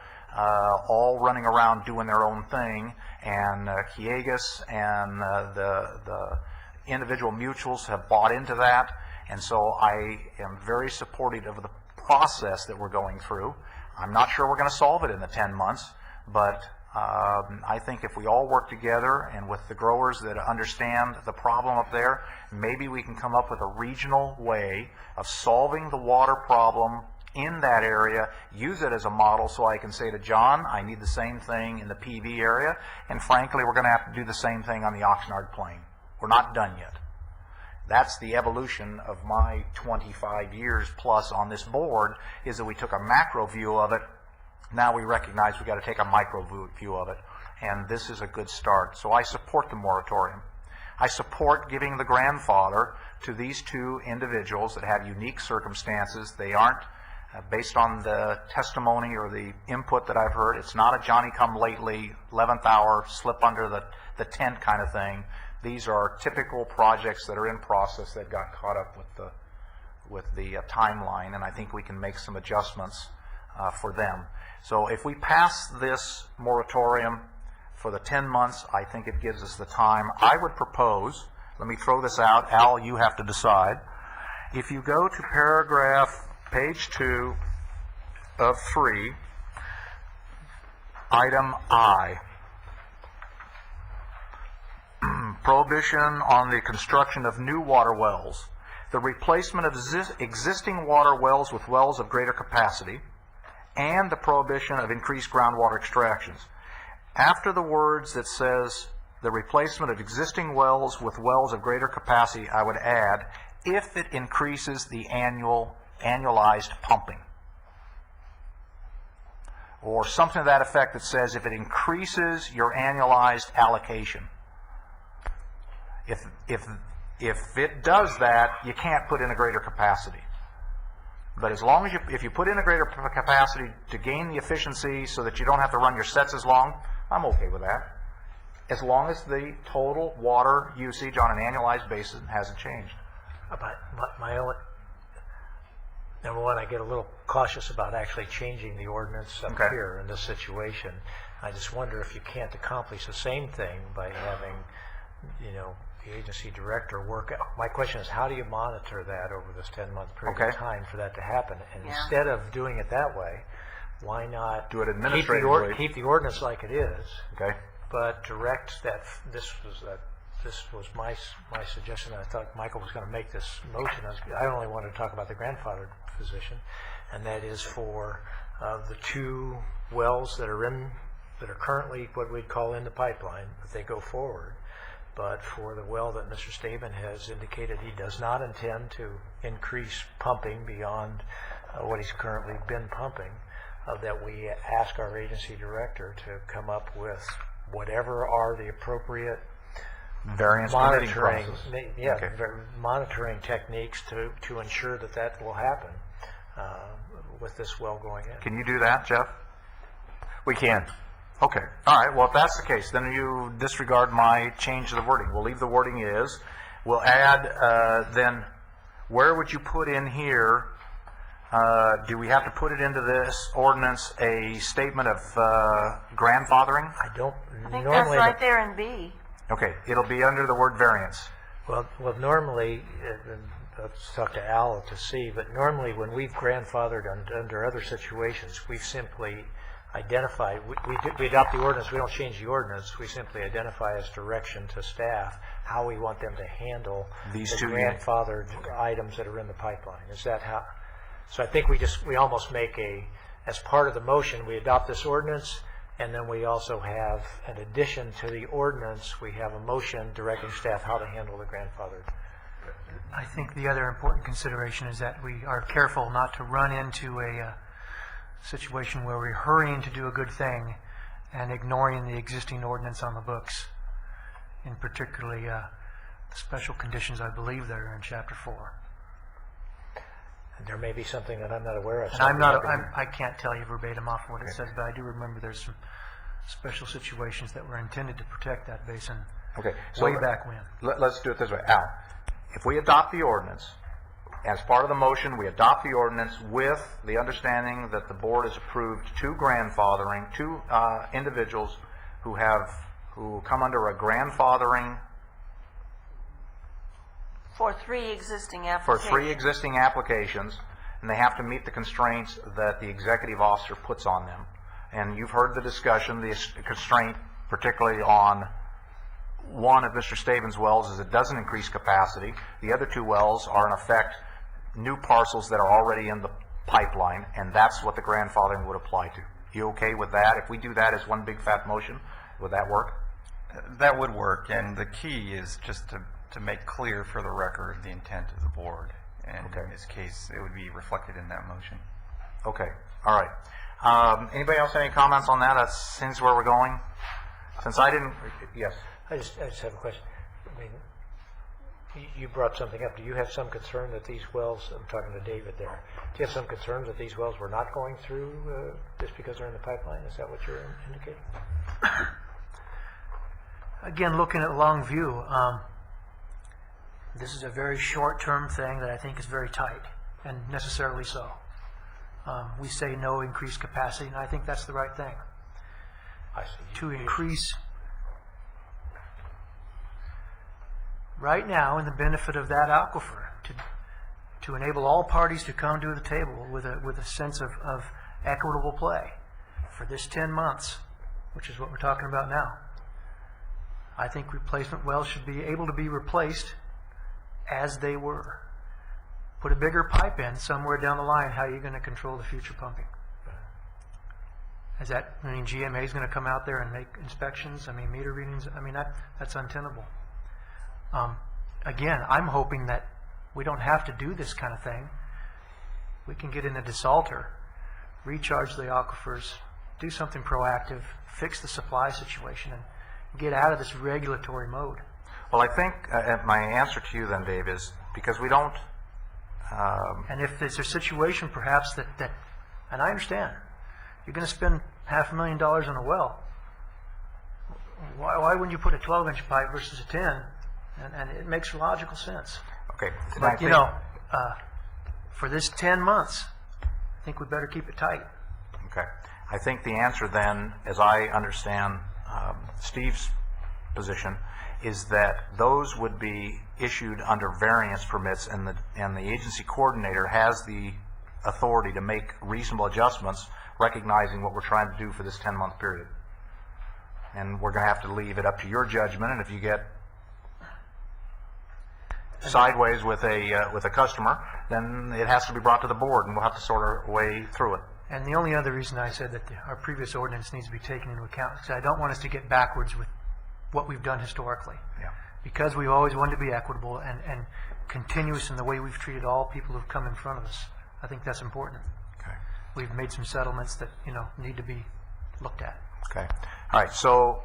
all running around doing their own thing, and Kiegas and the individual mutuals have bought into that, and so I am very supportive of the process that we're going through. I'm not sure we're going to solve it in the 10 months, but I think if we all work together and with the growers that understand the problem up there, maybe we can come up with a regional way of solving the water problem in that area, use it as a model so I can say to John, I need the same thing in the PV area, and frankly, we're going to have to do the same thing on the Oxnard Plain. We're not done yet. That's the evolution of my 25 years plus on this board, is that we took a macro view of it. Now we recognize we've got to take a micro view of it, and this is a good start. So I support the moratorium. I support giving the grandfather to these two individuals that have unique circumstances. They aren't, based on the testimony or the input that I've heard, it's not a Johnny-come-lately, 11th hour, slip under the tent kind of thing. These are typical projects that are in process that got caught up with the timeline, and I think we can make some adjustments for them. So if we pass this moratorium for the 10 months, I think it gives us the time. I would propose, let me throw this out, Al, you have to decide. If you go to paragraph page 2 of 3, item I, prohibition on the construction of new water wells, the replacement of existing water wells with wells of greater capacity, and the prohibition of increased groundwater extractions. After the words that says the replacement of existing wells with wells of greater capacity, I would add, if it increases the annualized pumping. or something to that effect that says if it increases your annualized allocation. If it does that, you can't put in a greater capacity. But as long as if you put in a greater capacity to gain the efficiency so that you don't have to run your sets as long, I'm okay with that. As long as the total water usage on an annualized basis hasn't changed. My only, number one, I get a little cautious about actually changing the ordinance up here in this situation. I just wonder if you can't accomplish the same thing by having, the agency director work out. My question is, how do you monitor that over this 10-month period of time for that to happen? And instead of doing it that way, why not do it administratively? Keep the ordinance like it is, but direct that. This was my suggestion. I thought Michael was going to make this motion. I only wanted to talk about the grandfathered position, and that is for the 2 wells that are currently what we'd call in the pipeline, if they go forward. But for the well that Mr. Staben has indicated he does not intend to increase pumping beyond what he's currently been pumping, that we ask our agency director to come up with whatever are the appropriate variance monitoring, process. Monitoring techniques to ensure that will happen with this well going in. Can you do that, Jeff? We can. Okay. All right. Well, if that's the case, then you disregard my change of the wording. We'll leave the wording as. We'll add then, where would you put in here, do we have to put it into this ordinance a statement of grandfathering? I think that's right there in B. Okay. It'll be under the word variance. Well, normally, let's talk to Al to see, but normally when we've grandfathered under other situations, we've simply identify, we adopt the ordinance, we don't change the ordinance, we simply identify as direction to staff how we want them to handle these the 2 grandfathered items that are in the pipeline. Is that how? So I think we almost make as part of the motion, we adopt this ordinance, and then we also have, in addition to the ordinance, we have a motion directing staff how to handle the grandfathered. I think the other important consideration is that we are careful not to run into a situation where we're hurrying to do a good thing and ignoring the existing ordinance on the books, in particularly the special conditions, I believe, that are in Chapter 4. And there may be something that I'm not aware of. And I can't tell you verbatim off what it says, but I do remember there's some special situations that were intended to protect that basin way back when. Let's do it this way. Al, if we adopt the ordinance, as part of the motion, we adopt the ordinance with the understanding that the board has approved 2 grandfathering, 2 individuals who come under a grandfathering For 3 existing applications. And they have to meet the constraints that the executive officer puts on them. And you've heard the discussion, the constraint, particularly on one of Mr. Staben's wells, is it doesn't increase capacity. The other 2 wells are, in effect, new parcels that are already in the pipeline, and that's what the grandfathering would apply to. You okay with that? If we do that as one big fat motion, would that work? That would work, and the key is just to make clear for the record the intent of the board. And in this case, it would be reflected in that motion. Okay. All right. Anybody else have any comments on that? That seems where we're going. Since I didn't, yes. I just have a question. I mean, you brought something up. Do you have some concern that these wells, I'm talking to David there, do you have some concern that these wells were not going through just because they're in the pipeline? Is that what you're indicating? Again, looking at long view, this is a very short-term thing that I think is very tight, and necessarily so. We say no increased capacity, and I think that's the right thing. To increase, right now, in the benefit of that aquifer, to enable all parties to come to the table with a sense of equitable play for this 10 months, which is what we're talking about now. I think replacement wells should be able to be replaced as they were. Put a bigger pipe in somewhere down the line. How are you going to control the future pumping? GMA is going to come out there and make inspections? Meter readings? That's untenable. Again, I'm hoping that we don't have to do this kind of thing. We can get in a desalter, recharge the aquifers, do something proactive, fix the supply situation, and get out of this regulatory mode. Well, I think my answer to you then, Dave, is because we don't. And if there's a situation perhaps that and I understand, you're going to spend $500,000 on a well. Why wouldn't you put a 12-inch pipe versus a 10? And it makes logical sense. Okay. But, for this 10 months, I think we better keep it tight. Okay. I think the answer then, as I understand Steve's position, is that those would be issued under variance permits, and the agency coordinator has the authority to make reasonable adjustments, recognizing what we're trying to do for this 10-month period. And we're going to have to leave it up to your judgment, and if you get sideways with a customer, then it has to be brought to the board, and we'll have to sort our way through it. And the only other reason I said that our previous ordinance needs to be taken into account is I don't want us to get backwards with what we've done historically. Yeah. Because we've always wanted to be equitable and continuous in the way we've treated all people who've come in front of us. I think that's important. Okay. We've made some settlements that, need to be looked at. Okay. All right. So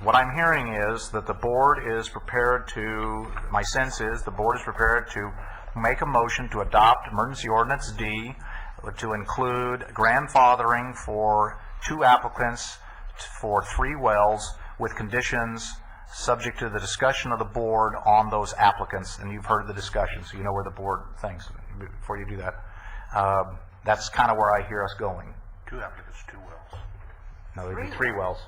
what I'm hearing is that the board is prepared to, my sense is the board is prepared to make a motion to adopt emergency ordinance D to include grandfathering for 2 applicants for 3 wells with conditions subject to the discussion of the board on those applicants. And you've heard the discussion, so you know where the board thinks before you do that. That's kind of where I hear us going. 2 applicants, 2 wells. No, there'd be 3 wells.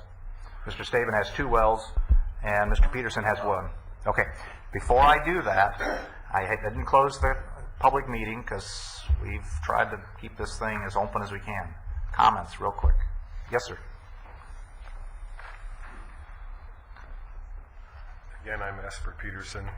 Mr. Staben has 2 wells, and Mr. Peterson has 1. Okay. Before I do that, I didn't close the public meeting because we've tried to keep this thing as open as we can. Comments, real quick. Yes, sir. Again, I'm Esper Peterson.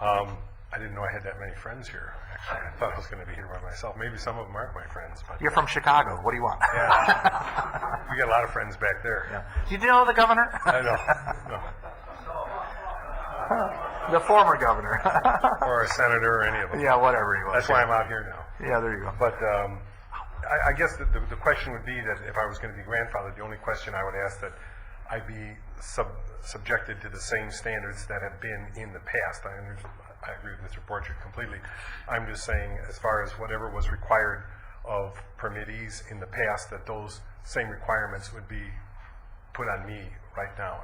I didn't know I had that many friends here. Actually, I thought I was going to be here by myself. Maybe some of them aren't my friends. But You're from Chicago. What do you want? Yeah. We got a lot of friends back there. Yeah. Did you know the governor? I know. No. The former governor. Or a senator or any of them. Yeah, whatever he was. That's why I'm out here now. Yeah, there you go. But I guess the question would be that if I was going to be grandfathered, the only question I would ask that I be subjected to the same standards that have been in the past. I agree with Mr. Borchert completely. I'm just saying, as far as whatever was required of permittees in the past, that those same requirements would be put on me right now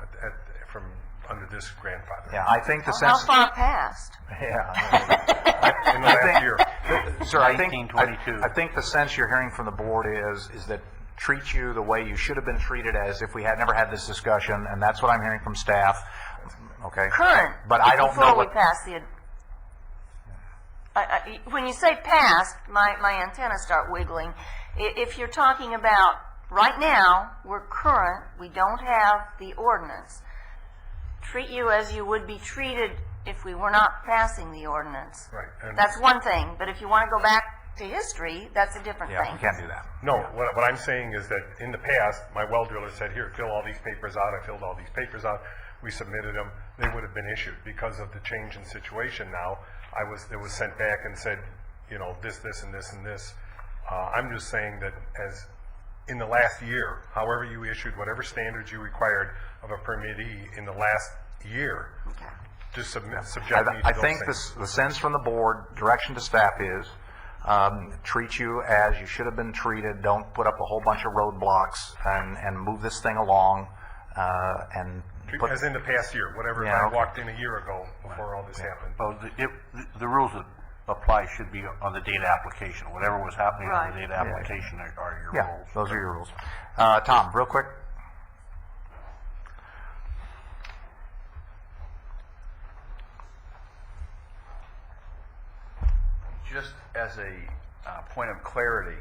from under this grandfather. Yeah, I think the How sense. far past? Yeah. In the last year. Sir, I think the sense you're hearing from the board is that treat you the way you should have been treated as if we had never had this discussion, and that's what I'm hearing from staff. Okay. Current. But I don't know Before we pass the. When you say past, my antennas start wiggling. If you're talking about right now, we're current. We don't have the ordinance. Treat you as you would be treated if we were not passing the ordinance. Right. And that's one thing. But if you want to go back to history, that's a different thing. you can't do that. No, what I'm saying is that in the past, my well driller said, here, fill all these papers out. I filled all these papers out. We submitted them. They would have been issued. Because of the change in situation now, it was sent back and said, this, and this, and this. I'm just saying that as in the last year, however you issued whatever standards you required of a permittee in the last year, just subject me to I those think things. the sense from the board, direction to staff is, treat you as you should have been treated. Don't put up a whole bunch of roadblocks and move this thing along. As in the past year, whatever I walked in a year ago before all this happened. Well, the rules that apply should be on the data application. Whatever was happening on the data application are your rules. Yeah, those are your rules. Tom, real quick. Just as a point of clarity,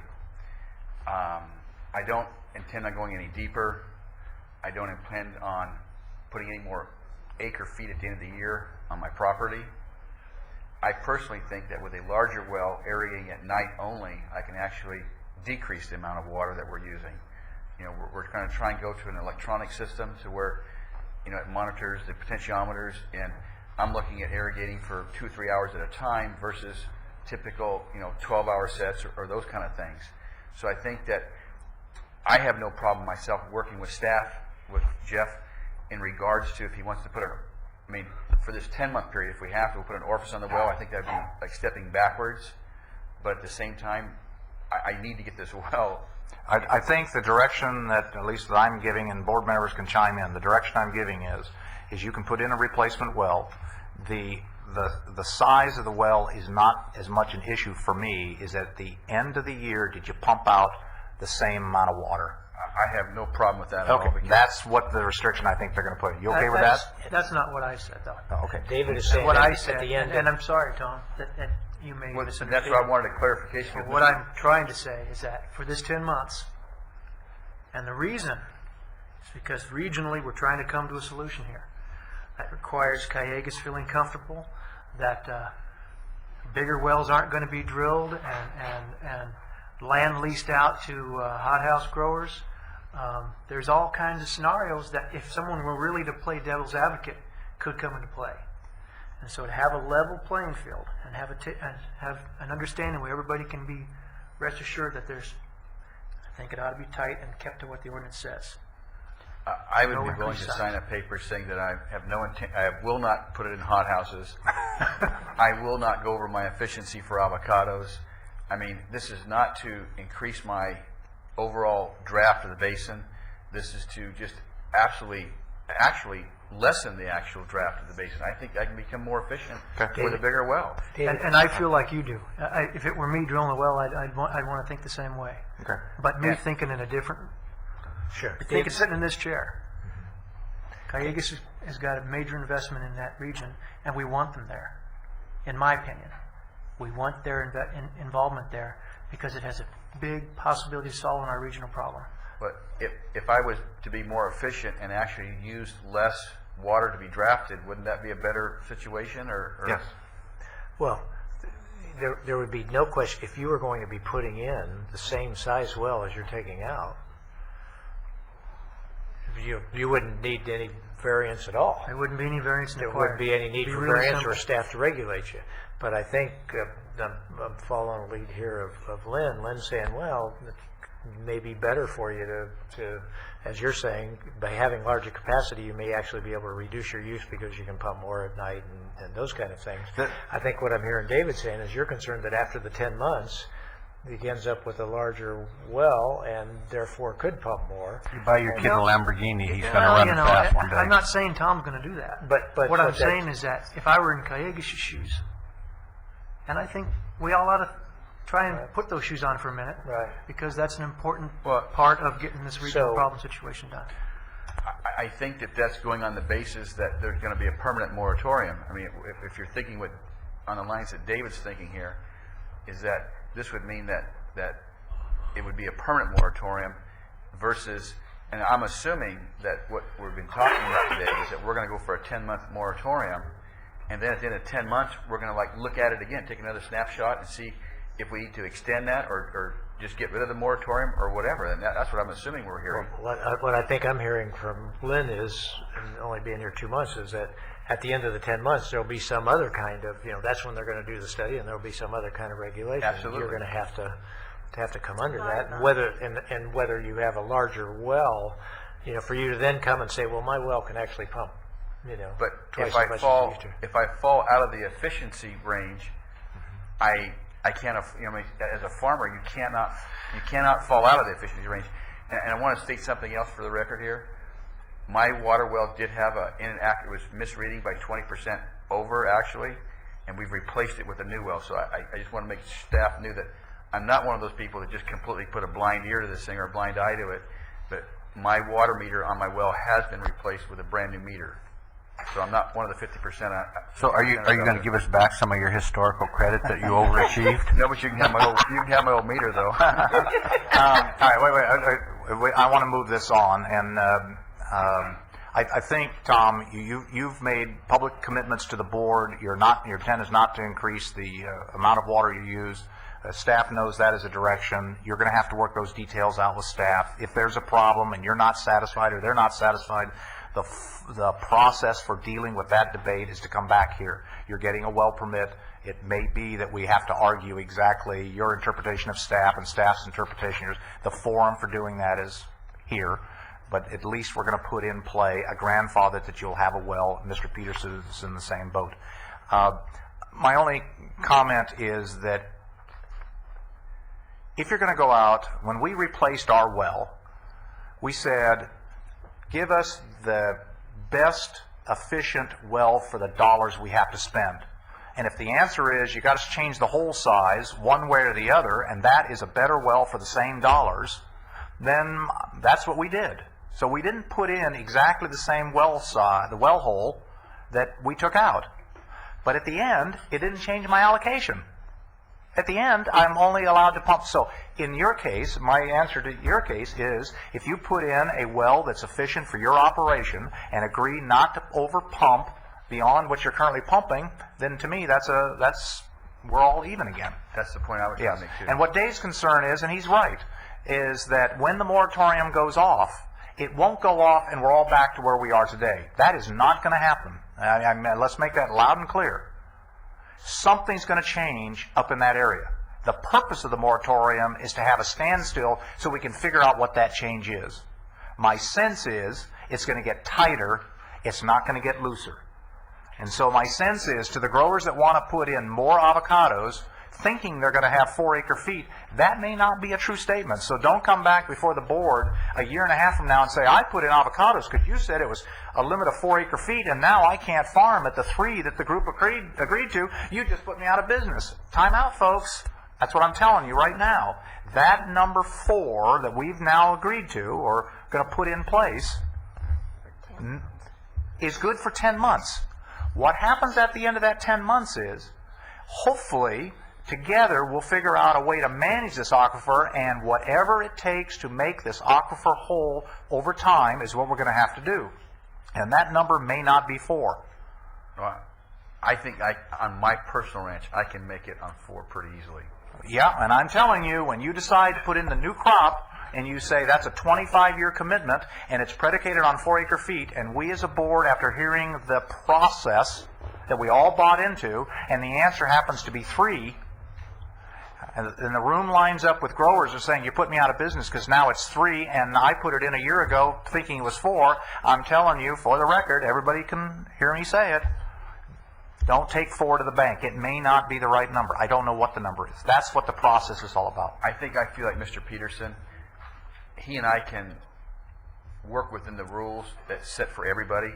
I don't intend on going any deeper. I don't intend on putting any more acre feet at the end of the year on my property. I personally think that with a larger well aerating at night only, I can actually decrease the amount of water that we're using. We're going to try and go to an electronic system to where, it monitors the potentiometers, and I'm looking at irrigating for 2 or 3 hours at a time versus typical, 12-hour sets or those kind of things. So I think that I have no problem myself working with staff, with Jeff, in regards to if he wants to put for this 10-month period, if we have to, we'll put an orifice on the well. I think that'd be like stepping backwards. But at the same time, I need to get this well. I think the direction that, at least that I'm giving, and board members can chime in, the direction I'm giving is you can put in a replacement well. The size of the well is not as much an issue for me. Is at the end of the year, did you pump out the same amount of water? I have no problem with that at Okay, all. because- that's what the restriction I think they're going to put. You okay with that? That's not what I said, though. Oh, okay. David is saying What that I at said, the end. and I'm sorry, Tom, that you may Well, misunderstand. that's what I wanted a clarification. What I'm trying to say is that for this 10 months, and the reason is because regionally we're trying to come to a solution here. That requires Callegas feeling comfortable that bigger wells aren't going to be drilled and land leased out to hothouse growers. There's all kinds of scenarios that if someone were really to play devil's advocate could come into play. And so to have a level playing field and have an understanding where everybody can be rest assured that I think it ought to be tight and kept to what the ordinance says. I would No be willing to increased sign a paper saying that I have no intent, I will not put it in hothouses. I will not go over my efficiency for avocados. I mean, this is not to increase my overall draft of the basin. This is to just actually lessen the actual draft of the basin. I think I can become more efficient with a bigger well. And I feel like you do. If it were me drilling the well, I'd want to think the same way. Okay. But me thinking in a different. Sure. Thinking sitting in this chair. Callegas has got a major investment in that region, and we want them there. In my opinion, we want their involvement there because it has a big possibility of solving our regional problem. But if I was to be more efficient and actually use less water to be drafted, wouldn't that be a better situation? Or Yes. Well, there would be no question, if you were going to be putting in the same size well as you're taking out, you wouldn't need any variance at all. There wouldn't be any variance There required. wouldn't be any need It'd for be really variance or simple. staff to regulate you. But I think I'm following the lead here of Lynn. Lynn's saying, well, it may be better for you to, as you're saying, by having larger capacity, you may actually be able to reduce your use because you can pump more at night and those kind of things. I think what I'm hearing David saying is you're concerned that after the 10 months, he ends up with a larger well and therefore could pump more. You buy your kid a Lamborghini, he's going to Well, run fast one day. I'm not saying Tom's going to do that. But what I'm that- saying is that if I were in Callegas' shoes, and I think we all ought to try and put those shoes on for a minute, Right. because that's an important part of getting this regional So- problem situation done. I think that that's going on the basis that there's going to be a permanent moratorium. I mean, if you're thinking on the lines that David's thinking here, is that this would mean that it would be a permanent moratorium versus, and I'm assuming that what we've been talking about today is that we're going to go for a 10-month moratorium, and then at the end of 10 months, we're going to look at it again, take another snapshot and see if we need to extend that or just get rid of the moratorium or whatever. And that's what I'm assuming we're hearing. What I think I'm hearing from Lynn is, and only being here 2 months, is that at the end of the 10 months, there'll be some other kind of, that's when they're going to do the study, and there'll be some other kind of regulation. Absolutely. You're going to have to come under that, and whether you have a larger well, for you to then come and say, well, my well can actually pump, But twice if as I much as it fall, used to. if I fall out of the efficiency range, I can't. As a farmer, you cannot fall out of the efficiency range. And I want to state something else for the record here. My water well did have it was misreading by 20% over actually, and we've replaced it with a new well. So I just want to make staff know that I'm not one of those people that just completely put a blind ear to this thing or a blind eye to it. But my water meter on my well has been replaced with a brand new meter. So I'm not one of the 50%. So are you going to give us back some of your historical credit that you overachieved? No, but you can have my old meter though. All right, wait. I want to move this on, and I think, Tom, you've made public commitments to the board. Your intent is not to increase the amount of water you use. Staff knows that as a direction. You're going to have to work those details out with staff. If there's a problem and you're not satisfied or they're not satisfied, The process for dealing with that debate is to come back here. You're getting a well permit. It may be that we have to argue exactly your interpretation of staff and staff's interpretation. The forum for doing that is here, but at least we're going to put in play a grandfather that you'll have a well. Mr. Peterson is in the same boat. My only comment is that if you're going to go out, when we replaced our well, we said, give us the best efficient well for the dollars we have to spend. And if the answer is you got to change the hole size one way or the other, and that is a better well for the same dollars, then that's what we did. So we didn't put in exactly the same well size, the well hole that we took out. But at the end, it didn't change my allocation. At the end, I'm only allowed to pump. So in your case, my answer to your case is, if you put in a well that's efficient for your operation and agree not to over pump beyond what you're currently pumping, then to me, we're all even again. That's the point I was trying to make too. And what Dave's concern is, and he's right, is that when the moratorium goes off, it won't go off and we're all back to where we are today. That is not going to happen. Let's make that loud and clear. Something's going to change up in that area. The purpose of the moratorium is to have a standstill so we can figure out what that change is. My sense is it's going to get tighter. It's not going to get looser. And so my sense is, to the growers that want to put in more avocados, thinking they're going to have 4 acre feet, that may not be a true statement. So don't come back before the board a year and a half from now and say, I put in avocados because you said it was a limit of 4 acre feet, and now I can't farm at the 3 that the group agreed to. You just put me out of business. Time out, folks. That's what I'm telling you right now. That number 4 that we've now agreed to, or going to put in place, is good for 10 months. What happens at the end of that 10 months is, hopefully, together we'll figure out a way to manage this aquifer, and whatever it takes to make this aquifer whole over time is what we're going to have to do. And that number may not be 4. Well, I think on my personal ranch, I can make it on 4 pretty easily. Yeah, and I'm telling you, when you decide to put in the new crop, and you say that's a 25-year commitment, and it's predicated on 4 acre feet, and we as a board, after hearing the process that we all bought into, and the answer happens to be 3, and the room lines up with growers are saying, you put me out of business because now it's 3, and I put it in a year ago thinking it was 4. I'm telling you, for the record, everybody can hear me say it, don't take 4 to the bank. It may not be the right number. I don't know what the number is. That's what the process is all about. I feel like Mr. Peterson, he and I can work within the rules that's set for everybody.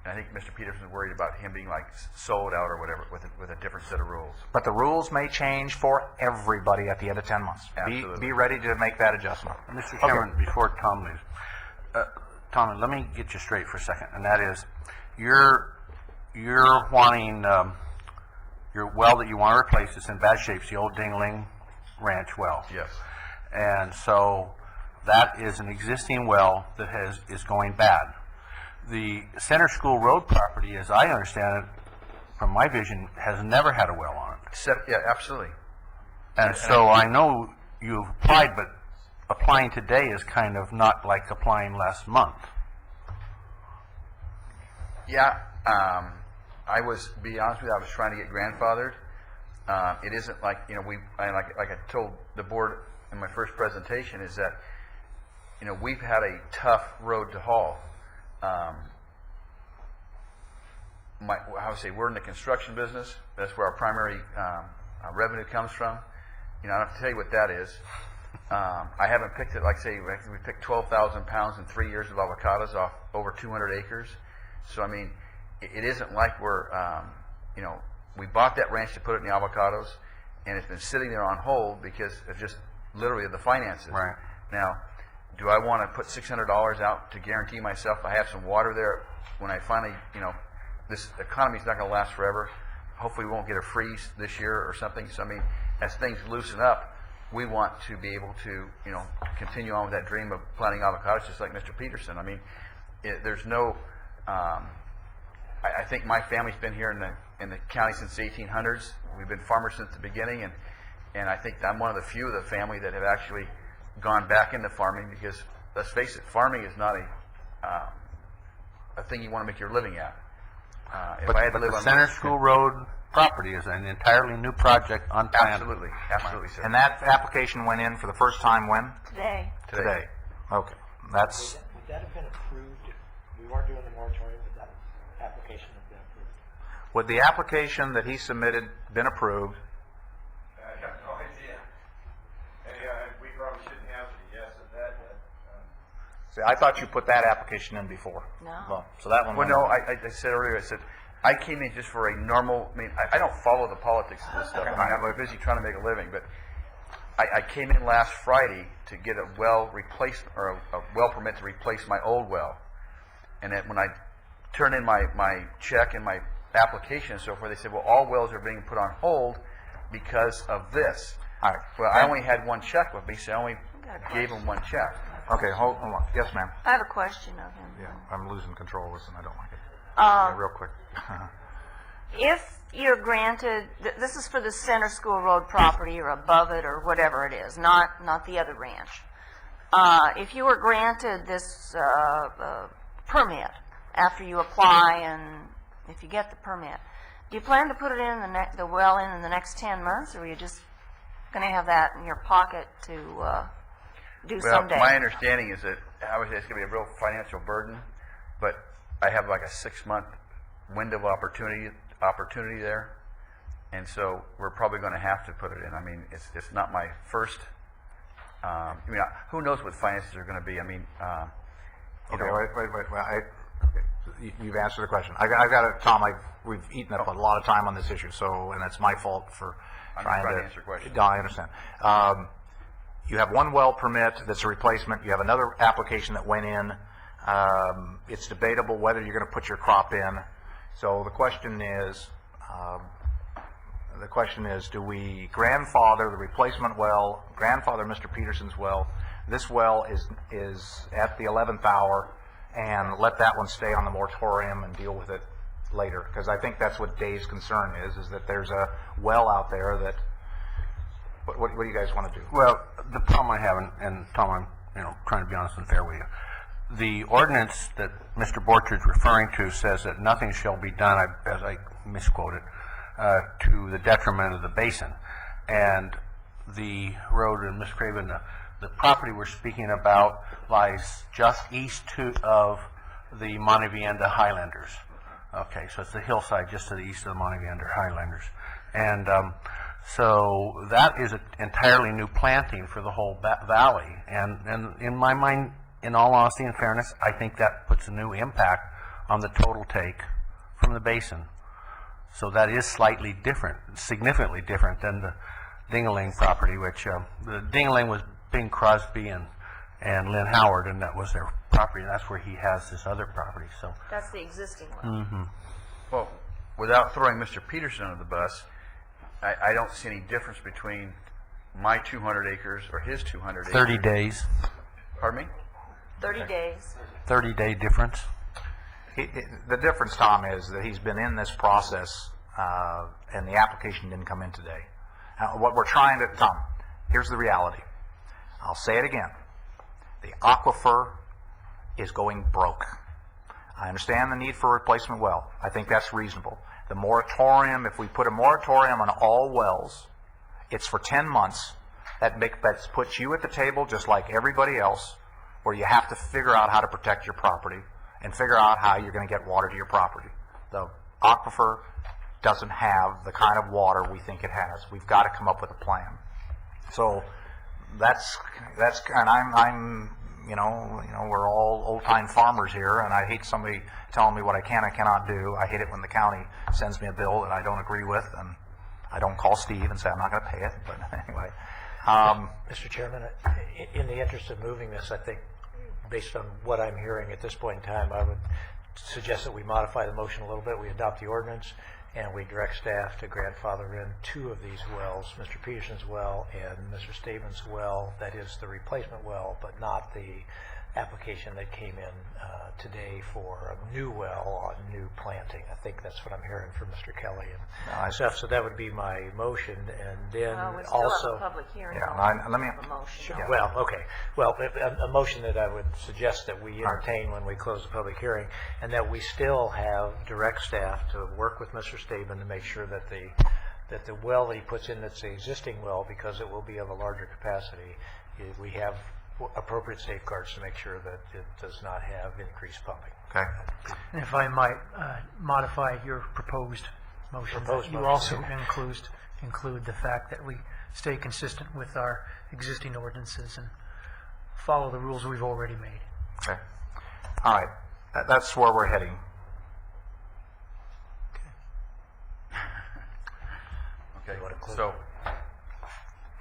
And I think Mr. Peterson's worried about him being like sold out or whatever with a different set of rules. But the rules may change for everybody at the end of 10 months. Be ready to make that adjustment. Mr. Chairman, before Tom leaves, Tom, let me get you straight for a second, and that is, you're wanting your well that you want to replace is in bad shape. It's the old Dingling Ranch well. Yes. And so that is an existing well that is going bad. The Center School Road property, as I understand it, from my vision, has never had a well on it. Yeah, absolutely. And so I know you've applied, but applying today is kind of not like applying last month. Yeah, be honest with you, I was trying to get grandfathered. It isn't like, like I told the board in my first presentation, is that, we've had a tough road to haul. We're in the construction business. That's where our primary revenue comes from. I don't have to tell you what that is. I haven't picked it, like say, we picked 12,000 pounds in 3 years of avocados off over 200 acres. So, I mean, it isn't like we're, we bought that ranch to put it in the avocados, and it's been sitting there on hold because of just literally the finances. Right. Now, do I want to put $600 out to guarantee myself I have some water there when I finally, this economy is not going to last forever. Hopefully we won't get a freeze this year or something. So, I mean, as things loosen up, we want to be able to, continue on with that dream of planting avocados just like Mr. Peterson. I mean, there's no, I think my family's been here in the county since the 1800s. We've been farmers since the beginning, and I think I'm one of the few of the family that have actually gone back into farming because, let's face it, farming is not a thing you want to make your living at. If But I had to live the on Center School Road property is an entirely new project, unplanned. Absolutely, sir. And that application went in for the first time when? Today. Today. Okay. That's, Would that have been approved if we weren't doing the moratorium? Would that application have been approved? would the application that he submitted been approved? I have no idea. We probably shouldn't have to yes at that. See, I thought you put that application in before. No. Well, so that one Well, went no, over. I said earlier, I said, I came in just for a normal, I don't follow the politics of this stuff. I mean, I'm busy trying to make a living, but I came in last Friday to get a well replacement, or a well permit to replace my old well. And then when I turned in my check and my application and so forth, they said, well, all wells are being put on hold because of this. All right. Well, I only had one check with me, so I only gave them one check. Okay, hold on. Yes, ma'am. I have a question of him. Yeah, I'm losing control of this and I don't like it. Um, Okay, real quick. If you're granted, this is for the Center School Road property or above it or whatever it is, not the other ranch. If you were granted this permit after you apply and if you get the permit, do you plan to put it in the well in the next 10 months, or are you just going to have that in your pocket to do someday? My understanding is that obviously it's going to be a real financial burden, but I have like a 6-month window of opportunity there, and so we're probably going to have to put it in. I mean, it's not my first. I mean, who knows what finances are going to be? I mean, Okay, wait. Well, you've answered the question. I've got it, Tom. We've eaten up a lot of time on this issue, so, and it's my fault for trying to answer your question. No, I understand. You have one well permit that's a replacement. You have another application that went in. It's debatable whether you're going to put your crop in. So the question is, do we grandfather the replacement well, grandfather Mr. Peterson's well? This well is at the 11th hour, and let that one stay on the moratorium and deal with it later. Because I think that's what Dave's concern is that there's a well out there that. What do you guys want to do? Well, the problem I have, and Tom, I'm trying to be honest and fair with you. The ordinance that Mr. Borchard's referring to says that nothing shall be done, as I misquoted, to the detriment of the basin. And the road, and Ms. Craven, the property we're speaking about lies just east of the Monte Vienda Highlanders. Okay, so it's the hillside just to the east of the Monte Vienda Highlanders. And so that is an entirely new planting for the whole valley. And in my mind, in all honesty and fairness, I think that puts a new impact on the total take from the basin. So that is slightly different, significantly different than the Dingaling property, which the Dingaling was Bing Crosby and Lynn Howard, and that was their property. And that's where he has this other property. So That's the existing one. Mm-hmm. Well, without throwing Mr. Peterson under the bus, I don't see any difference between my 200 acres or his 200 acres. 30 days. Pardon me? 30 days. 30-day difference. The difference, Tom, is that he's been in this process, and the application didn't come in today. What we're trying to, Tom, here's the reality. I'll say it again. The aquifer is going broke. I understand the need for a replacement well. I think that's reasonable. The moratorium, if we put a moratorium on all wells, it's for 10 months. That puts you at the table just like everybody else, where you have to figure out how to protect your property and figure out how you're going to get water to your property. The aquifer doesn't have the kind of water we think it has. We've got to come up with a plan. So that's and I'm we're all old-time farmers here, and I hate somebody telling me what I can and cannot do. I hate it when the county sends me a bill that I don't agree with, and I don't call Steve and say I'm not going to pay it. But anyway. Mr. Chairman, in the interest of moving this, I think, based on what I'm hearing at this point in time, I would suggest that we modify the motion a little bit. We adopt the ordinance, and we direct staff to grandfather in 2 of these wells, Mr. Peterson's well and Mr. Stevens' well, that is the replacement well, but not the application that came in today for a new well on new planting. I think that's what I'm hearing from Mr. Kelly and myself. So that would be my motion, and then We still also. have a public hearing. Let me. Have a motion. Sure. Well, okay. Well, a motion that I would suggest that we entertain when we close the public hearing, and that we still have direct staff to work with Mr. Staben to make sure that the well that he puts in, that's the existing well, because it will be of a larger capacity, we have appropriate safeguards to make sure that it does not have increased pumping. Okay. And if I might modify your proposed motion, you also include the fact that we stay consistent with our existing ordinances and follow the rules we've already made. Okay. All right. That's where we're heading. Okay, so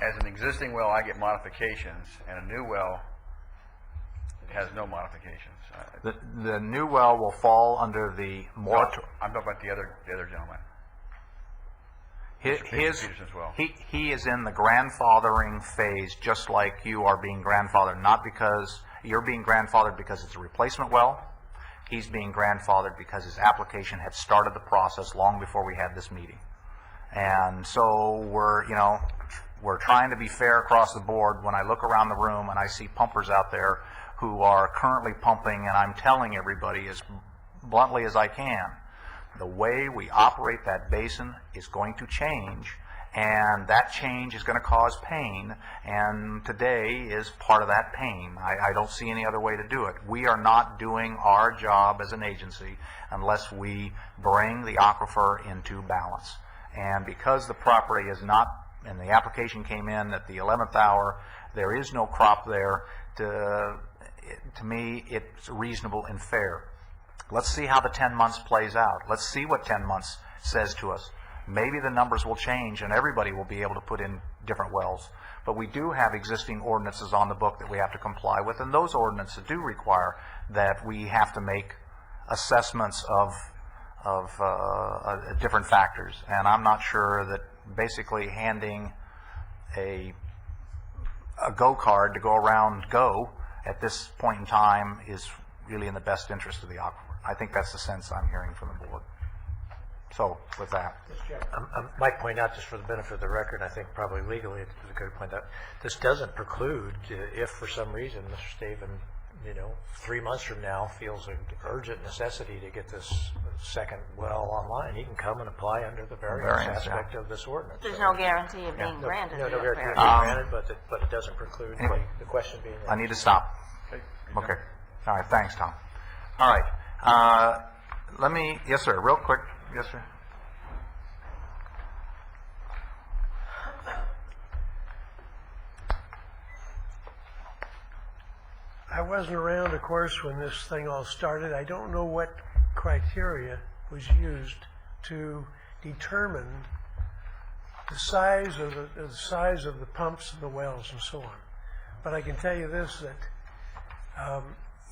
as an existing well, I get modifications, and a new well has no modifications. The new well will fall under the moratorium. I'm talking about the other gentleman. He is in the grandfathering phase, just like you are being grandfathered, not because you're being grandfathered because it's a replacement well. He's being grandfathered because his application had started the process long before we had this meeting. And so we're trying to be fair across the board. When I look around the room and I see pumpers out there who are currently pumping, and I'm telling everybody as bluntly as I can, the way we operate that basin is going to change, and that change is going to cause pain, and today is part of that pain. I don't see any other way to do it. We are not doing our job as an agency unless we bring the aquifer into balance. And because the property is not, and the application came in at the 11th hour, there is no crop there. To me, it's reasonable and fair. Let's see how the 10 months plays out. Let's see what 10 months says to us. Maybe the numbers will change and everybody will be able to put in different wells. But we do have existing ordinances on the book that we have to comply with, and those ordinances do require that we have to make assessments of different factors. And I'm not sure that basically handing a go card to go around go at this point in time is really in the best interest of the aquifer. I think that's the sense I'm hearing from the board. So with that. I might point out, just for the benefit of the record, I think probably legally it's a good point out, this doesn't preclude, if for some reason Mr. Staben, 3 months from now feels an urgent necessity to get this second well online, he can come and apply under the variance aspect of this ordinance. There's no guarantee of being granted. No guarantee of being granted, but it doesn't preclude the question being raised. I need to stop. Okay. All right. Thanks, Tom. All right. Let me, yes, sir, real quick. Yes, sir. I wasn't around, of course, when this thing all started. I don't know what criteria was used to determine the size of the pumps and the wells and so on. But I can tell you this, that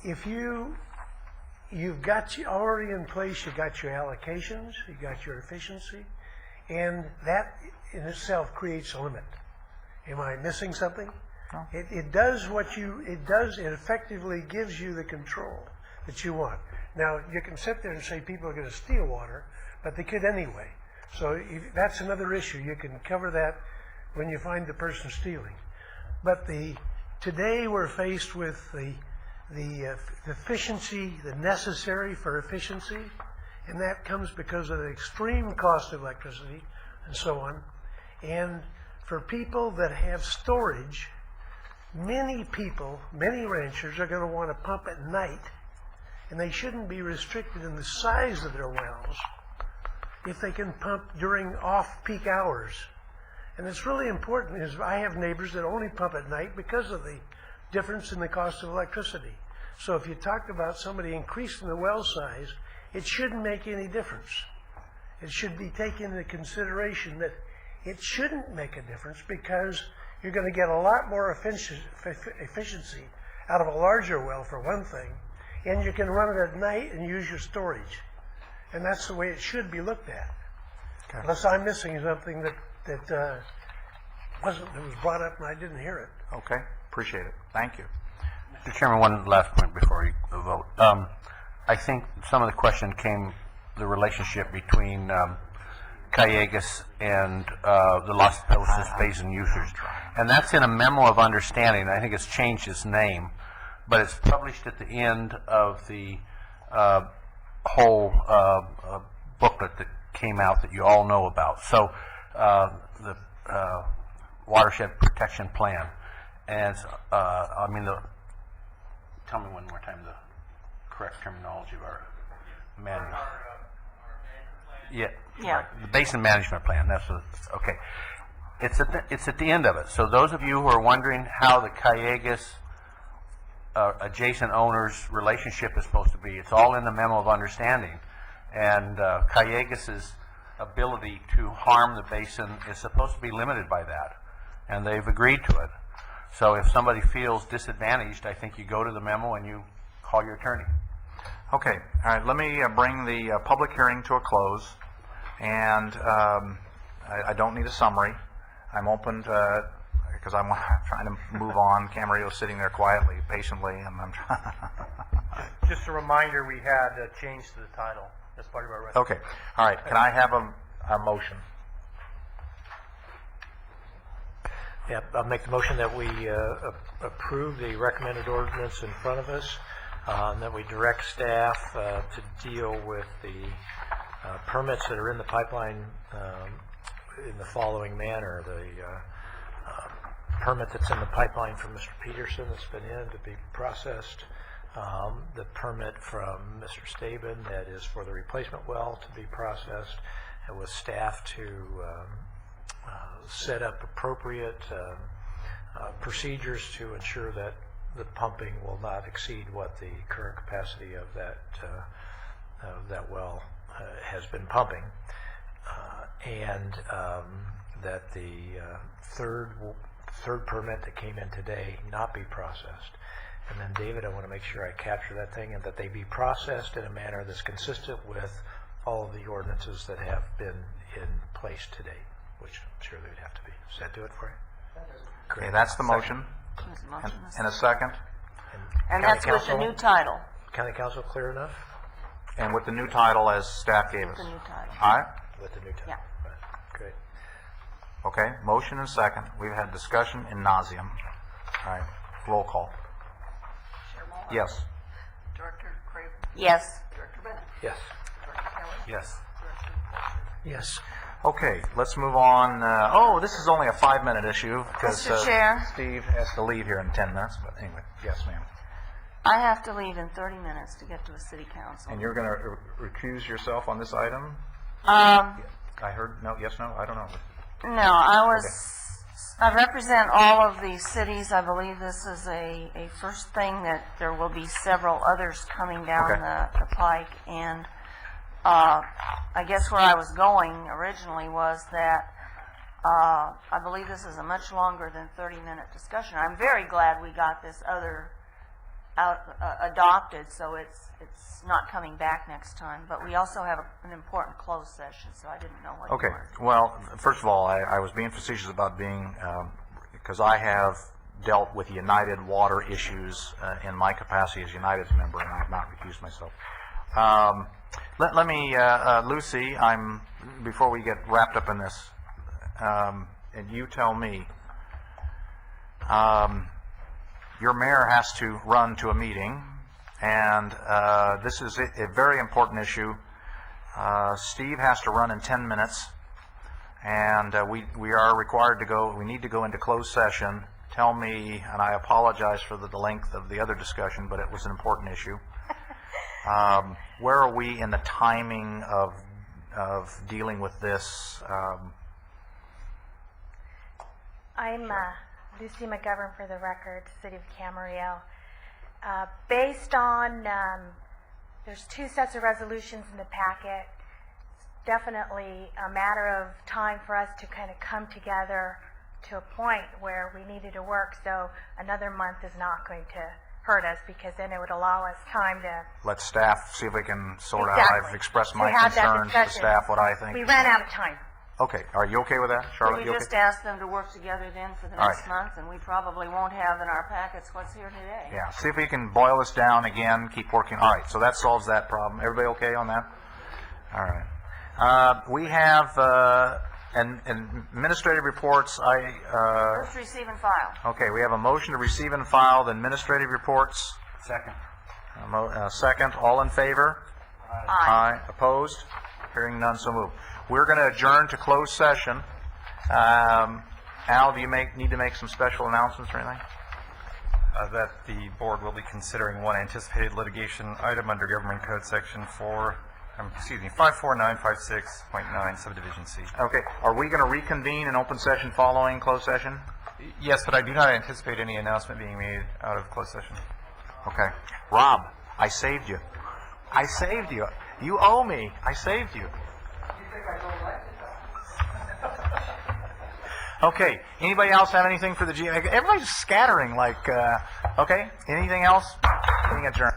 if you've got already in place, you've got your allocations, you've got your efficiency, and that in itself creates a limit. Am I missing something? No. It does what it does. It effectively gives you the control that you want. Now, you can sit there and say people are going to steal water, but they could anyway. So that's another issue. You can cover that when you find the person stealing. But today we're faced with the efficiency, the necessary for efficiency, and that comes because of the extreme cost of electricity and so on. And for people that have storage, many people, many ranchers are going to want to pump at night, and they shouldn't be restricted in the size of their wells if they can pump during off-peak hours. And it's really important, is I have neighbors that only pump at night because of the difference in the cost of electricity. So if you talked about somebody increasing the well size, it shouldn't make any difference. It should be taken into consideration that it shouldn't make a difference because you're going to get a lot more efficiency out of a larger well, for one thing, and you can run it at night and use your storage. And that's the way it should be looked at. Okay. Unless I'm missing something that was brought up and I didn't hear it. Okay, appreciate it. Thank you. Mr. Chairman, one last point before you vote. I think some of the question came, the relationship between Callegas and the Los Pelotas Basin users. And that's in a memo of understanding. I think it's changed its name, but it's published at the end of the whole booklet that came out that you all know about. So the Watershed Protection Plan. And I mean, tell me one more time the correct terminology of our management. Yeah, Yeah. the Basin Management Plan. That's okay. It's at the end of it. So those of you who are wondering how the Callegas adjacent owners' relationship is supposed to be, it's all in the memo of understanding. And Callegas's ability to harm the basin is supposed to be limited by that, and they've agreed to it. So if somebody feels disadvantaged, I think you go to the memo and you call your attorney. Okay, all right, let me bring the public hearing to a close, and I don't need a summary. I'm open to, because I'm trying to move on. Camarillo's sitting there quietly, patiently, and I'm trying. Just a reminder, we had a change to the title as part of our resolution. Okay, all right, can I have a motion? Yeah, I'll make the motion that we approve the recommended ordinance in front of us, and that we direct staff to deal with the permits that are in the pipeline in the following manner. The permit that's in the pipeline from Mr. Peterson that's been in to be processed, the permit from Mr. Staben that is for the replacement well to be processed, and with staff to set up appropriate procedures to ensure that the pumping will not exceed what the current capacity of that well has been pumping, and that the third permit that came in today not be processed. And then, David, I want to make sure I capture that thing, and that they be processed in a manner that's consistent with all of the ordinances that have been in place today, which I'm sure they'd have to be. Does that do it for you? Okay, that's the motion. And a second? And that's with the new title. County Council clear enough? And with the new title as staff gave us? The new title. All right? With the new title. Yeah. Right. Great. Okay, motion and second. We've had discussion in nauseam. All right, roll call. Yes. Director Craven? Yes. Director Bennett? Yes. Director Kelly? Yes. Yes. Okay, let's move on. Oh, this is only a 5-minute issue because Mr. Chair. Steve has to leave here in 10 minutes. But anyway, yes, ma'am. I have to leave in 30 minutes to get to a city council. And you're going to recuse yourself on this item? I heard no, yes, no, I don't know. No, I represent all of the cities. I believe this is a first thing, that there will be several others coming down the pike. And I guess where I was going originally was that I believe this is a much longer than 30-minute discussion. I'm very glad we got this other adopted, so it's not coming back next time. But we also have an important closed session, so I didn't know what you wanted. Well, first of all, I was being facetious about being, because I have dealt with United water issues in my capacity as United's member, and I have not recused myself. Let me, Lucy, before we get wrapped up in this, and you tell me, your mayor has to run to a meeting, and this is a very important issue. Steve has to run in 10 minutes, and we are required to go, we need to go into closed session. Tell me, and I apologize for the length of the other discussion, but it was an important issue. Where are we in the timing of dealing with this? I'm Lucy McGovern, for the record, City of Camarillo. Based on, there's 2 sets of resolutions in the packet. It's definitely a matter of time for us to kind of come together to a point where we needed to work. So another month is not going to hurt us, because then it would allow us time to let staff see if we can sort Exactly. out. I've expressed To my have that concerns to discussion. staff, what I think. We ran out of time. Okay, are you okay with that? Charlotte, We you okay? just ask them to work together then for the All next right. month, and we probably won't have in our packets what's here today. Yeah, see if we can boil this down again, keep working. All right, so that solves that problem. Everybody okay on that? All right. We have administrative reports. First, receive and file. Okay, we have a motion to receive and file the administrative reports. Second. Second, all in favor? Aye. Opposed? Hearing none, so moved. We're going to adjourn to closed session. Al, do you need to make some special announcements or anything? That the board will be considering one anticipated litigation item under Government Code Section 54956.9, Subdivision C. Okay, are we going to reconvene in open session following closed session? Yes, but I do not anticipate any announcement being made out of closed session. Okay. Rob, I saved you. I saved you. You owe me. I saved you. Okay. Anybody else have anything for the GMA? Everybody's scattering like, okay. Anything else? Meeting adjourned.